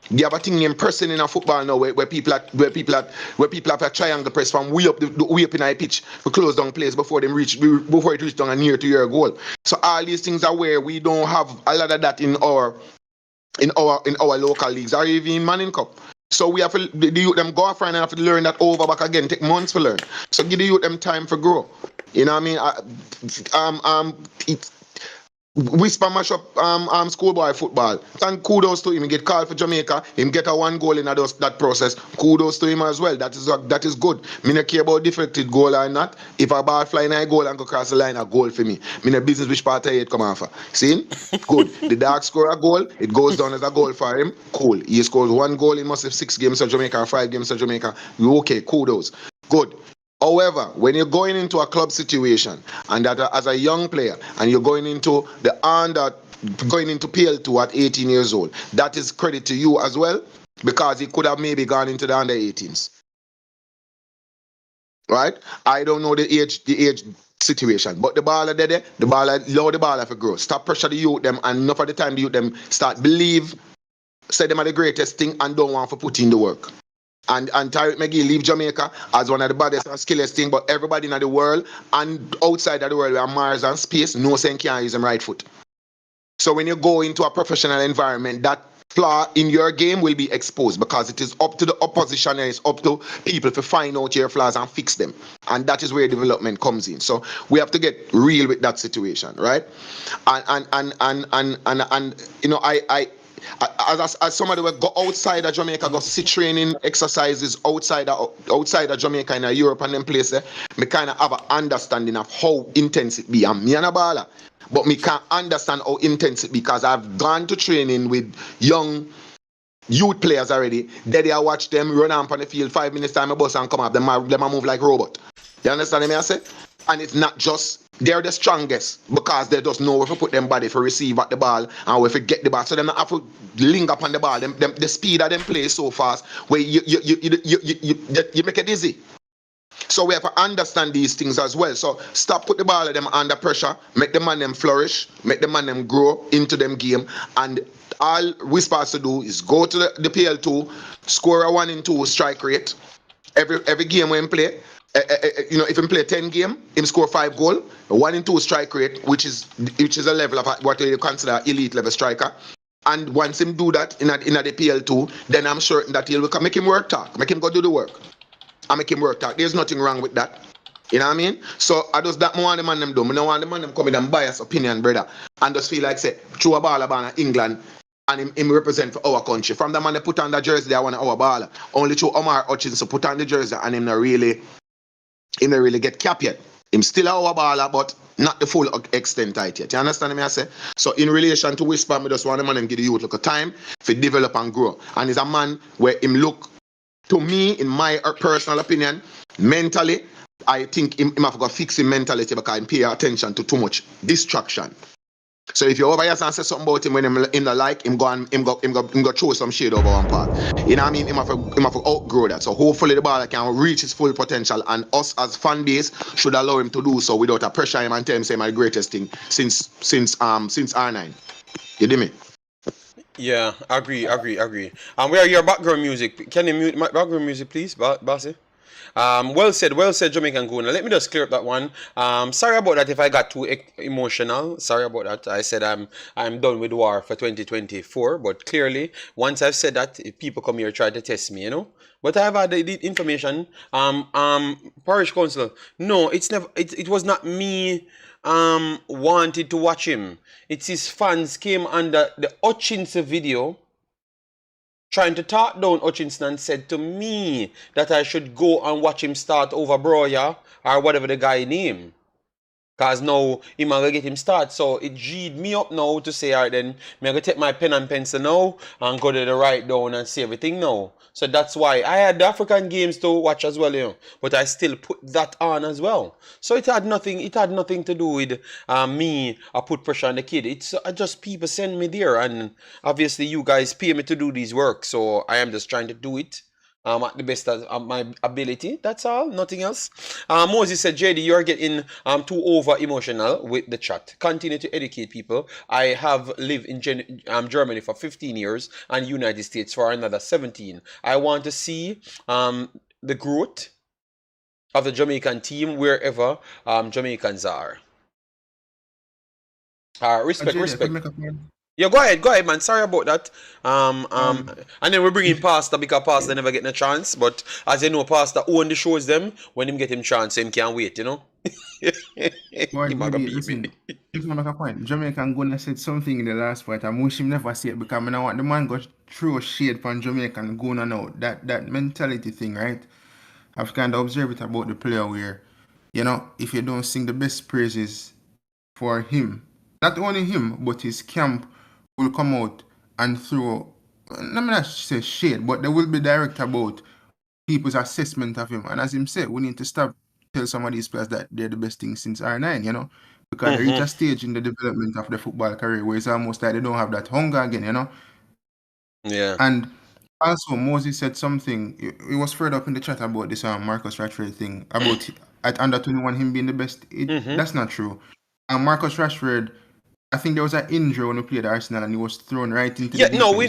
You have a thing named pressing in a football now, where people have a triangle press from way up in the pitch for close down plays before it reach down and near to your goal. So all these things are where we don't have a lot of that in our local leagues, or even in Manning Cup. So we have to the youth them go off and have to learn that over back again, take months to learn. So give the youth them time for grow. You know what I mean? Whisper mash up schoolboy football. And kudos to him. He get called for Jamaica. Him get a 1 goal in that process. Kudos to him as well. That is good. Me not care about deflected goal or not. If a ball fly in a goal and go across the line, a goal for me. Me no business which part of it come off. See? Good. The dog score a goal. It goes down as a goal for him. Cool. He scores 1 goal. He must have 6 games for Jamaica or 5 games for Jamaica. You okay? Kudos. Good. However, when you're going into a club situation and that as a young player and you're going into going into PL2 at 18 years old, that is credit to you as well, because he could have maybe gone into the under 18s. Right? I don't know the age situation, but the baller there, allow the baller for grow. Stop pressure the youth them, and enough of the time the youth them start believe, say them are the greatest thing and don't want to put in the work. And Tyreek McGee leave Jamaica as one of the baddest and skillest thing, but everybody in the world and outside of the world where Mars and space, no saying can't use them right foot. So when you go into a professional environment, that flaw in your game will be exposed, because it is up to the opposition and it's up to people to find out your flaws and fix them. And that is where development comes in. So we have to get real with that situation, right? And you know, as somebody will go outside of Jamaica, go see training exercises outside of Jamaica in Europe and them places, me kind of have an understanding of how intense it be. I'm me and a baller, but me can't understand how intense it be, because I've gone to training with young youth players already. There I watch them run up on the field 5 minutes time, a bus and come up. Them move like robot. You understand me I say? And it's not just they're the strongest because they just know where to put them body for receive at the ball and where to get the ball. So they don't have to link up on the ball. The speed of them play so fast where you make it dizzy. So we have to understand these things as well. So stop put the ball at them under pressure, make the man them flourish, make the man them grow into them game, and all we're supposed to do is go to the PL2, score a 1-2 strike rate every game when play. You know, if he play 10 game, him score 5 goal, 1-2 strike rate, which is a level of what you consider elite level striker. And once him do that in the PL2, then I'm certain that he'll make him work talk, make him go do the work. I make him work talk. There's nothing wrong with that. You know what I mean? So I just that more want the man them do. I don't want the man them come in and bias opinion, brother. And just feel like say, throw a ball about England and him represent for our country. From the man they put on the jersey, they want our ball. Only through Omari Hutchinson put on the jersey and him not really get cap yet. Him still our baller, but not the full extent yet. You understand me? I say? So in relation to Whisper, I just want the man them give the youth a time to develop and grow. And he's a man where him look, to me, in my personal opinion, mentally, I think him have got fix him mentality because he pay attention to too much distraction. So if you over here and say something about him when him not like him go throw some shade over one part. You know what I mean? Him have to outgrow that. So hopefully the ball can reach his full potential, and us as fan base should allow him to do so without a pressure him and tell him say my greatest thing since R9. You dig me? Yeah, agree. Where are your background music? Can you mute my background music, please, Bossy? Well said, Jamaican Guna. Let me just clear up that one. Sorry about that if I got too emotional. Sorry about that. I said I'm done with war for 2024, but clearly, once I've said that, if people come here try to test me, you know. But I've had the information. Parish Council. No, it's never. It was not me. Wanted to watch him. It's his fans came under the Hutchinson video, trying to talk down Hutchinson, and said to me that I should go and watch him start over Broya or whatever the guy name. Because now I'm going to get him start. So it G'd me up now to say, alright then, I'm going to take my pen and pencil now and go to the write down and see everything now. So that's why I had the African games to watch as well, you know. But I still put that on as well. So it had nothing to do with me. I put pressure on the kid. It's just people send me there. And obviously you guys pay me to do these work. So I am just trying to do it. At the best of my ability. That's all. Nothing else. Moses said, JD, you're getting too over emotional with the chat. Continue to educate people. I have lived in Germany for 15 years and United States for another 17. I want to see the growth of the Jamaican team wherever Jamaicans are. Respect. Yeah, go ahead, man. Sorry about that. And then we're bringing Pastor because Pastor never getting a chance. But as you know, Pastor own the shows them. When him get him chance, him can't wait, you know. Boy, maybe, listen, if I make a point, Jamaican Guna said something in the last fight. I wish him never say it because I want the man go throw shade from Jamaican Guna now. That mentality thing, right? I've kind of observed it about the player where, you know, if you don't sing the best praises for him, not only him, but his camp will come out and throw, let me not say shade, but they will be direct about people's assessment of him. And as him said, we need to stop tell some of these players that they're the best thing since R9, you know, because they reach a stage in the development of the football career where it's almost like they don't have that hunger again, you know. Yeah. And also, Moses said something, it was further up in the chat about this Marcus Rashford thing, about at under 21 him being the best. That's not true. Marcus Rashford, I think there was an injury when we played Arsenal and he was thrown right into the no, we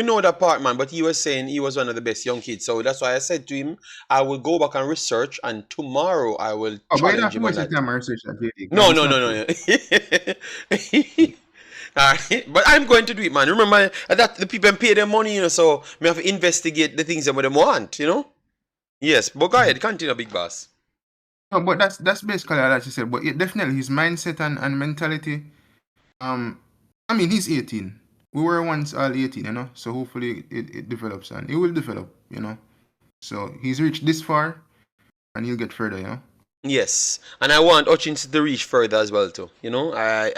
know that part, man. But he was saying he was one of the best young kids, so that's why I said to him, I will go back and research, and tomorrow I will challenge him on that. No. Alright, but I'm going to do it, man. Remember that the people pay their money, you know, so we have to investigate the things that they want, you know. Yes, but go ahead, continue, big boss. No, but that's basically what you said. But definitely his mindset and mentality. I mean, he's 18. We were once all 18, you know. So hopefully it develops and it will develop, you know. So he's reached this far, and he'll get further, you know. Yes, and I want Hutchinson to reach further as well too. You know, I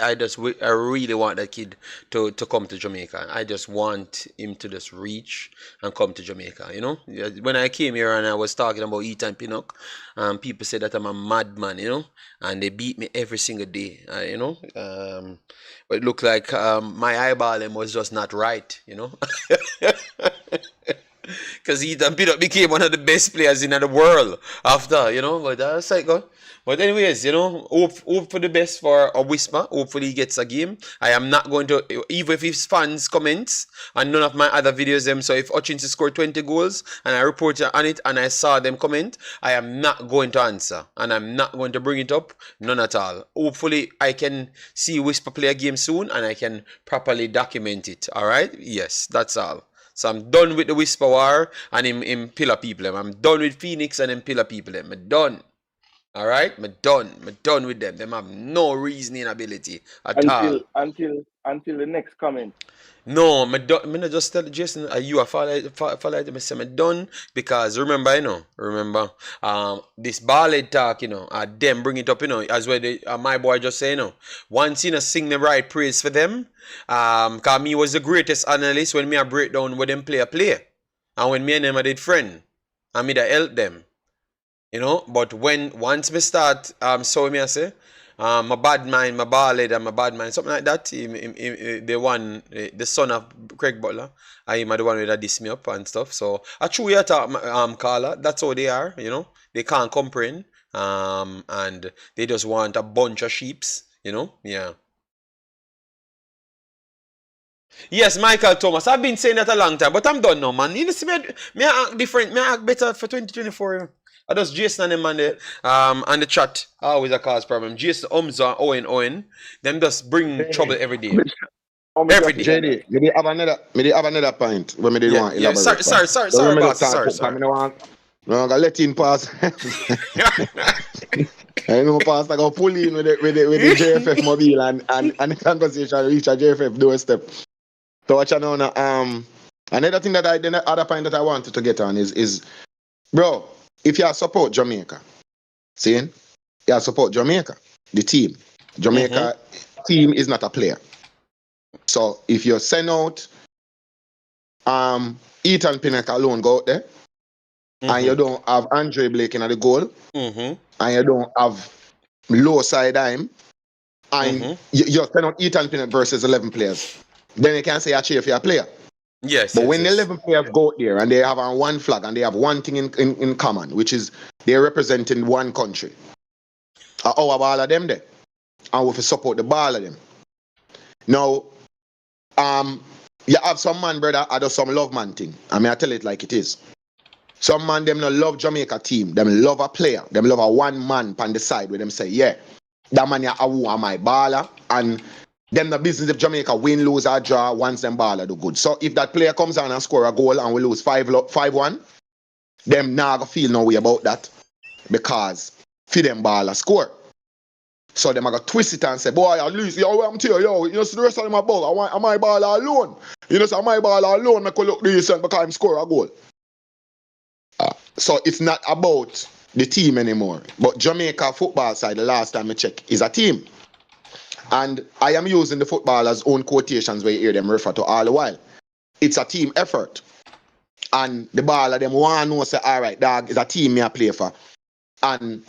really want that kid to come to Jamaica. I just want him to just reach and come to Jamaica. You know, when I came here and I was talking about Ethan Pinnock, people said that I'm a madman. You know, and they beat me every single day. You know, but it looked like my eyeball was just not right. You know. Because Ethan Pinnock became one of the best players in the world after, you know. But that's like, But anyways, hope for the best for a Whisper. Hopefully he gets a game. I am not going to, even if his fans comments and none of my other videos them. So if Hutchinson scored 20 goals and I reported on it and I saw them comment, I am not going to answer and I'm not going to bring it up. None at all. Hopefully I can see Whisper play a game soon and I can properly document it. All right? Yes, that's all. So I'm done with the Whisper War and him pillar people. I'm done with Phoenix and him pillar people. I'm done. All right, I'm done with them. Them have no reasoning ability at all. Until the next comment. No, me not just tell Jason, you are follow them. I say me done because remember, this ballad talk, them bring it up, as well. My boy just say, once sing the right praise for them, cause me was the greatest analyst when me a break down with them play, and when me and them I did friend, and me that help them. But once me start so me I say my bad mind, my ballad and my bad mind, something like that, the son of Craig Butler, I am the one that diss me up and stuff. So I true you talk Carla, that's how they are, they can't comprehend and they just want a bunch of sheeps, yeah. Yes, Michael Thomas. I've been saying that a long time, but I'm done now, man. You see, me act different, me act better for 2024. I just Jason and them on the chat. Always a cause problem. Jason, Umza, Owen. Them just bring trouble every day. Every day. JD, me have another point when me did want to elaborate. Sorry, boss. Sorry. I'm gonna let him pass. I know Pastor go pull in with the JFF mobile and the conversation reach a JFF doorstep. So what you know now, another thing the other point that I wanted to get on is bro, if you support Jamaica, you support Jamaica, the team. Jamaica team is not a player. So if you send out Ethan Pinnock alone go out there, and you don't have Andre Blake in the goal, and you don't have low side aim, and you send out Ethan Pinnock versus 11 players, then you can say you cheer for your player. Yes. But when the 11 players go out there and they have on one flag and they have one thing in common, which is they're representing one country, our ball of them there, and we have to support the ball of them. Now, you have some man, brother, I do some love man thing. I mean, I tell it like it is. Some man, them no love Jamaica team. Them love a player. Them love a one man on the side where them say, yeah, that man ya awu my baller. And them the business if Jamaica win, lose or draw, once them baller do good. So if that player comes on and score a goal and we lose 5-1, them nah gonna feel no way about that. Because for them baller score. So them gonna twist it and say, boy, at least, I'm telling you, see the rest of them a ball. I my baller alone. So my baller alone make look decent because I'm score a goal. So it's not about the team anymore. But Jamaica football side, the last time I check, is a team. And I am using the footballers' own quotations where you hear them refer to all the while. It's a team effort. And the baller them want to know say, all right, dog, it's a team me I play for. And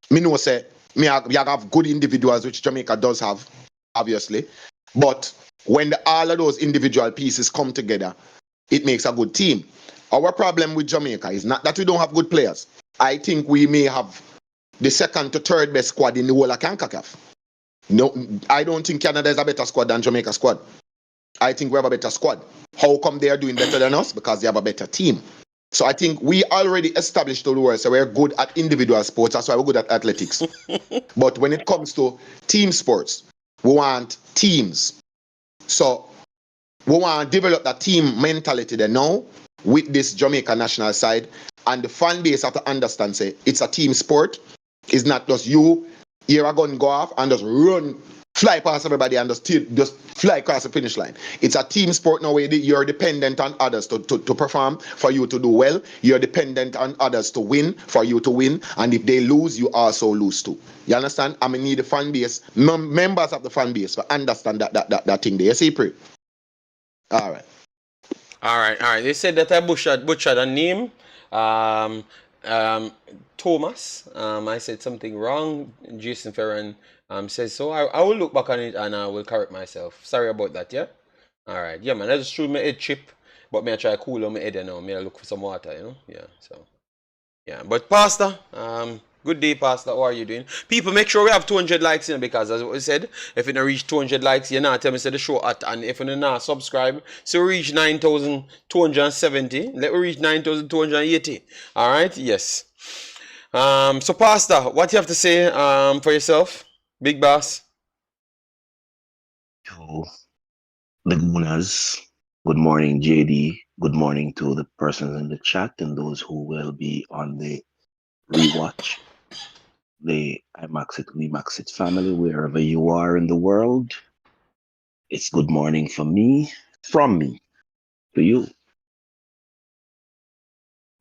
me know say, me have good individuals, which Jamaica does have, obviously. But when all of those individual pieces come together, it makes a good team. Our problem with Jamaica is not that we don't have good players. I think we may have the second to third best squad in the whole of Concacaf. No, I don't think Canada is a better squad than Jamaica squad. I think we have a better squad. How come they are doing better than us? Because they have a better team. So I think we already established to the world, so we're good at individual sports. That's why we're good at athletics. But when it comes to team sports, we want teams. So we want to develop that team mentality there now with this Jamaica national side. And the fan base have to understand, say, it's a team sport. It's not just you hear a gun go off and just run, fly past everybody and just fly across the finish line. It's a team sport now where you're dependent on others to perform for you to do well. You're dependent on others to win for you to win. And if they lose, you also lose too. You understand? I mean, need the fan base, members of the fan base to understand that thing there. You see, Pre? All right. They said that I butchered a name. Thomas. I said something wrong. Jason Ferran says so. I will look back on it and I will correct myself. Sorry about that, yeah? Alright. Yeah, man. I just threw my head chip, but me I try to cool on my head now. Me I look for some water, Yeah, so. Yeah. But Pastor, Good day, Pastor. How are you doing? People, make sure we have 200 likes in because, as we said, if you don't reach 200 likes, you're not tell me say the show at. And if you not subscribe, so we reach 9,270. Let me reach 9,280. All right? Yes. So, Pastor, what you have to say for yourself, Big Boss? To the Gunas, good morning, JD. Good morning to the persons in the chat and those who will be on the rewatch. The Imaxit, Wemaxit family, wherever you are in the world, it's good morning for me, from me to you.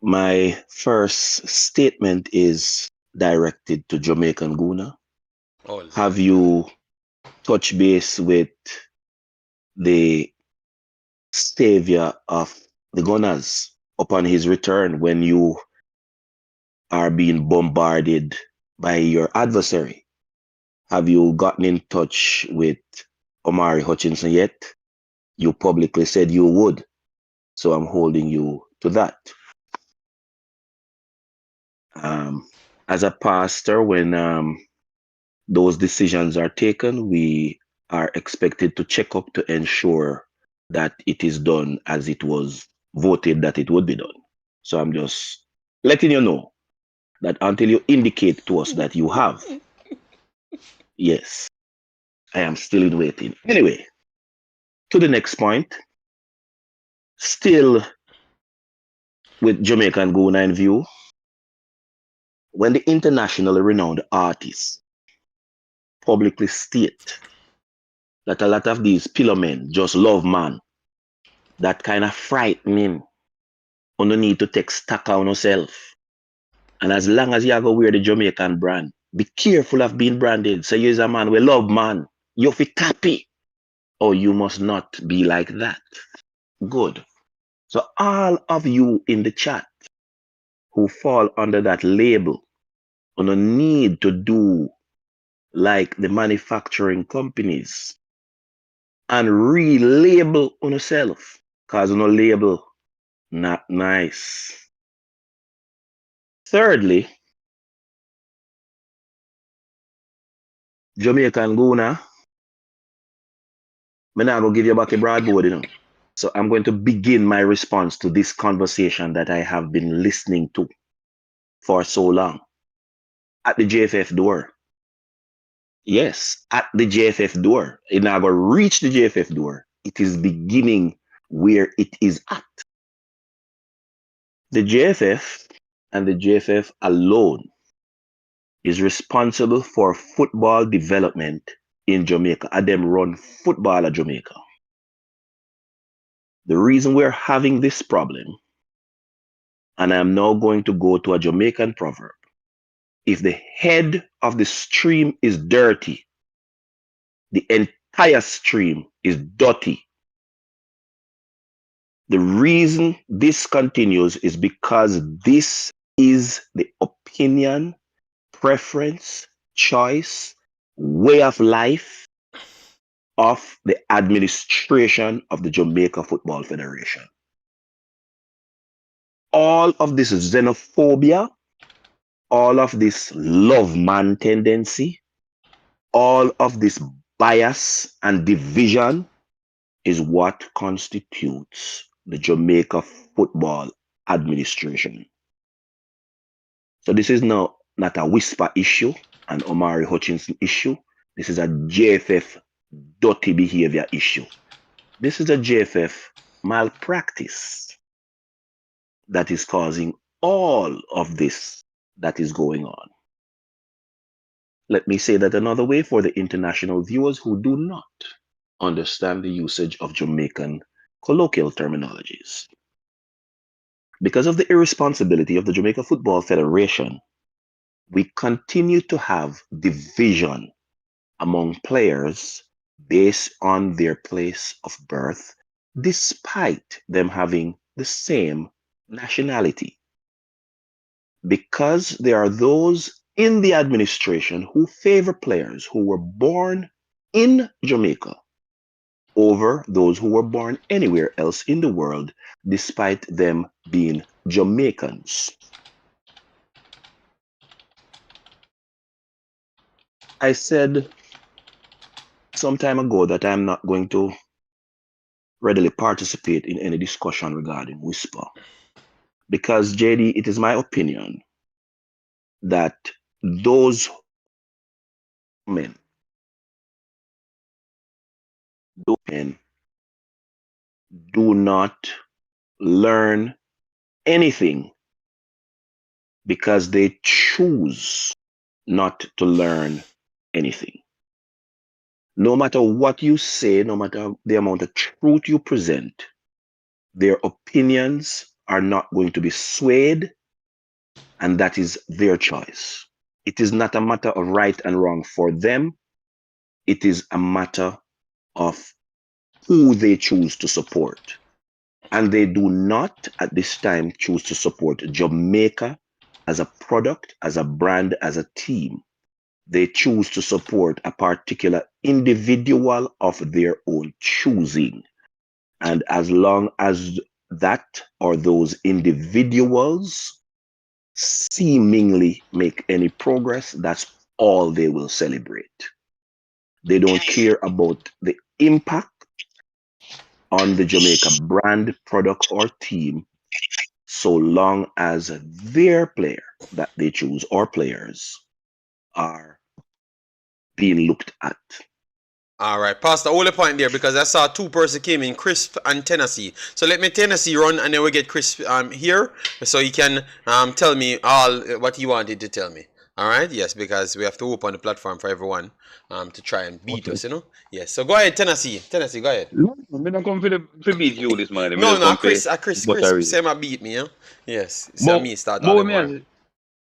My first statement is directed to Jamaican Guna. Oh, Have you touched base with the savior of the Gunners upon his return when you are being bombarded by your adversary? Have you gotten in touch with Omari Hutchinson yet? You publicly said you would, so I'm holding you to that. As a pastor, when those decisions are taken, we are expected to check up to ensure that it is done as it was voted that it would be done. So I'm just letting you know that until you indicate to us that you have, yes, I am still in waiting. Anyway, to the next point, still with Jamaican Guna in view, when the internationally renowned artists publicly state that a lot of these pillar men just love man, that kind of frightening. You no need to take stock on yourself. And as long as you go wear the Jamaican brand, be careful of being branded. So you're a man we love man. You fit happy. Or you must not be like that. Good. So all of you in the chat who fall under that label, you no need to do like the manufacturing companies and relabel on yourself. Because you no label not nice. Thirdly, Jamaican Guna, I'm not going to give you back a broadboard, you know. So I'm going to begin my response to this conversation that I have been listening to for so long. At the JFF door. Yes, at the JFF door. It's not going to reach the JFF door. It is beginning where it is at. The JFF and the JFF alone is responsible for football development in Jamaica. And them run football at Jamaica. The reason we're having this problem, and I'm now going to go to a Jamaican proverb. If the head of the stream is dirty, the entire stream is dirty. The reason this continues is because this is the opinion, preference, choice, way of life of the administration of the Jamaica Football Federation. All of this xenophobia, all of this love man tendency, all of this bias and division is what constitutes the Jamaica Football Administration. So this is not a whisper issue, an Omari Hutchinson issue. This is a JFF dirty behavior issue. This is a JFF malpractice that is causing all of this that is going on. Let me say that another way for the international viewers who do not understand the usage of Jamaican colloquial terminologies. Because of the irresponsibility of the Jamaica Football Federation, we continue to have division among players based on their place of birth, despite them having the same nationality. Because there are those in the administration who favor players who were born in Jamaica over those who were born anywhere else in the world, despite them being Jamaicans. I said some time ago that I'm not going to readily participate in any discussion regarding Whisper. Because, JD, it is my opinion that those men do not learn anything because they choose not to learn anything. No matter what you say, no matter the amount of truth you present, their opinions are not going to be swayed, and that is their choice. It is not a matter of right and wrong for them. It is a matter of who they choose to support. And they do not at this time choose to support Jamaica as a product, as a brand, as a team. They choose to support a particular individual of their own choosing. And as long as that or those individuals seemingly make any progress, that's all they will celebrate. They don't care about the impact on the Jamaica brand, product, or team, so long as their player that they choose or players are being looked at. All right, Pastor, hold the point there because I saw two persons came in, Crisp and Tennessee. So let me Tennessee run and then we get Crisp here so he can tell me all what he wanted to tell me. All right, yes, because we have to open the platform for everyone to try and beat us, you know. Yes, so go ahead, Tennessee. Tennessee, go ahead. No, I'm not come to beat you this morning. No, Chris, say my beat me, yeah. Yes, so me start all the morning.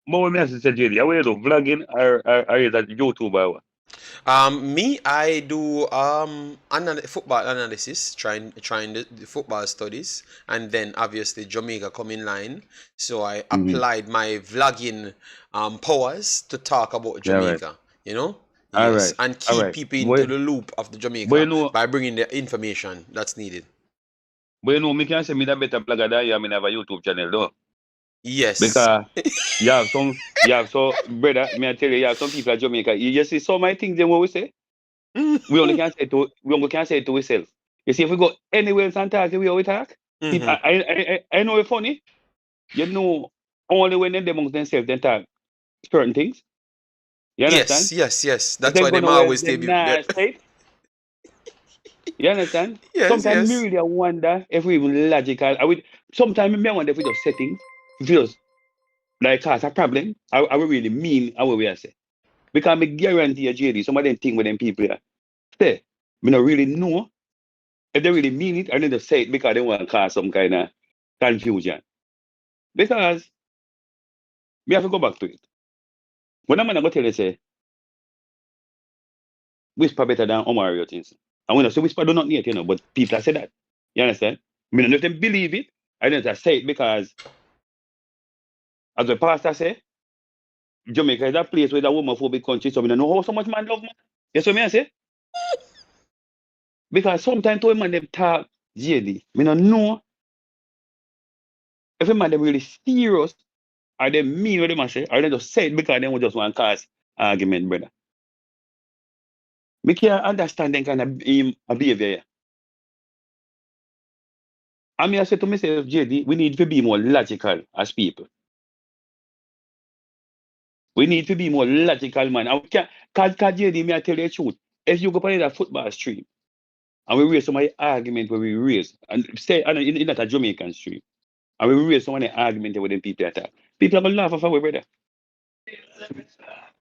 More me as I said, JD, are you do vlogging or are you that YouTuber? Me, I do football analysis, trying the football studies, and then obviously Jamaica come in line. So I applied my vlogging powers to talk about Jamaica. Right. You know, yes, and keep people into the loop of the Jamaica by bringing the information that's needed. But you know, me can say me that better blogger than you. I mean, have a YouTube channel though. Yes. Because you have some brother, me I tell you have some people at Jamaica. You see some of my things then what we say. we only can say it to ourselves. You see, if we go anywhere and talk, we always talk. Mm-hmm. I know it's funny. You know, only when they amongst themselves they talk certain things. You understand? Yes. That's why they always stay. You understand? Yes, sometimes me really wonder if we even logical. Sometimes me wonder if we just settings feels like cause a problem. I will really mean how we are say. Because I guarantee you, JD, some of them think with them people here. Say, me not really know if they really mean it, or they just say it because they want to cause some kind of confusion. Because we have to go back to it. When I'm gonna tell you say, Whisper better than Omari Hutchinson. And when I say Whisper do not need it, you know, but people say that. You understand? I mean, if they believe it, I don't just say it because, as the pastor say, Jamaica is a place where the homophobic country, so we don't know how so much man love man. You see what I say? Because sometimes to a man them talk JD, we don't know if a man them really serious or they mean what they must say, or they just say it because they just want to cause argument, brother. We can't understand them kind of behavior here. I mean, I said to myself, JD, we need to be more logical as people. We need to be more logical, man. And we can't, cause JD, me I tell you the truth. If you go on that football stream, and we raise some of the argument where we raise, and say, in that a Jamaican stream, and we raise some of the argument with them people attack. People are going to laugh off our brother.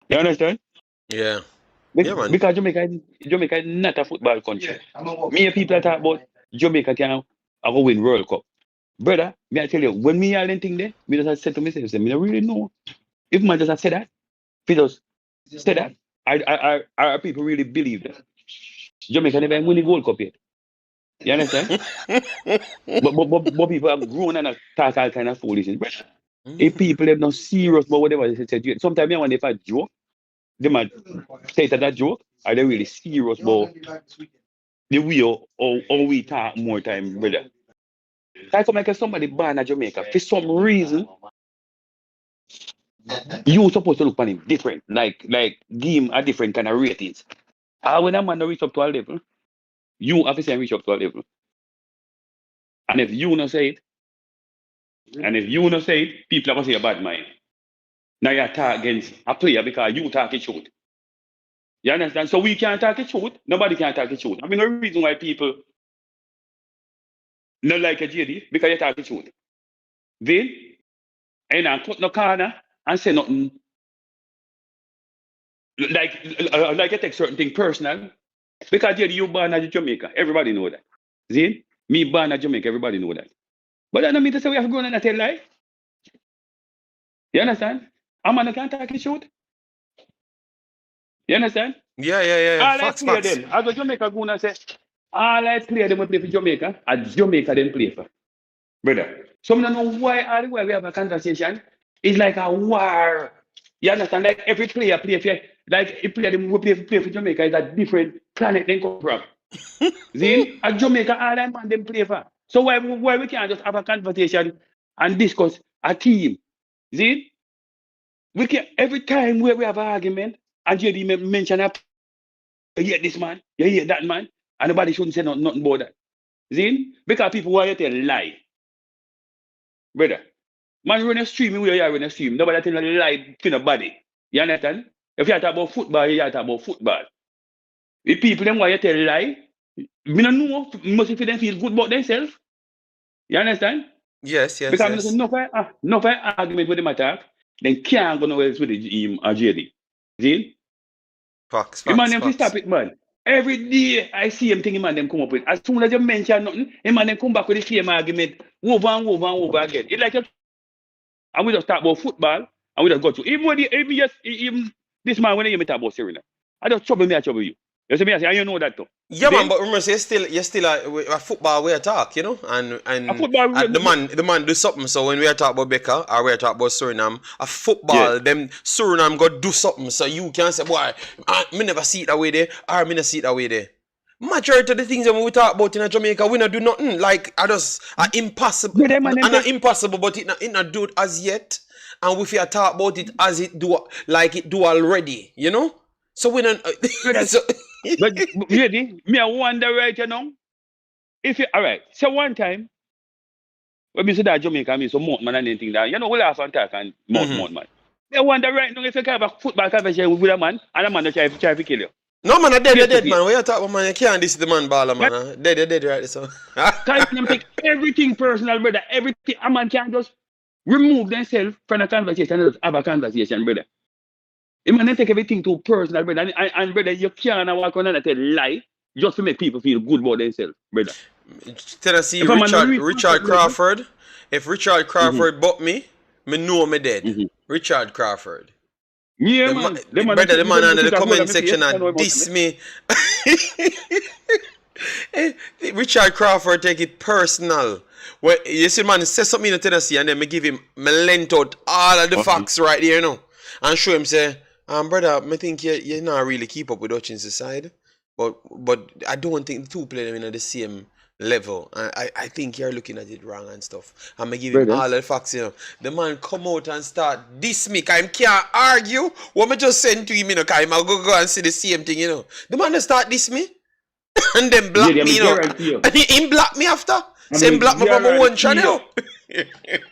You understand? Yeah. Because Jamaica is not a football country. Me and people talk about Jamaica can go win World Cup. Brother, me I tell you, when me all them thing there, me just said to myself, me don't really know. If man just say that, if he just say that, are people really believe that? Jamaica never win the World Cup yet. You understand? but people have grown and talk all kind of foolishness. Brother. If people have not serious about whatever they say, sometimes when they have a joke, they might say that joke, are they really serious about the way or we talk more time, brother? Like somebody born in Jamaica, for some reason, You supposed to look on him different, like give him a different kind of ratings. When a man don't reach up to a level, you have to say reach up to a level. And if you not say it, people are gonna say a bad mind. Now you talk against a player because you talk it truth. You understand? So we can't talk it truth. Nobody can talk it truth. I mean, the reason why people not like a JD because you talk it truth. Then, and I put no corner and say nothing like you take certain thing personal. Because JD, you born at Jamaica. Everybody know that. See? Me born at Jamaica. Everybody know that. But that don't mean to say we have to go on and tell lie. You understand? A man can't talk it truth. You understand? Yeah. All Facts, I play facts. them. As a Jamaica go and say, all I play them will play for Jamaica, and Jamaica then play for. Brother. So I don't know why all the way we have a conversation. It's like a war. You understand? Like every player play for, like if player them will play for Jamaica is a different planet they come from. See? At Jamaica, all that man them play for. So why we can't just have a conversation and discuss a team? See? We can every time we have an argument, and JD mention a you hear this man, you hear that man, and nobody shouldn't say nothing about that. See? Because people want you to lie. Brother. Man run a stream, we are run a stream. Nobody tell you lie to nobody. You understand? If you talk about football, you talk about football. If people them want you to lie, me don't know, must feel them feel good about themselves. You understand? Yes. Because no argument with them attack, then can't go nowhere else with him or JD. See? Facts. The man them fi stop it, man. Every day I see him thinking man them come up with. As soon as you mention nothing, the man them come back with the same argument over and over again. It's like and we just talk about football and we just go to even this man when you hear me talk about Suriname, I just trouble you. You see me I say, and you know that too. Yeah, man, but remember, say you're still a football way talk, you know, and the man do something. So when we are talking about Becker or we are talking about Suriname, a football, them Suriname go do something. So you can say, boy, me never see it that way there, or me never see it that way there. Majority of the things that we talk about in Jamaica, we not do nothing. Like I just impossible, and impossible, but it not do it as yet. And if you talk about it as it do, like it do already, you know. So we don't. But really, me I wonder right now. If you alright, so one time when we say that Jamaica means so mouth man and anything that you know we laugh and talk and mouth man. I wonder right now if you have a football conversation with a man and a man that try to kill you. No man, a dead man. When you talk about man, you can't diss the man baller man. Dead right so. Can't take everything personal, brother. Everything a man can't just remove themselves from a conversation and just have a conversation, brother. You man take everything too personal, brother. And brother, you can't walk on and tell lie just to make people feel good about themselves, brother. Tennessee, Richard Crawford. If Richard Crawford bought me know me dead. Richard Crawford. Yeah, the man. The man under the comment section and diss me. Richard Crawford take it personal. Well, you see, man, say something in Tennessee and then me give him, me lent out all of the facts right there, you know, and show him, say, brother, I think you not really keep up with Hutchinson's side, but I don't think the two play them in the same level. I think you're looking at it wrong and stuff. I'm going to give him all the facts, you know. The man come out and start diss me, because he can't argue what I just send to him, you know, because I go and see the same thing, you know. The man just start diss me, and then block me, you know. And he block me after. Same block me from my one channel.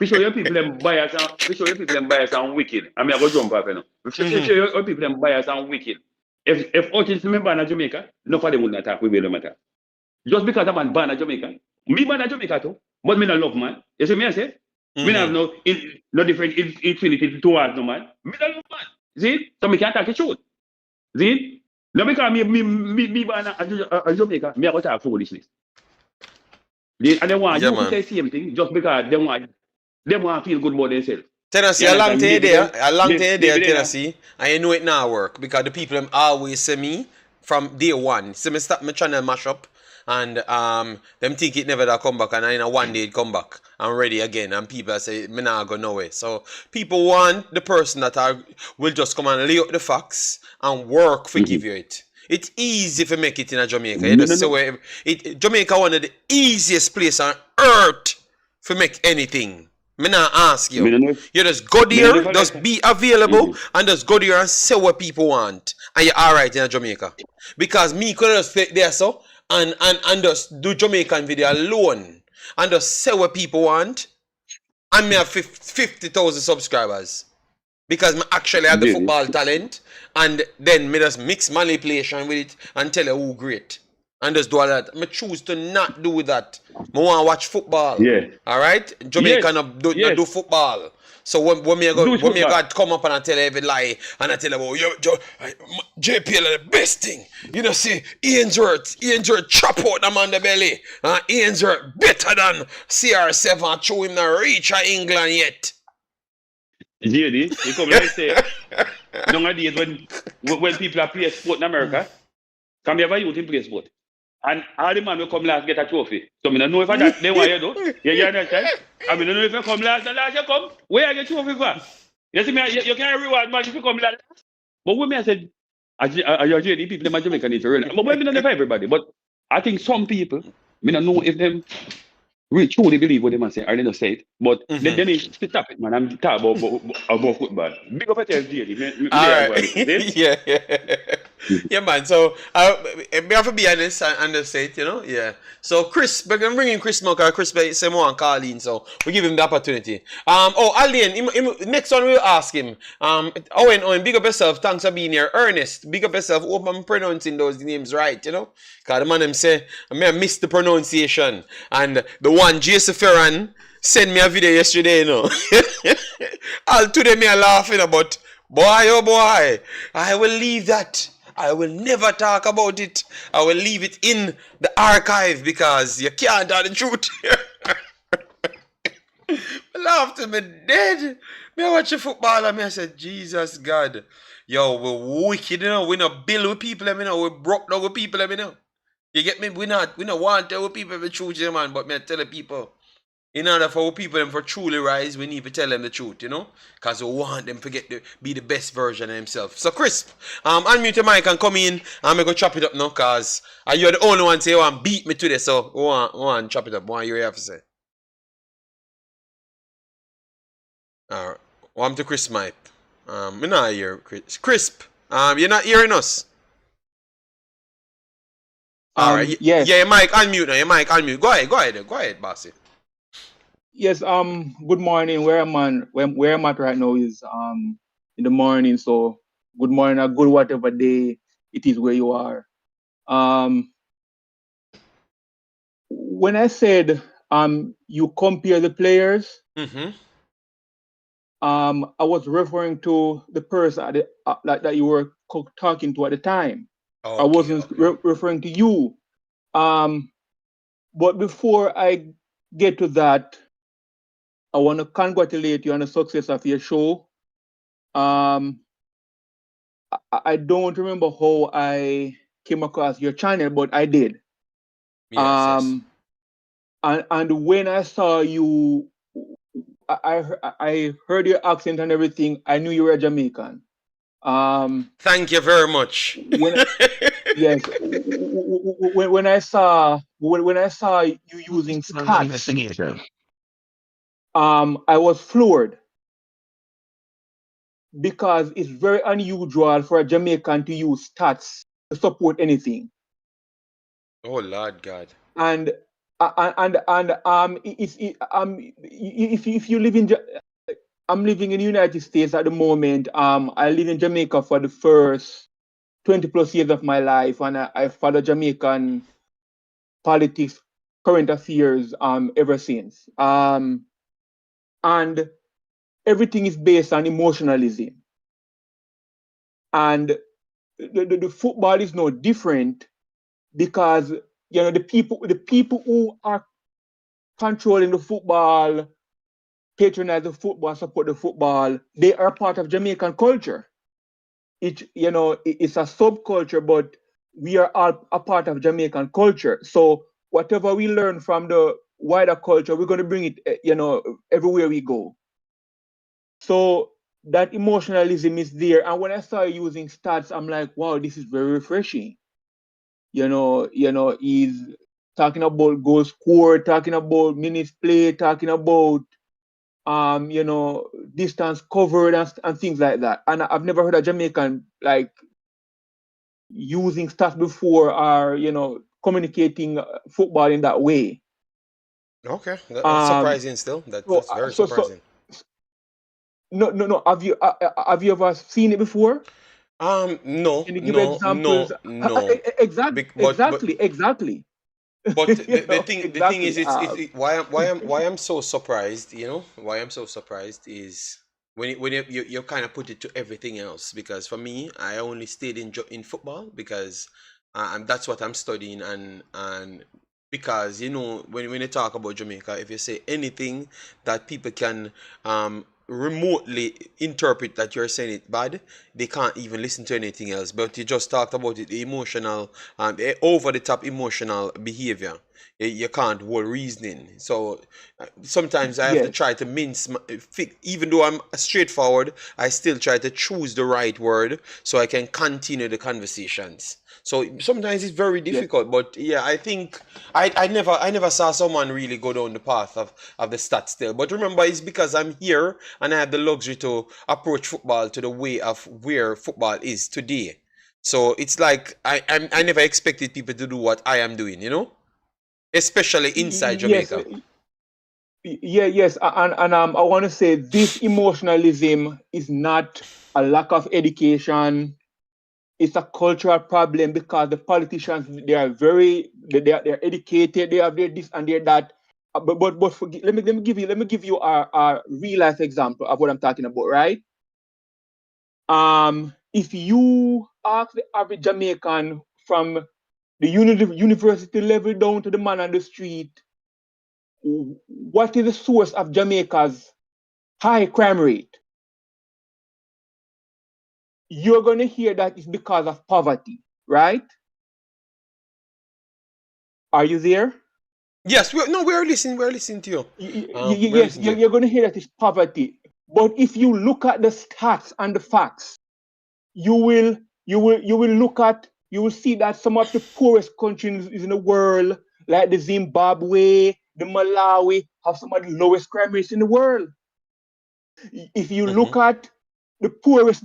We show your people them bias and wicked. I mean, I go jump up, you know. We show your people them bias and wicked. If Hutchinson me born in Jamaica, nobody would not attack with them attack. Just because I'm born in Jamaica, me born in Jamaica too, but me not love man. You see me I say? Me have no different infinity towards no man. Me not love man. See? So me can't talk the truth. See? Now because me born in Jamaica, me I go talk foolishness. And they want you to say the same thing just because they want to feel good about themselves. Tennessee, a long time there, Tennessee, and you know it now work because the people them always say me from day one. See me start my channel mash up and them think it never da come back and in a one day it come back and ready again and people say me nah go nowhere. So people want the person that will just come and lay out the facts and work for give you it. It's easy to make it in a Jamaica. Jamaica one of the easiest place on earth to make anything. Me not ask you. Me no know. You just go Me no know there, if I just like. be available, and just go there and say what people want. And you're alright in Jamaica. Because me could just stay there so and just do Jamaican video alone. And just say what people want. And me have 50,000 subscribers. Because me actually have the Really? football talent. And then me just mix manipulation with it and tell you who great. And just do all that. I choose to not do that. I want to watch football. Yeah. Alright? Jamaica Yes. not do Yes. football. So when me Do go football. God come up and I tell you every lie and I tell you about JPL are the best thing. You know see Ian's worth chop out the man the belly. Ian's worth better than CR7 and show him not reach England yet. JD, you come like say, nowadays when people are play sport in America, come here youth in play sport. And all the man will come last get a trophy. So I don't know if that they want you do. You understand? I mean, I don't know if you come last you come. Where are you trophy for? You see me, you can't reward man if you come last. But when me I said, JD people in Jamaica need to realize. But when me not for everybody. But I think some people, me don't know if them we truly believe what they man say. I didn't say it, but they need to stop it, man. I'm talking about football. Big up at JD. All right. Yeah, man. So, we have to be honest and just say it, you know? Yeah. So, Chris, we're going to bring in Chris Mocker. Chris, say more and Carleen, so we give him the opportunity. Alien, next one we'll ask him. Owen, big up yourself. Thanks for being here. Ernest, big up yourself. Hope I'm pronouncing those names right, you know? Because the man them say, I missed the pronunciation. And the one, Jason Ferran, sent me a video yesterday, you know? All today me are laughing about, boy, oh boy, I will leave that. I will never talk about it. I will leave it in the archive because you can't tell the truth. I laughed at me dead. Me watch a football and I said, Jesus God. Yo, we're wicked, you know. We not build with people, you know. We broke down with people, you know. You get me? We not want to tell people the truth, you man. But me tell the people, in order for people them for truly rise, we need to tell them the truth, you know? Because we want them to be the best version of themselves. So, Crisp, unmute your mic and come in and I'm going to chop it up now because you're the only one say you want to beat me today. So, we want to chop it up. What you have to say? All right. Welcome to Crisp mic. We're not here, Chris. Crisp, you're not hearing us? All right. Yes. Yeah, your mic unmute now. Your mic unmute. Go ahead, bossy. Yes, good morning. Where I'm at right now is in the morning, so good morning or good whatever day it is where you are. When I said you compare the players, I was referring to the person that you were talking to at the time. Okay, I wasn't referring to you. But before I get to that, I want to congratulate you on the success of your show. I don't remember how I came across your channel, but I did. Yes. And when I saw you, I heard your accent and everything. I knew you were a Jamaican. Thank you very much. Yes. When I saw you using Scotch, I was floored because it's very unusual for a Jamaican to use stats to support anything. Oh Lord God! And if you live in, I'm living in the United States at the moment. I live in Jamaica for the first 20 plus years of my life, and I follow Jamaican politics, current affairs ever since. And everything is based on emotionalism. And the football is no different because the people who are controlling the football, patronize the football, support the football, they are part of Jamaican culture. It's a subculture, but we are all a part of Jamaican culture. So whatever we learn from the wider culture, we're going to bring it, everywhere we go. So that emotionalism is there. And when I started using stats, I'm like, wow, this is very refreshing. He's talking about goals scored, talking about minutes played, talking about distance covered and things like that. And I've never heard a Jamaican like using stats before or communicating football in that way. Okay, that's surprising still. That's very surprising. No. Have you ever seen it before? No, Can you give no, examples? no. Exactly. But the thing exactly. is, it's why I'm so surprised. Why I'm so surprised is when you kind of put it to everything else. Because for me, I only stayed in football because and that's what I'm studying and because when you talk about Jamaica, if you say anything that people can remotely interpret that you're saying it bad, they can't even listen to anything else. But you just talked about it, the emotional, over the top emotional behavior. You can't hold reasoning. So sometimes I have to try to mince, even though I'm straightforward, I still try to choose the right word so I can continue the conversations. So sometimes it's very difficult, but yeah, I think I never saw someone really go down the path of the stats still. But remember, it's because I'm here and I have the luxury to approach football to the way of where football is today. So it's like I never expected people to do what I am doing, especially inside Jamaica. Yes, and I want to say this emotionalism is not a lack of education. It's a cultural problem because the politicians, they're educated, they have their this and their that. But let me give you a real life example of what I'm talking about, right? If you ask the average Jamaican from the university level down to the man on the street, what is the source of Jamaica's high crime rate? You're going to hear that it's because of poverty, right? Are you there? Yes, we're listening. We're listening to you. Yes, you're going to hear that it's poverty. But if you look at the stats and the facts, you will see that some of the poorest countries in the world, like the Zimbabwe, the Malawi, have some of the lowest crime rates in the world. If you look at the poorest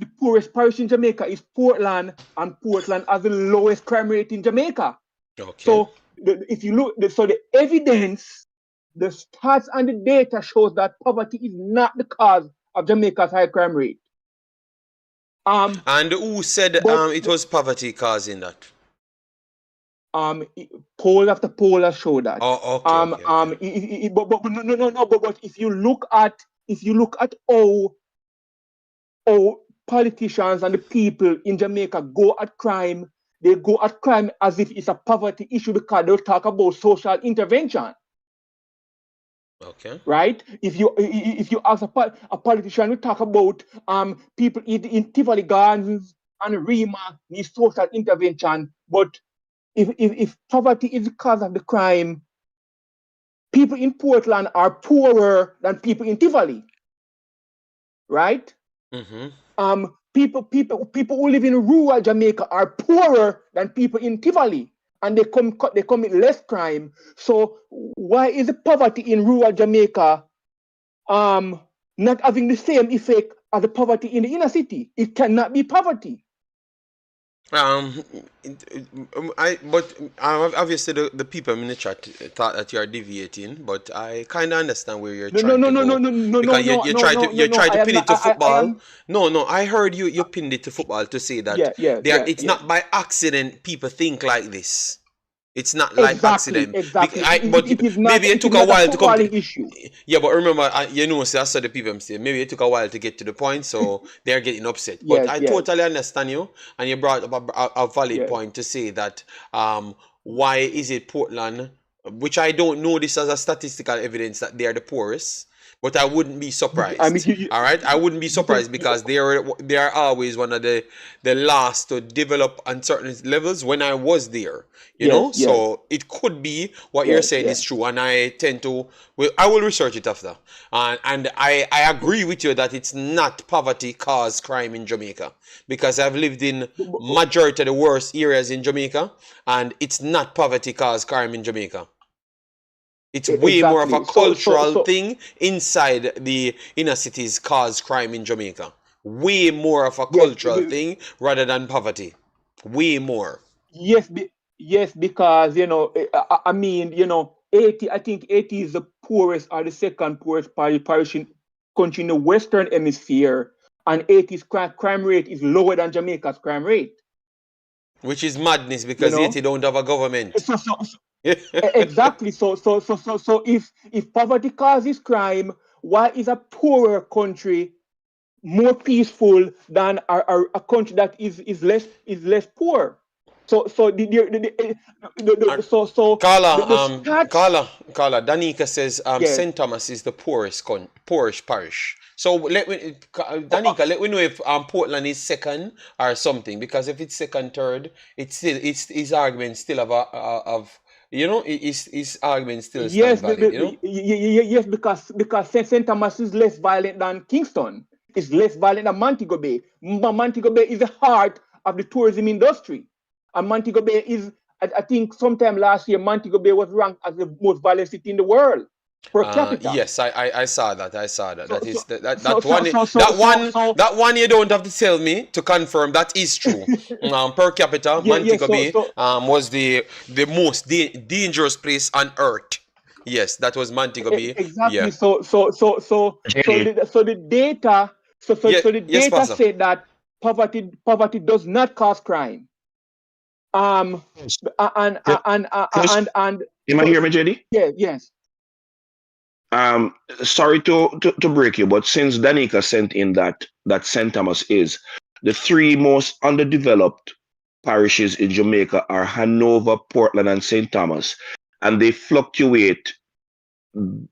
parish in Jamaica is Portland, and Portland has the lowest crime rate in Jamaica. Okay. So if you look, the evidence, the stats and the data shows that poverty is not the cause of Jamaica's high crime rate. And who said it was poverty causing that? Poll after poll has showed that. Oh, okay. But if you look at how politicians and the people in Jamaica go at crime, they go at crime as if it's a poverty issue because they'll talk about social intervention. Okay. Right? If you ask a politician, we talk about people in Tivoli Gardens and Rima need social intervention. But if poverty is the cause of the crime, people in Portland are poorer than people in Tivoli. Right? People who live in rural Jamaica are poorer than people in Tivoli, and they commit less crime. So why is the poverty in rural Jamaica not having the same effect as the poverty in the inner city? It cannot be poverty. Obviously the people in the chat thought that you are deviating, but I kind of understand where you're trying to go. Because you try to pin it to football. No, I heard you pinned it to football to say that it's not by accident people think like this. It's not like accident. Exactly. But maybe it took a while to come. Issue. Yeah, but remember, so I saw the people say maybe it took a while to get to the point, so they're getting upset. But I totally understand you, and you brought up a valid point to say that why is it Portland, which I don't know this as a statistical evidence that they are the poorest. But I wouldn't be surprised. All right, I wouldn't be surprised because they are always one of the last to develop on certain levels. When I was there, so it could be what you're saying is true, and I will research it after. And I agree with you that it's not poverty caused crime in Jamaica because I've lived in majority of the worst areas in Jamaica, and it's not poverty caused crime in Jamaica. It's way more of a Exactly. cultural thing inside the inner cities cause crime in Jamaica. Way more of a cultural thing rather than poverty. Way more. Yes, yes, because I mean, 80. I think 80 is the poorest or the second poorest parish in country in the Western Hemisphere, and 80's crime rate is lower than Jamaica's crime rate. Which is madness because 80 don't have a government. Exactly. So if poverty causes crime, why is a poorer country more peaceful than a country that is less poor? So Carla, Danica says St. Thomas is the poorest parish. So Danica, let me know if Portland is second or something, because if it's second, third, it's his argument still of his argument still stands valid, Yes, because St. Thomas is less violent than Kingston. It's less violent than Montego Bay. Montego Bay is the heart of the tourism industry. And Montego Bay is, I think sometime last year, Montego Bay was ranked as the most violent city in the world per capita. Yes, I saw that. That one you don't have to tell me to confirm that is true. Per capita, Montego Bay was the most dangerous place on earth. Yes, that was Montego Bay. Exactly. Yeah. So the data said that poverty does not cause crime. You might hear me, JD? Yeah, yes. Sorry to break you, but since Danica sent in that St. Thomas is the three most underdeveloped parishes in Jamaica are Hanover, Portland, and St. Thomas, and they fluctuate in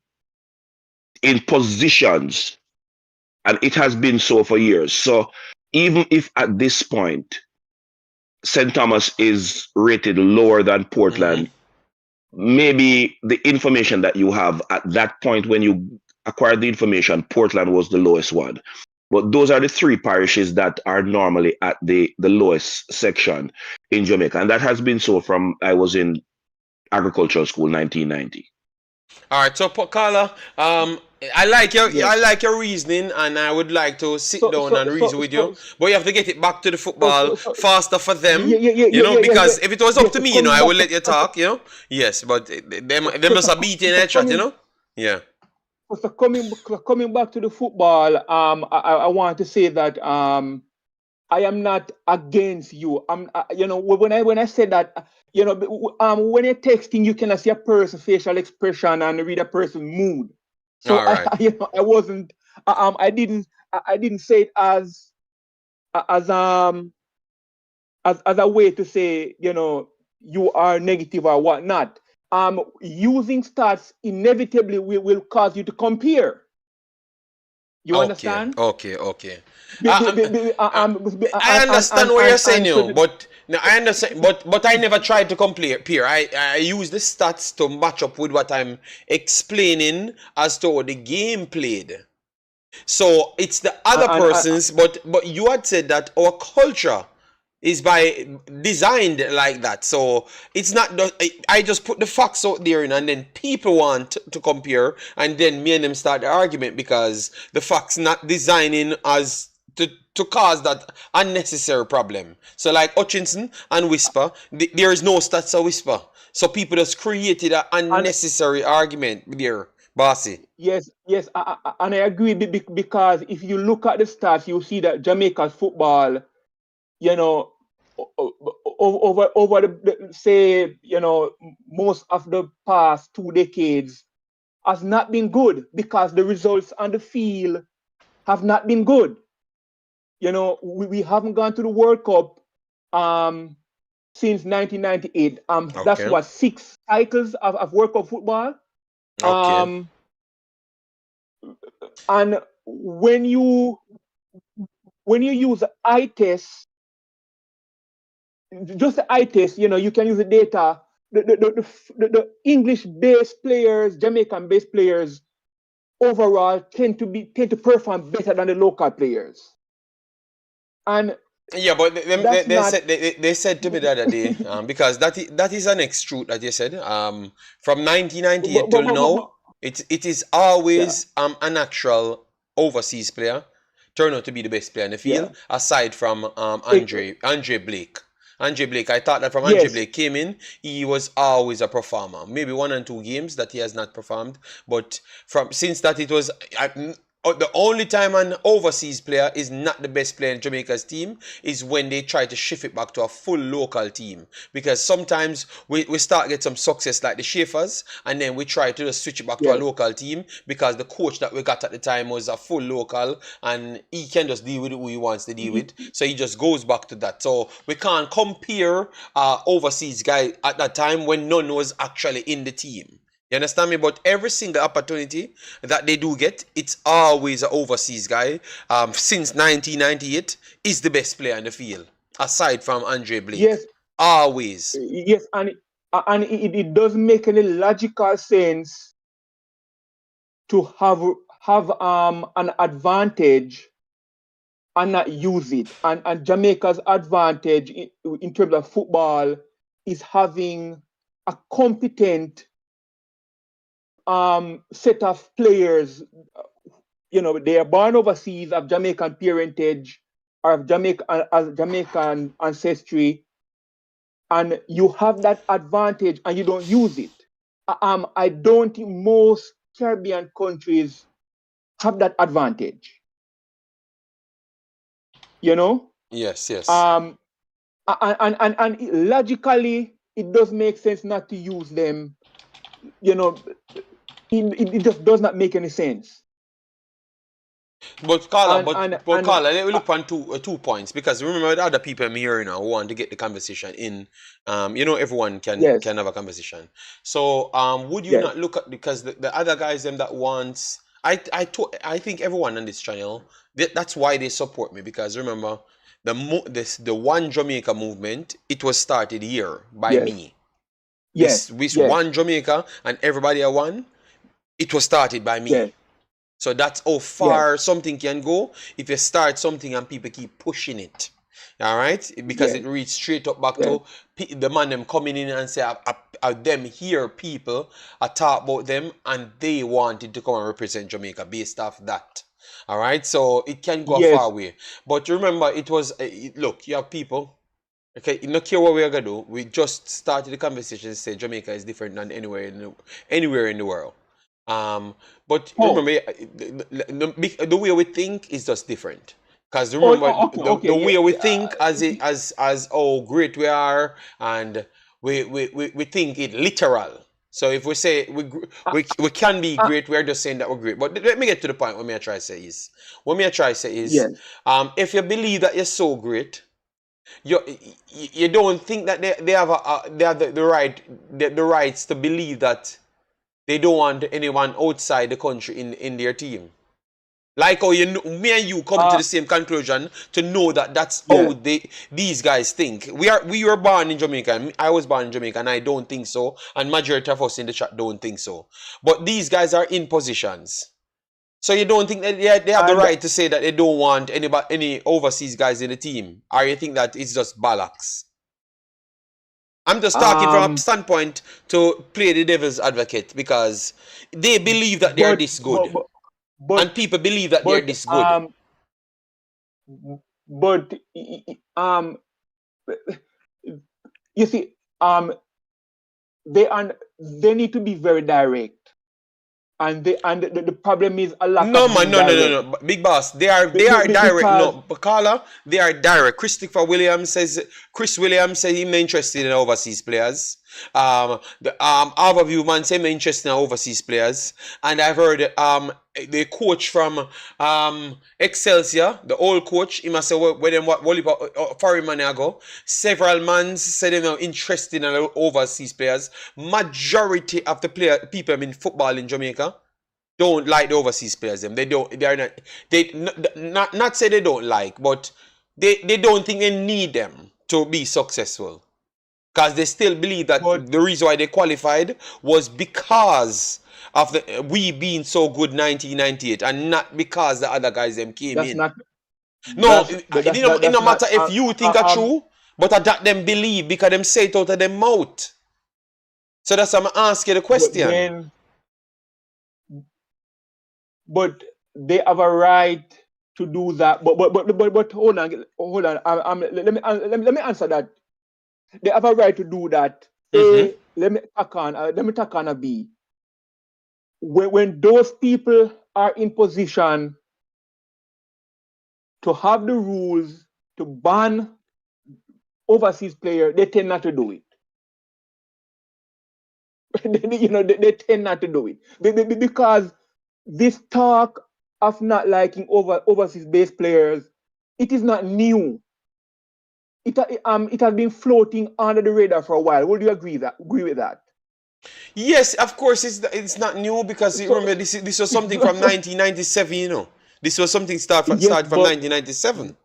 positions, and it has been so for years. So even if at this point St. Thomas is rated lower than Portland, maybe the information that you have at that point when you acquired the information, Portland was the lowest one. But those are the three parishes that are normally at the lowest section in Jamaica. And that has been so from I was in agricultural school, 1990. All right, so Carla, I like your reasoning, and I would like to sit down and reason with you. But you have to get it back to the football faster for them, because if it was up to me, I will let you talk, Yes, but them just a beating that shot, Yeah. So coming back to the football, I want to say that I am not against you. When I said that, when you're texting, you cannot see a person's facial expression and read a person's mood. So I wasn't. I didn't say it as a way to say you are negative or whatnot. Using stats inevitably will cause you to compare. You understand? Okay. I understand what you're saying, but no, I understand. But I never tried to compare. I use the stats to match up with what I'm explaining as to how the game played. So it's the other person's, but you had said that our culture is designed like that. So it's not. I just put the facts out there, and then people want to compare, and then me and them start the argument because the facts not designing as to cause that unnecessary problem. So like Hutchinson and Whisper, there is no stats of Whisper. So people just created an unnecessary argument there, Bossy. Yes, and I agree because if you look at the stats, you see that Jamaica's football, over the say, most of the past 2 decades has not been good because the results on the field have not been good. We haven't gone to the World Cup since 1998. That's what 6 cycles of World Cup football. Okay. And when you use eye test, just the eye test, you can use the data. The English-based players, Jamaican-based players, overall tend to perform better than the local players. And Yeah, but That's not. they said to me the other day, because that is an ex truth that you said. From 1998 till But now, it is yeah, always an actual overseas player turn out to be the best player in the yeah. field, aside from It, Andre Blake. Andre Blake, I thought that from Andre yes, Blake came in, he was always a performer. Maybe 1 and 2 games that he has not performed, but from since that it was. The only time an overseas player is not the best player in Jamaica's team is when they try to shift it back to a full local team. Because sometimes we start get some success like the Schaefers, and then we try to just switch it back to a yes. local team because the coach that we got at the time was a full local and he can just deal with it who he wants to deal with. So he just goes back to that. So we can't compare overseas guy at that time when none was actually in the team. You understand me? But every single opportunity that they do get, it's always an overseas guy. Since 1998, is the best player in the field, aside from Andre Blake. Yes, Always. yes, and it doesn't make any logical sense to have an advantage and not use it. And Jamaica's advantage in terms of football is having a competent set of players. You know, they are born overseas of Jamaican parentage or of Jamaican ancestry, and you have that advantage and you don't use it. I don't think most Caribbean countries have that advantage. You know? Yes, yes. And logically, it does make sense not to use them. You know, it just does not make any sense. But Carla, Carla, let me look on 2 points, because remember the other people I'm here now who want to get the conversation in. Everyone can have a conversation. So would you not look at, because the other guys them that wants, I think everyone on this channel, that's why they support me, because remember the One Jamaica movement, it was started here by me. Yes. With One Jamaica and everybody are one, it was started by me. Yes. So that's how far something can go if you start something and people keep pushing it. All right? Because it reaches straight up back to the man them coming in and say, them here people, I talk about them and they wanted to come and represent Jamaica based off that. All right? So it can go a far way. But remember, it was, look, you have people, okay, you don't care what we're going to do. We just started the conversation and say Jamaica is different than anywhere in the world. But remember, the way we think is just different. Because remember, the way we think as how great we are, and we think it literal. So if we say we can be great, we're just saying that we're great. But let me get to the point. What me I try to say is, if you believe that you're so great, you don't think that they have the rights to believe that they don't want anyone outside the country in their team. Like how me and you come to the same conclusion to know that that's how these guys think. We were born in Jamaica, and I was born in Jamaica, and I don't think so. And majority of us in the chat don't think so. But these guys are in positions. So you don't think that they have the right to say that they don't want any overseas guys in the team? Or you think that it's just bollocks? I'm just talking from a standpoint to play the devil's advocate, because they believe that they are this good. And people believe that they're this good. But you see, they need to be very direct. And the problem is a lack of no. Big boss, they are direct. No, Carla, they are direct. Chris Williams says he's not interested in overseas players. Overview man say I'm interested in overseas players. And I've heard the coach from Excelsior, the old coach, he must say foreign money ago. Several men said they're interested in overseas players. Majority of the people in football in Jamaica don't like the overseas players. Not say they don't like, but they don't think they need them to be successful. Because they still believe that the reason why they qualified was because of we being so good 1998, and not because the other guys them came in. No, That's it no not matter if you think are true, but that them believe because them say it out of them mouth. So that's why I'm ask you the question. But they have a right to do that. But hold on. Let me answer that. They have a right to do that. A, let me tack on a B. When those people are in position to have the rules to ban overseas players, they tend not to do it. They tend not to do it because this talk of not liking overseas-based players, it is not new. It has been floating under the radar for a while. Would you agree with that? Yes, of course. It's not new because remember this was something from 1997. You know, this was something start from 1997.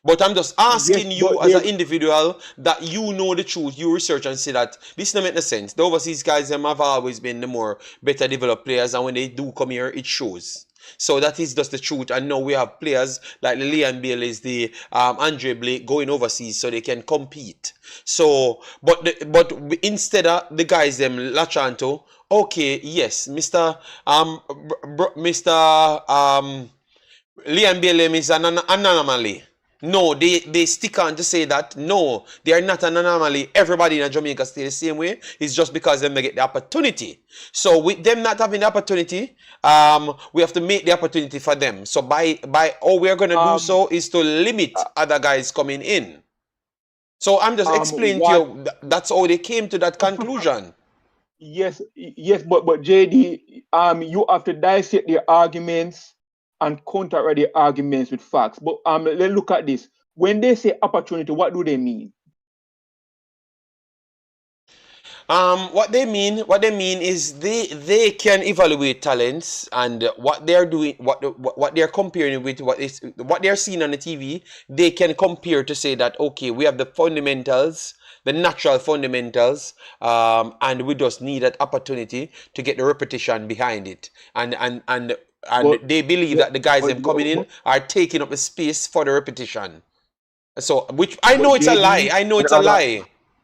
But I'm just asking you as an individual that you know the truth, you research and say that this doesn't make no sense. The overseas guys them have always been the more better developed players, and when they do come here, it shows. So that is just the truth. And now we have players like Leigh and Bailey's, the Andre Blake going overseas so they can compete. So, but instead of the guys them latch onto, okay, yes, Mr. Leigh and Bailey is an anomaly. No, they stick on to say that no, they are not an anomaly. Everybody in Jamaica stay the same way. It's just because them they get the opportunity. So with them not having the opportunity, we have to make the opportunity for them. So by all we are gonna do so is to limit other guys coming in. So I'm just explaining to you that's how they came to that conclusion. Yes, but JD, you have to dissect their arguments and counter the arguments with facts. But let's look at this. When they say opportunity, what do they mean? What they mean is they can evaluate talents, and what they're doing, what they're comparing with what they're seeing on the TV, they can compare to say that okay, we have the fundamentals, the natural fundamentals, and we just need that opportunity to get the repetition behind it, and they believe that the guys them coming in are taking up the space for the repetition. So, which I know it's a lie. I know it's a lie.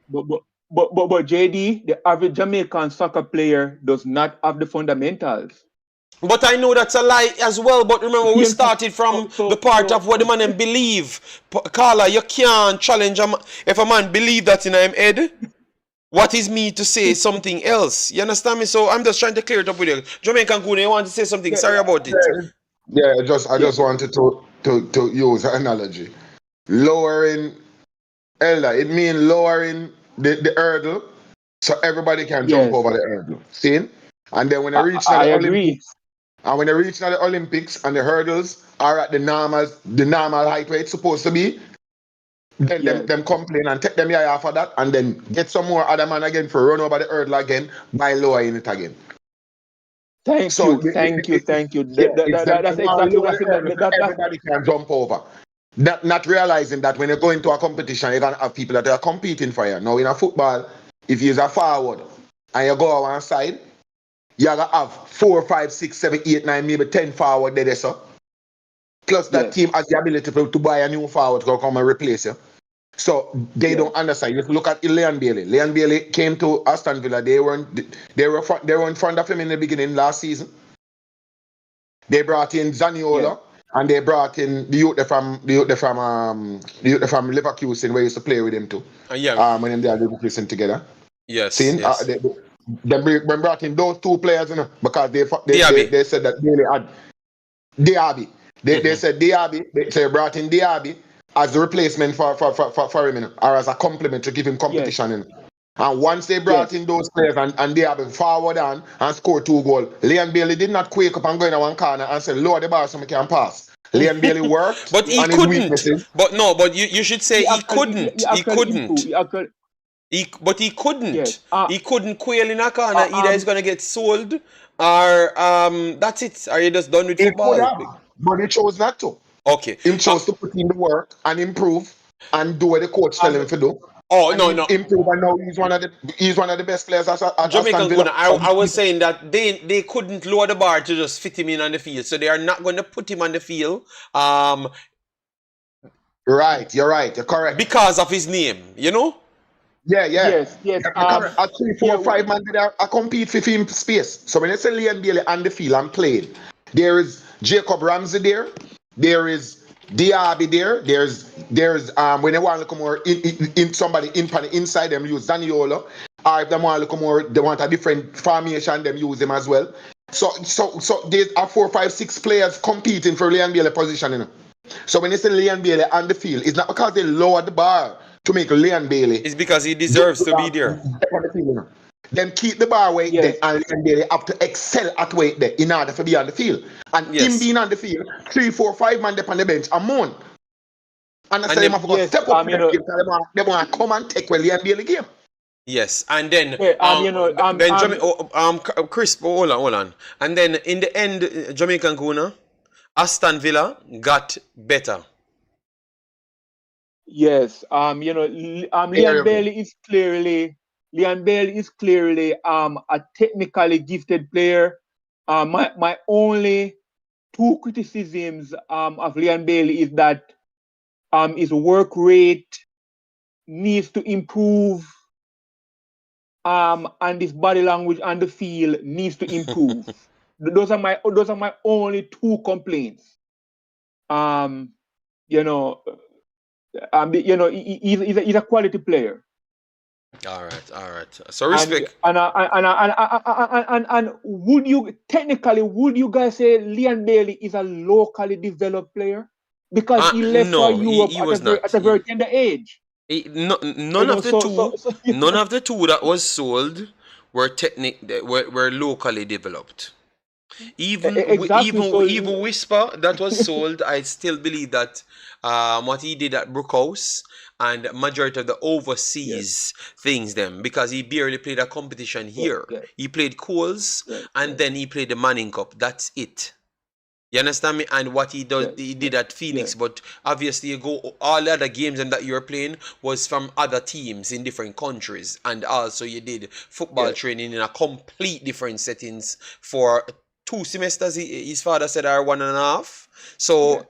But JD, the average Jamaican soccer player does not have the fundamentals. But I know that's a lie as well. But remember, we started from the part of what the man believe. Carla, you can't challenge a man. If a man believe that in him head, what is me to say something else? You understand me? So I'm just trying to clear it up with you. Jamaican Goon, you want to say something? Sorry about it. Yeah, I just wanted to use an analogy. Lowering Elder, it means lowering the hurdle so everybody can jump over the hurdle. See? And then when they reach the Olympics, and when they reach the Olympics and the hurdles are at the normal height where it's supposed to be, then them complain and take them here after that, and then get some more other man again for run over the hurdle again by lowering it again. Thank you. That's exactly what everybody can jump over. Not realizing that when you go into a competition, you're gonna have people that are competing for you. Now in a football, if you're a forward and you go on one side, you're gonna have 4, 5, 6, 7, 8, 9, maybe 10 forward there, so. Plus that team has the ability to buy a new forward to come and replace you. So they don't understand. You look at Leigh and Bailey. Leigh and Bailey came to Aston Villa. They were in front of him in the beginning last season. They brought in Zaniola and they brought in the youth from Leverkusen where he used to play with him too. When they are Leverkusen together. Yes. They brought in those two players, you know, because they said that Bailey had Diaby. They said Diaby. They brought in Diaby as a replacement for him, you know, or as a complement to give him competition. You know. And once they brought in those players and they have forward and scored 2 goals, Leigh and Bailey did not quake up and go in one corner and say, lower the bar so we can pass. Leigh and Bailey worked. But he couldn't. But you should say he couldn't. He couldn't. But he couldn't. Yes. He couldn't quail in a corner. Either he's going to get sold or that's it. Or he just done with football. But he chose not to. Okay. He chose to put in the work and improve and do what the coach tell him to do. Oh, no. Improve, and now he's one of the best players at Jamaican Villa. I was saying that they couldn't lower the bar to just fit him in on the field. So they are not going to put him on the field Right, you're right. You're correct. Because of his name, you know? Yeah. Yes. You're correct. A 3, 4, 5 man there, I compete for him space. So when you say Leigh Bailey on the field and playing, there is Jacob Ramsey there. There is Diaby there. There's when they want to look more in somebody inside them use Daniolo. Or if they want to look more, they want a different formation, them use him as well. So there's 4, 5, 6 players competing for Leigh Bailey position, you know. So when they say Leigh Bailey on the field, it's not because they lowered the bar to make Leigh Bailey. It's because he deserves to be there. Then keep the bar weight there, and Leigh Bailey have to excel at weight there in order to be on the field. And him being on the field, 3, 4, 5 man on the bench a month. And I say them have to step up to the game. They want to come and take Leigh Bailey game. Yes, and then Chris, hold on. And then in the end, Jamaican Kuna, Aston Villa got better. Yes, Leigh Bailey is clearly a technically gifted player. My only 2 criticisms of Leigh Bailey is that his work rate needs to improve. And his body language on the field needs to improve. Those are my only 2 complaints. He's a quality player. All right. So respect. And would you guys say Leigh Bailey is a locally developed player because he left for Europe at a very tender age? None of the two that was sold were locally developed. Even Whisper that was sold, I still believe that what he did at Brookhouse and majority of the overseas things because he barely played a competition here. He played Coles and then he played the Manning Cup. That's it. You understand me? And what he did at Phoenix, but obviously you go all the other games and that you're playing was from other teams in different countries, and also you did football training in a complete different settings for 2 semesters. His father said, or 1.5. So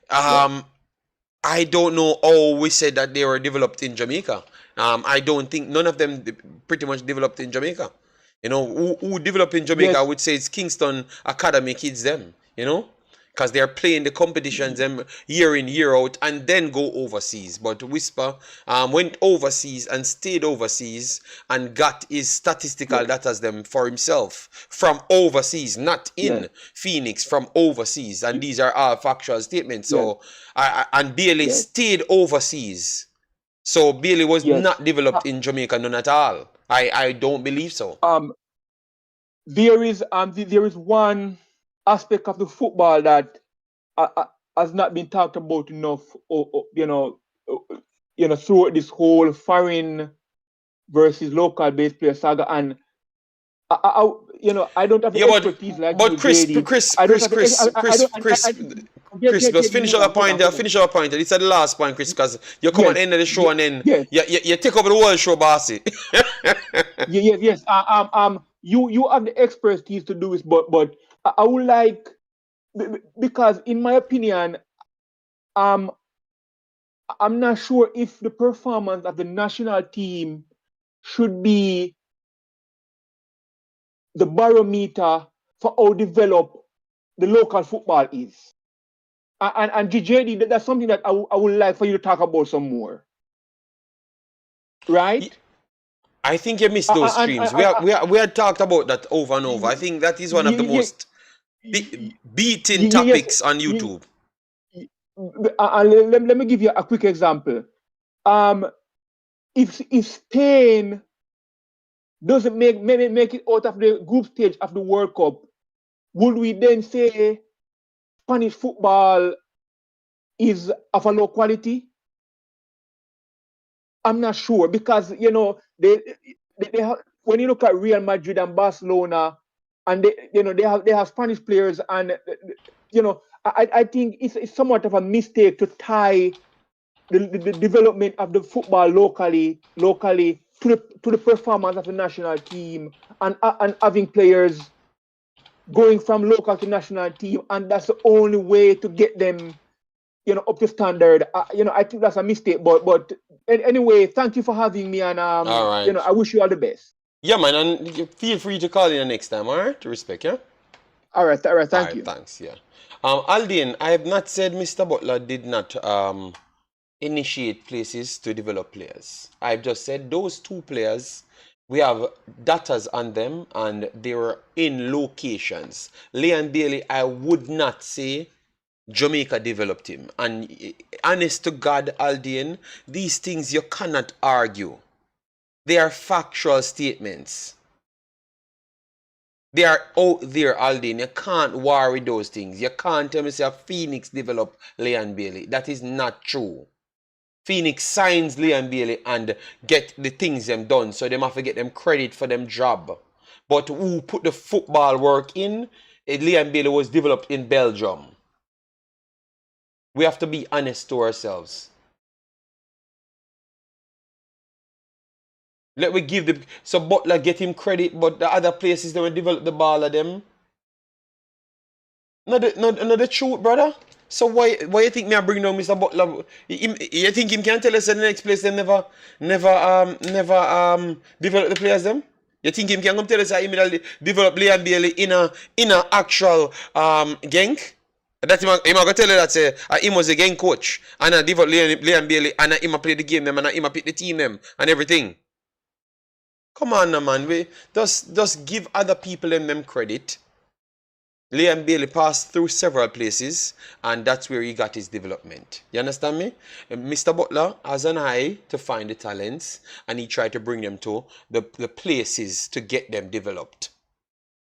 I don't know how we said that they were developed in Jamaica. I don't think none of them pretty much developed in Jamaica. You know, who developed in Jamaica, I would say it's Kingston Academy kids them, you know, because they're playing the competitions year in, year out, and then go overseas. But Whisper went overseas and stayed overseas and got his statistical data them for himself from overseas, not in Phoenix, from overseas. And these are all factual statements. So, and Bailey stayed overseas. So Bailey was not developed in Jamaica, none at all. I don't believe so. There is one aspect of the football that has not been talked about enough, throughout this whole foreign versus local based player saga. And I don't have the expertise like you, Chris, let's finish our point there. Finish our point. It's the last point, Chris, because you come at the end of the show and then you take over the whole show, bossy. Yes. You have the expertise to do this, but I would like, because in my opinion, I'm not sure if the performance of the national team should be the barometer for how developed the local football is. And GJD, that's something that I would like for you to talk about some more. Right? I think you missed those streams. We had talked about that over and over. I think that is one of the most beaten topics on YouTube. Let me give you a quick example. If Spain doesn't make it out of the group stage of the World Cup, would we then say Spanish football is of a low quality? I'm not sure, because they have, when you look at Real Madrid and Barcelona, and they have Spanish players, and I think it's somewhat of a mistake to tie the development of the football locally to the performance of the national team, and having players going from local to national team, and that's the only way to get them up to standard. I think that's a mistake. But anyway, thank you for having me, and All right. I wish you all the best. Yeah, man, and feel free to call in the next time, all right? To respect, yeah? All right, thank you. Thanks, yeah. Aldin, I have not said Mr. Butler did not initiate places to develop players. I've just said those two players, we have datas on them and they were in locations. Leigh Bailey, I would not say Jamaica developed him. And honest to God, Aldin, these things you cannot argue. They are factual statements. They are out there, Aldin. You can't worry those things. You can't tell me say Phoenix developed Leigh Bailey. That is not true. Phoenix signs Leigh Bailey and get the things them done, so they have to get them credit for them job. But who put the football work in? Leigh Bailey was developed in Belgium. We have to be honest to ourselves. Let me give the so Butler get him credit, but the other places they will develop the ball of them. Not the truth, brother. So why you think me I bring down Mr. Butler? You think him can tell us in the next place they never develop the players them? You think him can come tell us that he develop Leigh Bailey in a actual gang? That him gonna tell you that say him was a gang coach and I develop Leigh Bailey and him play the game them and him pick the team them and everything. Come on now, man. We just give other people them credit. Leigh Bailey passed through several places, and that's where he got his development. You understand me? Mr. Butler has an eye to find the talents, and he tried to bring them to the places to get them developed.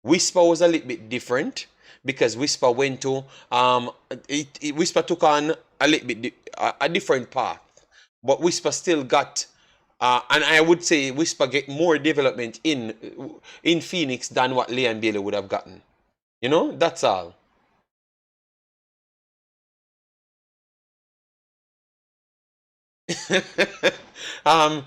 Whisper was a little bit different because Whisper went to Whisper took on a little bit a different path, but Whisper still got. And I would say Whisper get more development in Phoenix than what Leigh Bailey would have gotten. You know, that's all. Yeah,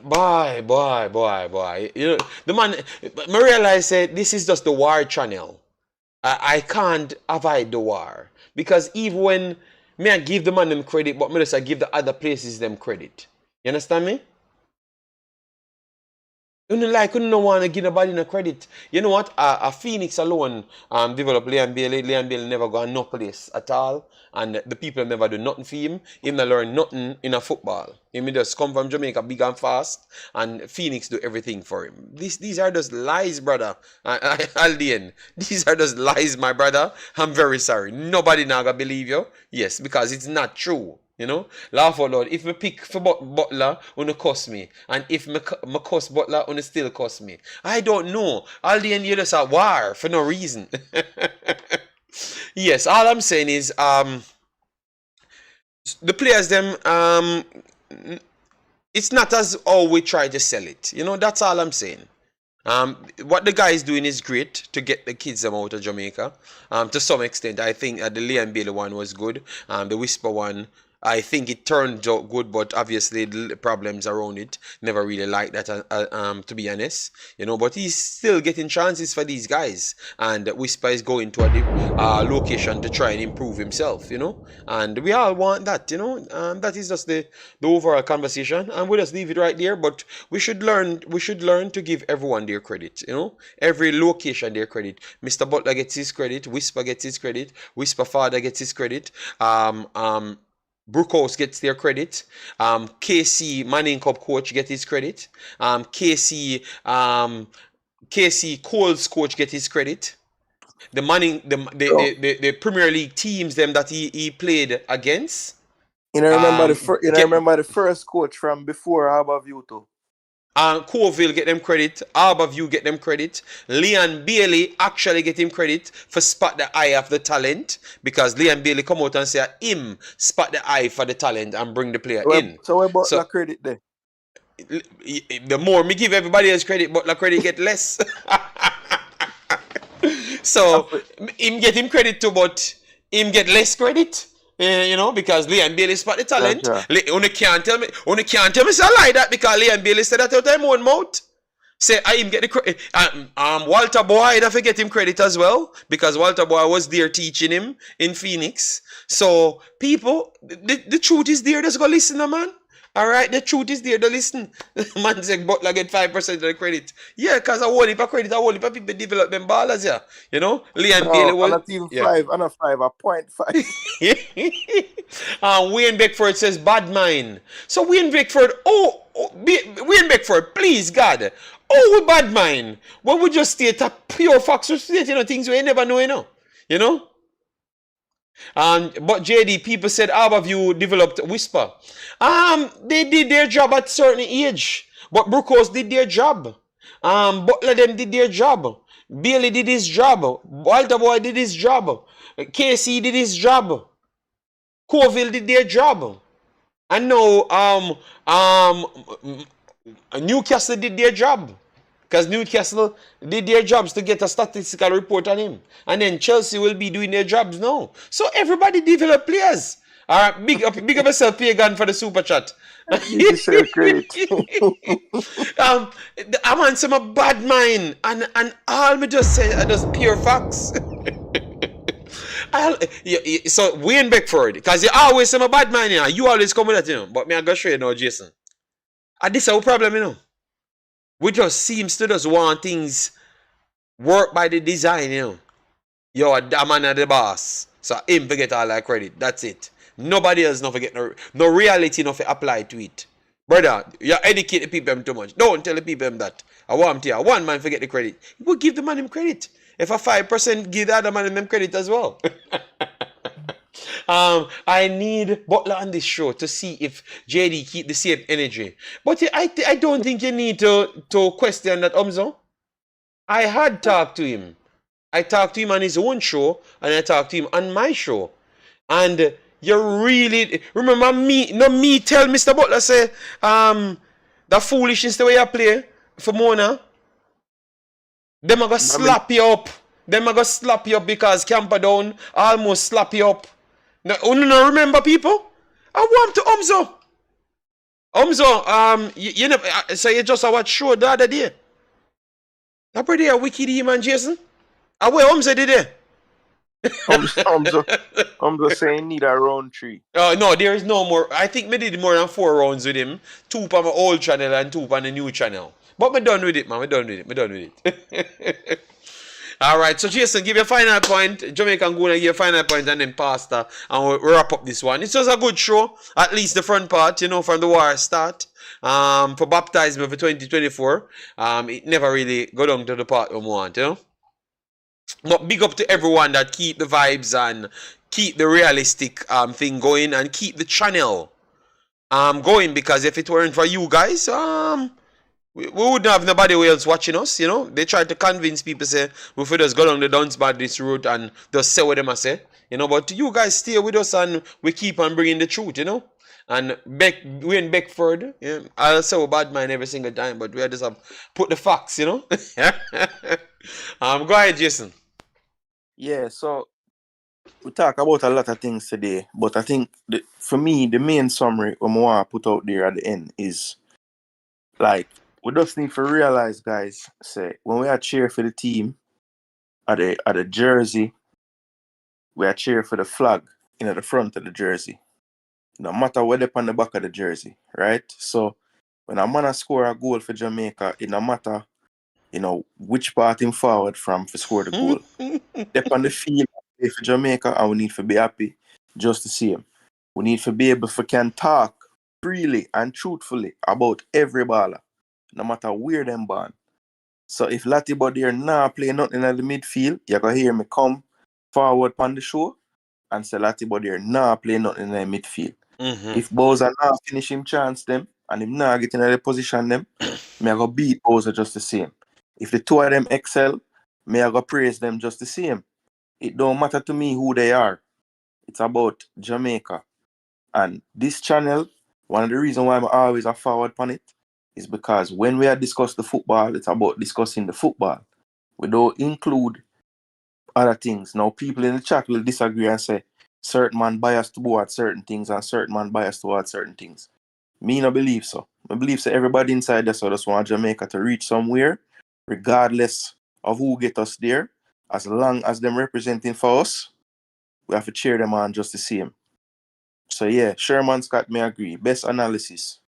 boy. You know, the man. I realize this is just the war channel. I can't avoid the war because even when me I give the man them credit, but me just I give the other places them credit. You understand me? You don't want to give nobody no credit. You know what? A Phoenix alone developed Leigh Bailey. Leigh Bailey never got no place at all. And the people never do nothing for him. He never learn nothing in a football. He just come from Jamaica big and fast. And Phoenix do everything for him. These are just lies, brother. Aldian. These are just lies, my brother. I'm very sorry. Nobody now gonna believe you. Yes, because it's not true. You know, laugh out loud. If me pick for Butler, wanna cost me, and if me cost Butler, wanna still cost me. I don't know. All the end, you just a war for no reason. Yes, all I'm saying is the players them it's not as how we try to sell it. You know, that's all I'm saying. What the guy is doing is great to get the kids them out of Jamaica. To some extent, I think the Leigh Bailey one was good. The Whisper one. I think it turned out good, but obviously the problems around it never really liked that, to be honest, you know. But he's still getting chances for these guys, and Whisper is going to a location to try and improve himself, you know. And we all want that, you know. That is just the overall conversation, and we'll just leave it right there. But we should learn to give everyone their credit, you know. Every location their credit. Mr. Butler gets his credit. Whisper gets his credit. Whisper father gets his credit. Brookhouse gets their credit. KC Manning Cup coach gets his credit. KC Coles coach gets his credit. The Premier League teams them that he played against. You know, remember the first coach from before Harbour View too. Colville get them credit. Harbourview get them credit. Leigh Bailey actually get him credit for spot the eye of the talent, because Leigh Bailey come out and say him spot the eye for the talent and bring the player in. So what about the credit there? The more me give everybody else credit, but the credit get less. So him get him credit too, but him get less credit. You know, because Leigh Bailey spot the talent. Only can't tell me say I lie that because Leigh Bailey said that out of my own mouth. Say I him get the credit. Walter Boy, don't forget him credit as well, because Walter Boy was there teaching him in Phoenix. So people, the truth is there. Just go listen, man. All right, the truth is there. Don't listen. Man said Butler get 5% of the credit. Yeah, because I whole heap of credit. I whole heap of people develop them ballers. Yeah, you know, Leigh and Bailey No, was. and a team 5, and a 5, a 0.5. Wayne Beckford says bad mind. So Wayne Beckford, Wayne Beckford, please God, we bad mind. When we just state a pure facts, we state, things we never know, you know. But JD, people said Harborview developed Whisper. They did their job at certain age, but Brookhouse did their job. Butler them did their job. Bailey did his job. Walter Boy did his job. KC did his job. Coville did their job. And now Newcastle did their job. Because Newcastle did their jobs to get a statistical report on him. And then Chelsea will be doing their jobs now. So everybody develop players. All right, big up yourself, Pagan, for the super chat. You deserve credit. I'm on some bad mind. And all me just say are just pure facts. So Wayne Beckford, because you always say my bad mind, you always come with that, but me I go show you now, Jason. And this is our problem, We just seems to just want things work by the design, You're a man of the boss, so him forget all that credit. That's it. Nobody else not forget no reality not apply to it. Brother, you educate the people too much. Don't tell the people that. I want to one man forget the credit. We'll give the man him credit. If a 5% give the other man him credit as well. I need Butler on this show to see if JD keep the same energy. But I don't think you need to question that Omzo. I had talked to him. I talked to him on his own show, and I talked to him on my show. And you really remember me tell Mr. Butler say the foolishness the way I play for Mona. Them are gonna slap you up. Them are gonna slap you up because Camperdown almost slap you up. Now, remember people? I want to Omzo. Omzo, you never so you just watch show the other day. That pretty a wicked man, Jason. Where Omzo did it? Omzo saying need a round 3. No, there is no more. I think me did more than 4 rounds with him. 2 on my old channel and 2 on the new channel. But me done with it, man. Me done with it. All right, so Jason, give your final point. Jamaican Guna give your final point, and then Pastor, and we'll wrap up this one. It was a good show, at least the front part, from the war start. For baptism for 2024, it never really go down to the part we want, But big up to everyone that keep the vibes and keep the realistic thing going and keep the channel going, because if it weren't for you guys, we wouldn't have nobody else watching us, They tried to convince people, say, we should just go down the dance bad this route and just say what them I say, But you guys stay with us and we keep on bringing the truth, And we in Beckford, I'll say bad mind every single time, but we just have put the facts, Go ahead, Jason. Yeah, so we talk about a lot of things today, but I think for me, the main summary I want to put out there at the end is like, we just need to realize, guys, say when we are cheer for the team at the jersey, we are cheer for the flag in the front of the jersey. No matter where they on the back of the jersey, right? So when a man score a goal for Jamaica, it no matter, which part him forward from to score the goal. They on the field play for Jamaica, and we need to be happy just to see him. We need to be able to can talk freely and truthfully about every baller, no matter where them born. So if Lati Bodier now play nothing in the midfield, you can hear me come forward on the show and say Lati Bodier now play nothing in the midfield. If Bowser now finish him chance them and him now get in the position them, me I go beat Bowser just the same. If the two of them excel, me I go praise them just the same. It don't matter to me who they are. It's about Jamaica. And this channel, one of the reasons why I'm always a forward on it is because when we are discuss the football, it's about discussing the football. We don't include other things. Now, people in the chat will disagree and say certain man biased towards certain things and certain man biased towards certain things. Me no believe so. I believe so everybody inside there so just want Jamaica to reach somewhere, regardless of who get us there. As long as them representing for us, we have to cheer them on just the same. So yeah, Sherman Scott, may agree. Best analysis.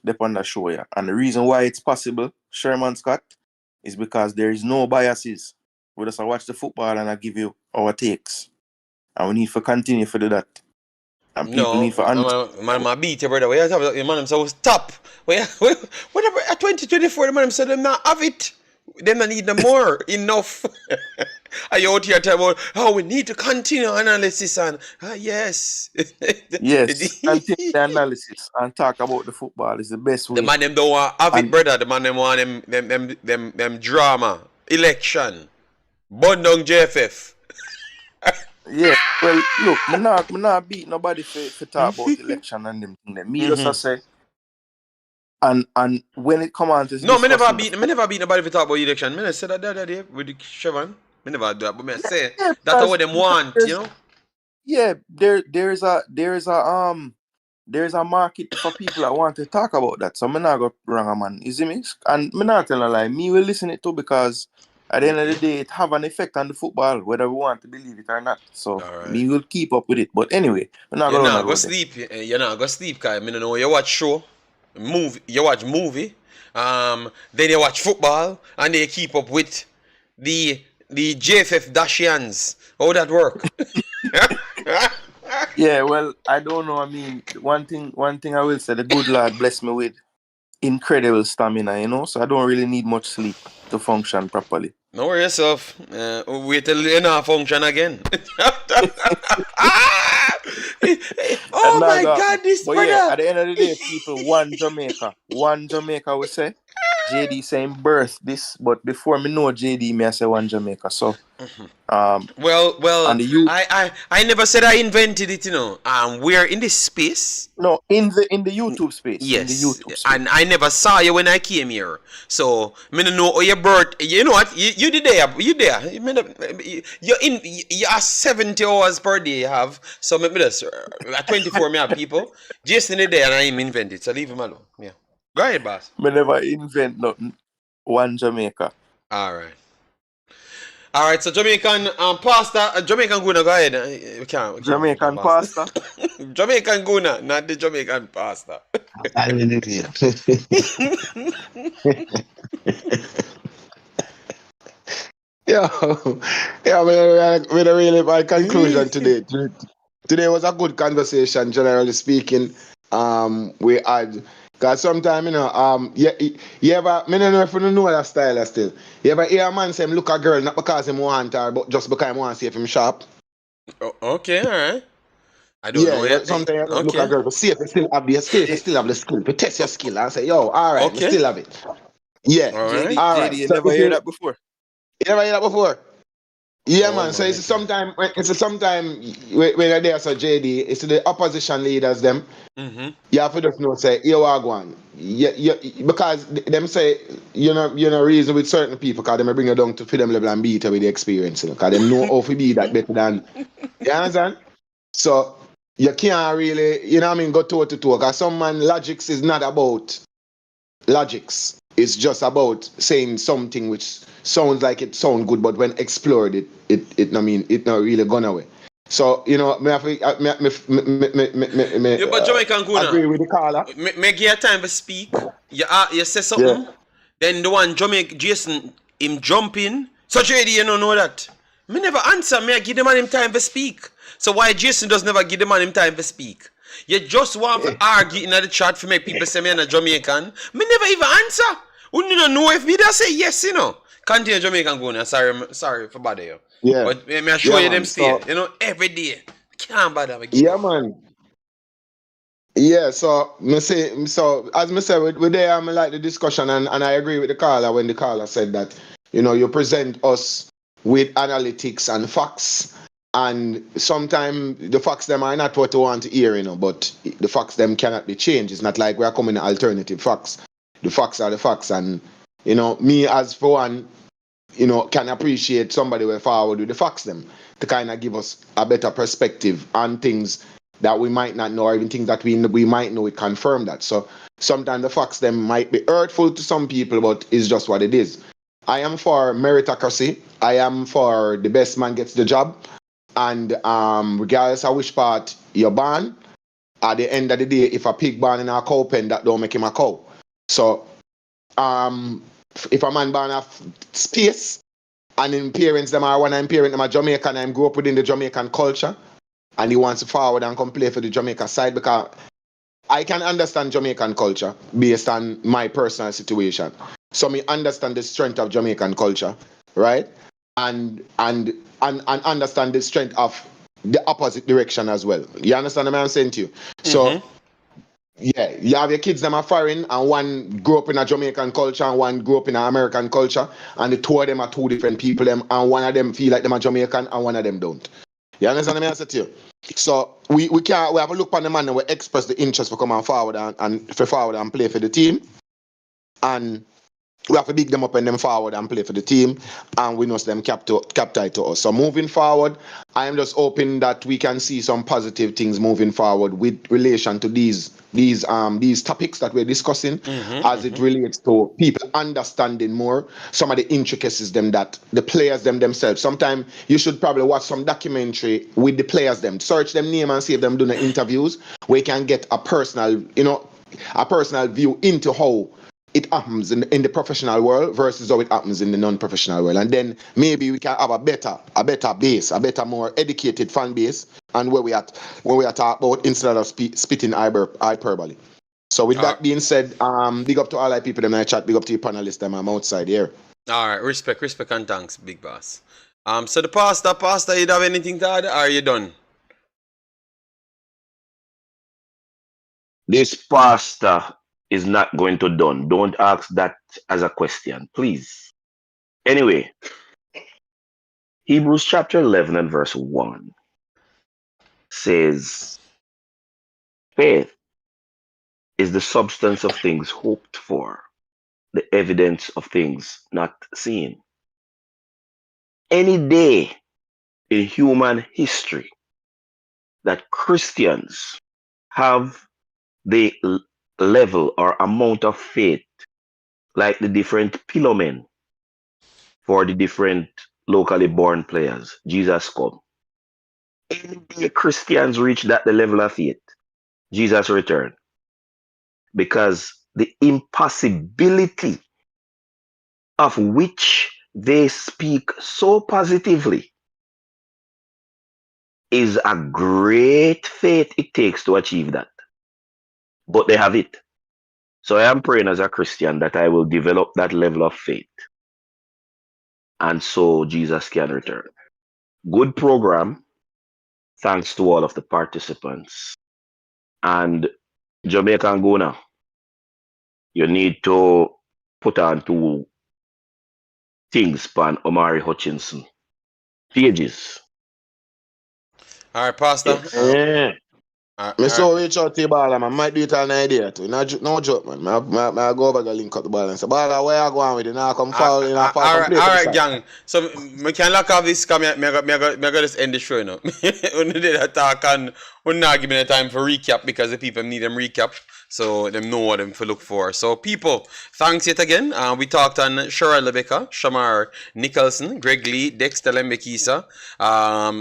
Depend on the show, yeah. And the reason why it's possible, Sherman Scott, is because there is no biases. We just watch the football and I give you our takes. And we need to continue to do that. And people No, need to understand. man, I beat you, brother. What you talking about? Man, so stop. Whatever, at 2024, the man said them not have it. Them not need no more. Enough. Are you out here talking about, oh, we need to continue analysis and, yes. Yes, continue the analysis and talk about the football is the best way. The man them don't want have it, brother. The man them want them drama. Election. Burn down JFF. Yeah, well, look, me not beat nobody for talk about election and them thing. Me just say, and when it come on to no, me never beat nobody for talk about election. Me say that the other day with the Chevron. Me never do that, but me say that's what them want, you know. Yeah, there's a market for people that want to talk about that. So me not go wrong a man, you see me? And me not tell a lie. Me will listen it too because at the end of the day, it have an effect on the football, whether we want to believe it or not. So me will keep up with it. But anyway, we're not gonna go sleep. You're not gonna sleep, cause me don't know. You watch show, movie. You watch movie. Then you watch football, and they keep up with the JFF Dashians. How that work? Yeah, well, I don't know. I mean, one thing I will say, the good Lord bless me with incredible stamina, you know. So I don't really need much sleep to function properly. No worry yourself. Wait till you not function again. Oh my God, this brother. Yeah, at the end of the day, people, one Jamaica we say. JD saying birth this, but before me know JD, me I say one Jamaica. So, well, I never said I invented it, you know. We're in this space. No, in the YouTube space. Yes, in the YouTube space. And I never saw you when I came here. So, me don't know your birth. You know what? You did there. You there. You are 70 hours per day. You have. So me just at 24 me have people. Jason is there and I am invented. So leave him alone. Yeah. Go ahead, boss. Me never invent nothing. One Jamaica. All right. So Jamaican pasta, Jamaican guna. Go ahead. We can't Jamaican pasta. Jamaican guna, not the Jamaican pasta. Yeah, with a really my conclusion today. Today was a good conversation, generally speaking. We had. Because sometimes, you know, you ever, I don't know if you know that style still. You ever hear a man say, look a girl, not because he want her, but just because he want to see if him sharp? Okay, all right. I don't know yet. Sometimes you look a girl, but see if you still have the skill, to test your skill and say, yo, all right, you still have it. Yeah. All right. JD, you never hear that before? You never hear that before? Yeah, man. So it's sometimes when you're there, so JD, it's the opposition leaders them. Mm-hmm. You have to just know, say, you are going. Because them say, you know, reason with certain people, because they may bring you down to them level and beat you with the experience, you know, because they know how to be that better than. You understand? So you can't really, you know what I mean, go toe to toe. Because some man, logics is not about logics. It's just about saying something which sounds like it sound good, but when explored, it not really gone away. So, you know, but Jamaican Guna, agree with the caller. Make your time to speak. You say something, then the one Jason, him jump in. So JD, you don't know that. Me never answer, me I give the man him time to speak. So why Jason does never give the man him time to speak? You just want to argue in the chat for make people say me and a Jamaican. Me never even answer. We don't know if me that say yes, you know. Continue Jamaican Guna. Sorry for bother you. Yeah. But me I show you them stay, you know, every day. Can't bother me. Yeah, man. Yeah, so as I said, with there, I like the discussion, and I agree with the caller when the caller said that, you know, you present us with analytics and facts, and sometimes the facts them are not what you want to hear, you know, but the facts them cannot be changed. It's not like we are coming alternative facts. The facts are the facts, and you know, me as for one, you know, can appreciate somebody way forward with the facts them to kind of give us a better perspective on things that we might not know, or even things that we might know, it confirm that. So sometimes the facts them might be hurtful to some people, but it's just what it is. I am for meritocracy. I am for the best man gets the job. And regardless of which part you're born, at the end of the day, if a pig born in a cow pen, that don't make him a cow. So if a man born of space, and in parents them are one and parent them are Jamaican and grew up within the Jamaican culture, and he wants to forward and come play for the Jamaica side, because I can understand Jamaican culture based on my personal situation. So me understand the strength of Jamaican culture, right? And understand the strength of the opposite direction as well. You understand what I'm saying to you? So yeah, you have your kids that are foreign, and one grew up in a Jamaican culture and one grew up in an American culture, and the two of them are two different people, and one of them feel like them are Jamaican and one of them don't. You understand what I'm saying to you? So we have a look on the man and we express the interest for coming forward and for forward and play for the team. And we have to big them up and them forward and play for the team, and we know them captive to us. So moving forward, I am just hoping that we can see some positive things moving forward with relation to these topics that we're discussing, as it relates to people understanding more some of the intricacies them that the players themselves. Sometimes you should probably watch some documentary with the players them, search them name and see if them doing the interviews, where you can get a personal view into how it happens in the professional world versus how it happens in the non-professional world. And then maybe we can have a better base, a better, more educated fan base, and where we are talking about, instead of spitting hyperbole. So with that being said, big up to all our people in my chat, big up to your panelists, them I'm outside here. All right, respect and thanks, big boss. So the pastor, you have anything to add, or are you done? This pastor is not going to done. Don't ask that as a question, please. Anyway, Hebrews chapter 11 and verse 1 says, faith is the substance of things hoped for, the evidence of things not seen. Any day in human history that Christians have the level or amount of faith like the different pillowmen for the different locally born players, Jesus come. Any day Christians reach the level of faith, Jesus return. Because the impossibility of which they speak so positively is a great faith it takes to achieve that. But they have it. So I am praying as a Christian that I will develop that level of faith, and so Jesus can return. Good program. Thanks to all of the participants. And Jamaica and Gona, you need to put on 2 things pan Omari Hutchinson pages. All right, pastor. Yeah. I saw reach out to the ball, man. I might do it an idea too. No joke, man. I go over the link up the ball and say, ball, where you going with it? Now come foul, all right, gang. So we can lock off this. Come here, me go just end the show now. We did that talk and we not give me the time for recap, because the people need them recap, so them know what them to look for. So people, thanks yet again. We talked on Sheraldo Becker, Shamar Nicholson, Leigh, Dexter Lembikisa.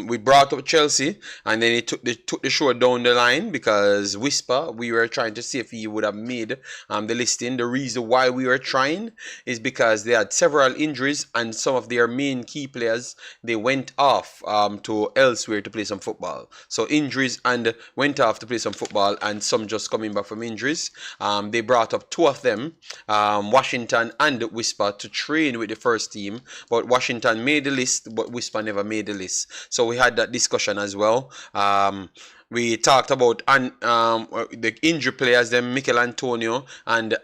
We brought up Chelsea, and then it took the show down the line because Whisper, we were trying to see if he would have made the listing. The reason why we were trying is because they had several injuries, and some of their main key players, they went off to elsewhere to play some football. So injuries, and went off to play some football, and some just coming back from injuries. They brought up 2 of them, Washington and Whisper, to train with the first team, but Washington made the list, but Whisper never made the list. So we had that discussion as well. We talked about the injured players, them Mikel Antonio and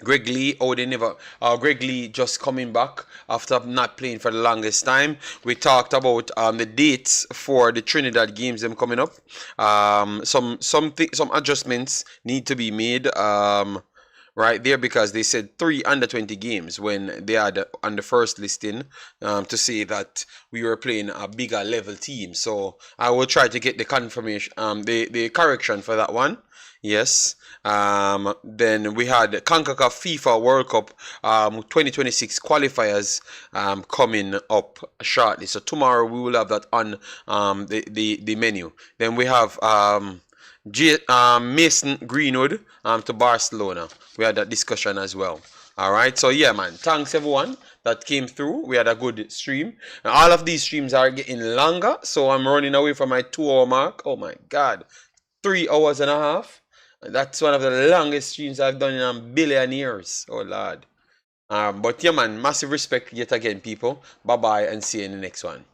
Leigh. Leigh just coming back after not playing for the longest time. We talked about the dates for the Trinidad games them coming up. Some adjustments need to be made. right there, because they said 3 under 20 games when they had on the first listing, to say that we were playing a bigger level team. So I will try to get the confirmation, the correction for that one. Yes. Then we had Concacaf FIFA World Cup 2026 qualifiers coming up shortly. So tomorrow we will have that on the menu. Then we have Mason Greenwood to Barcelona. We had that discussion as well. All right. So yeah, man. Thanks everyone that came through. We had a good stream. And all of these streams are getting longer, so I'm running away from my 2-hour mark. Oh my God, 3 hours and a half. That's one of the longest streams I've done in a billion years. Oh Lord. But yeah, man. Massive respect yet again, people. Bye bye, and see you in the next one.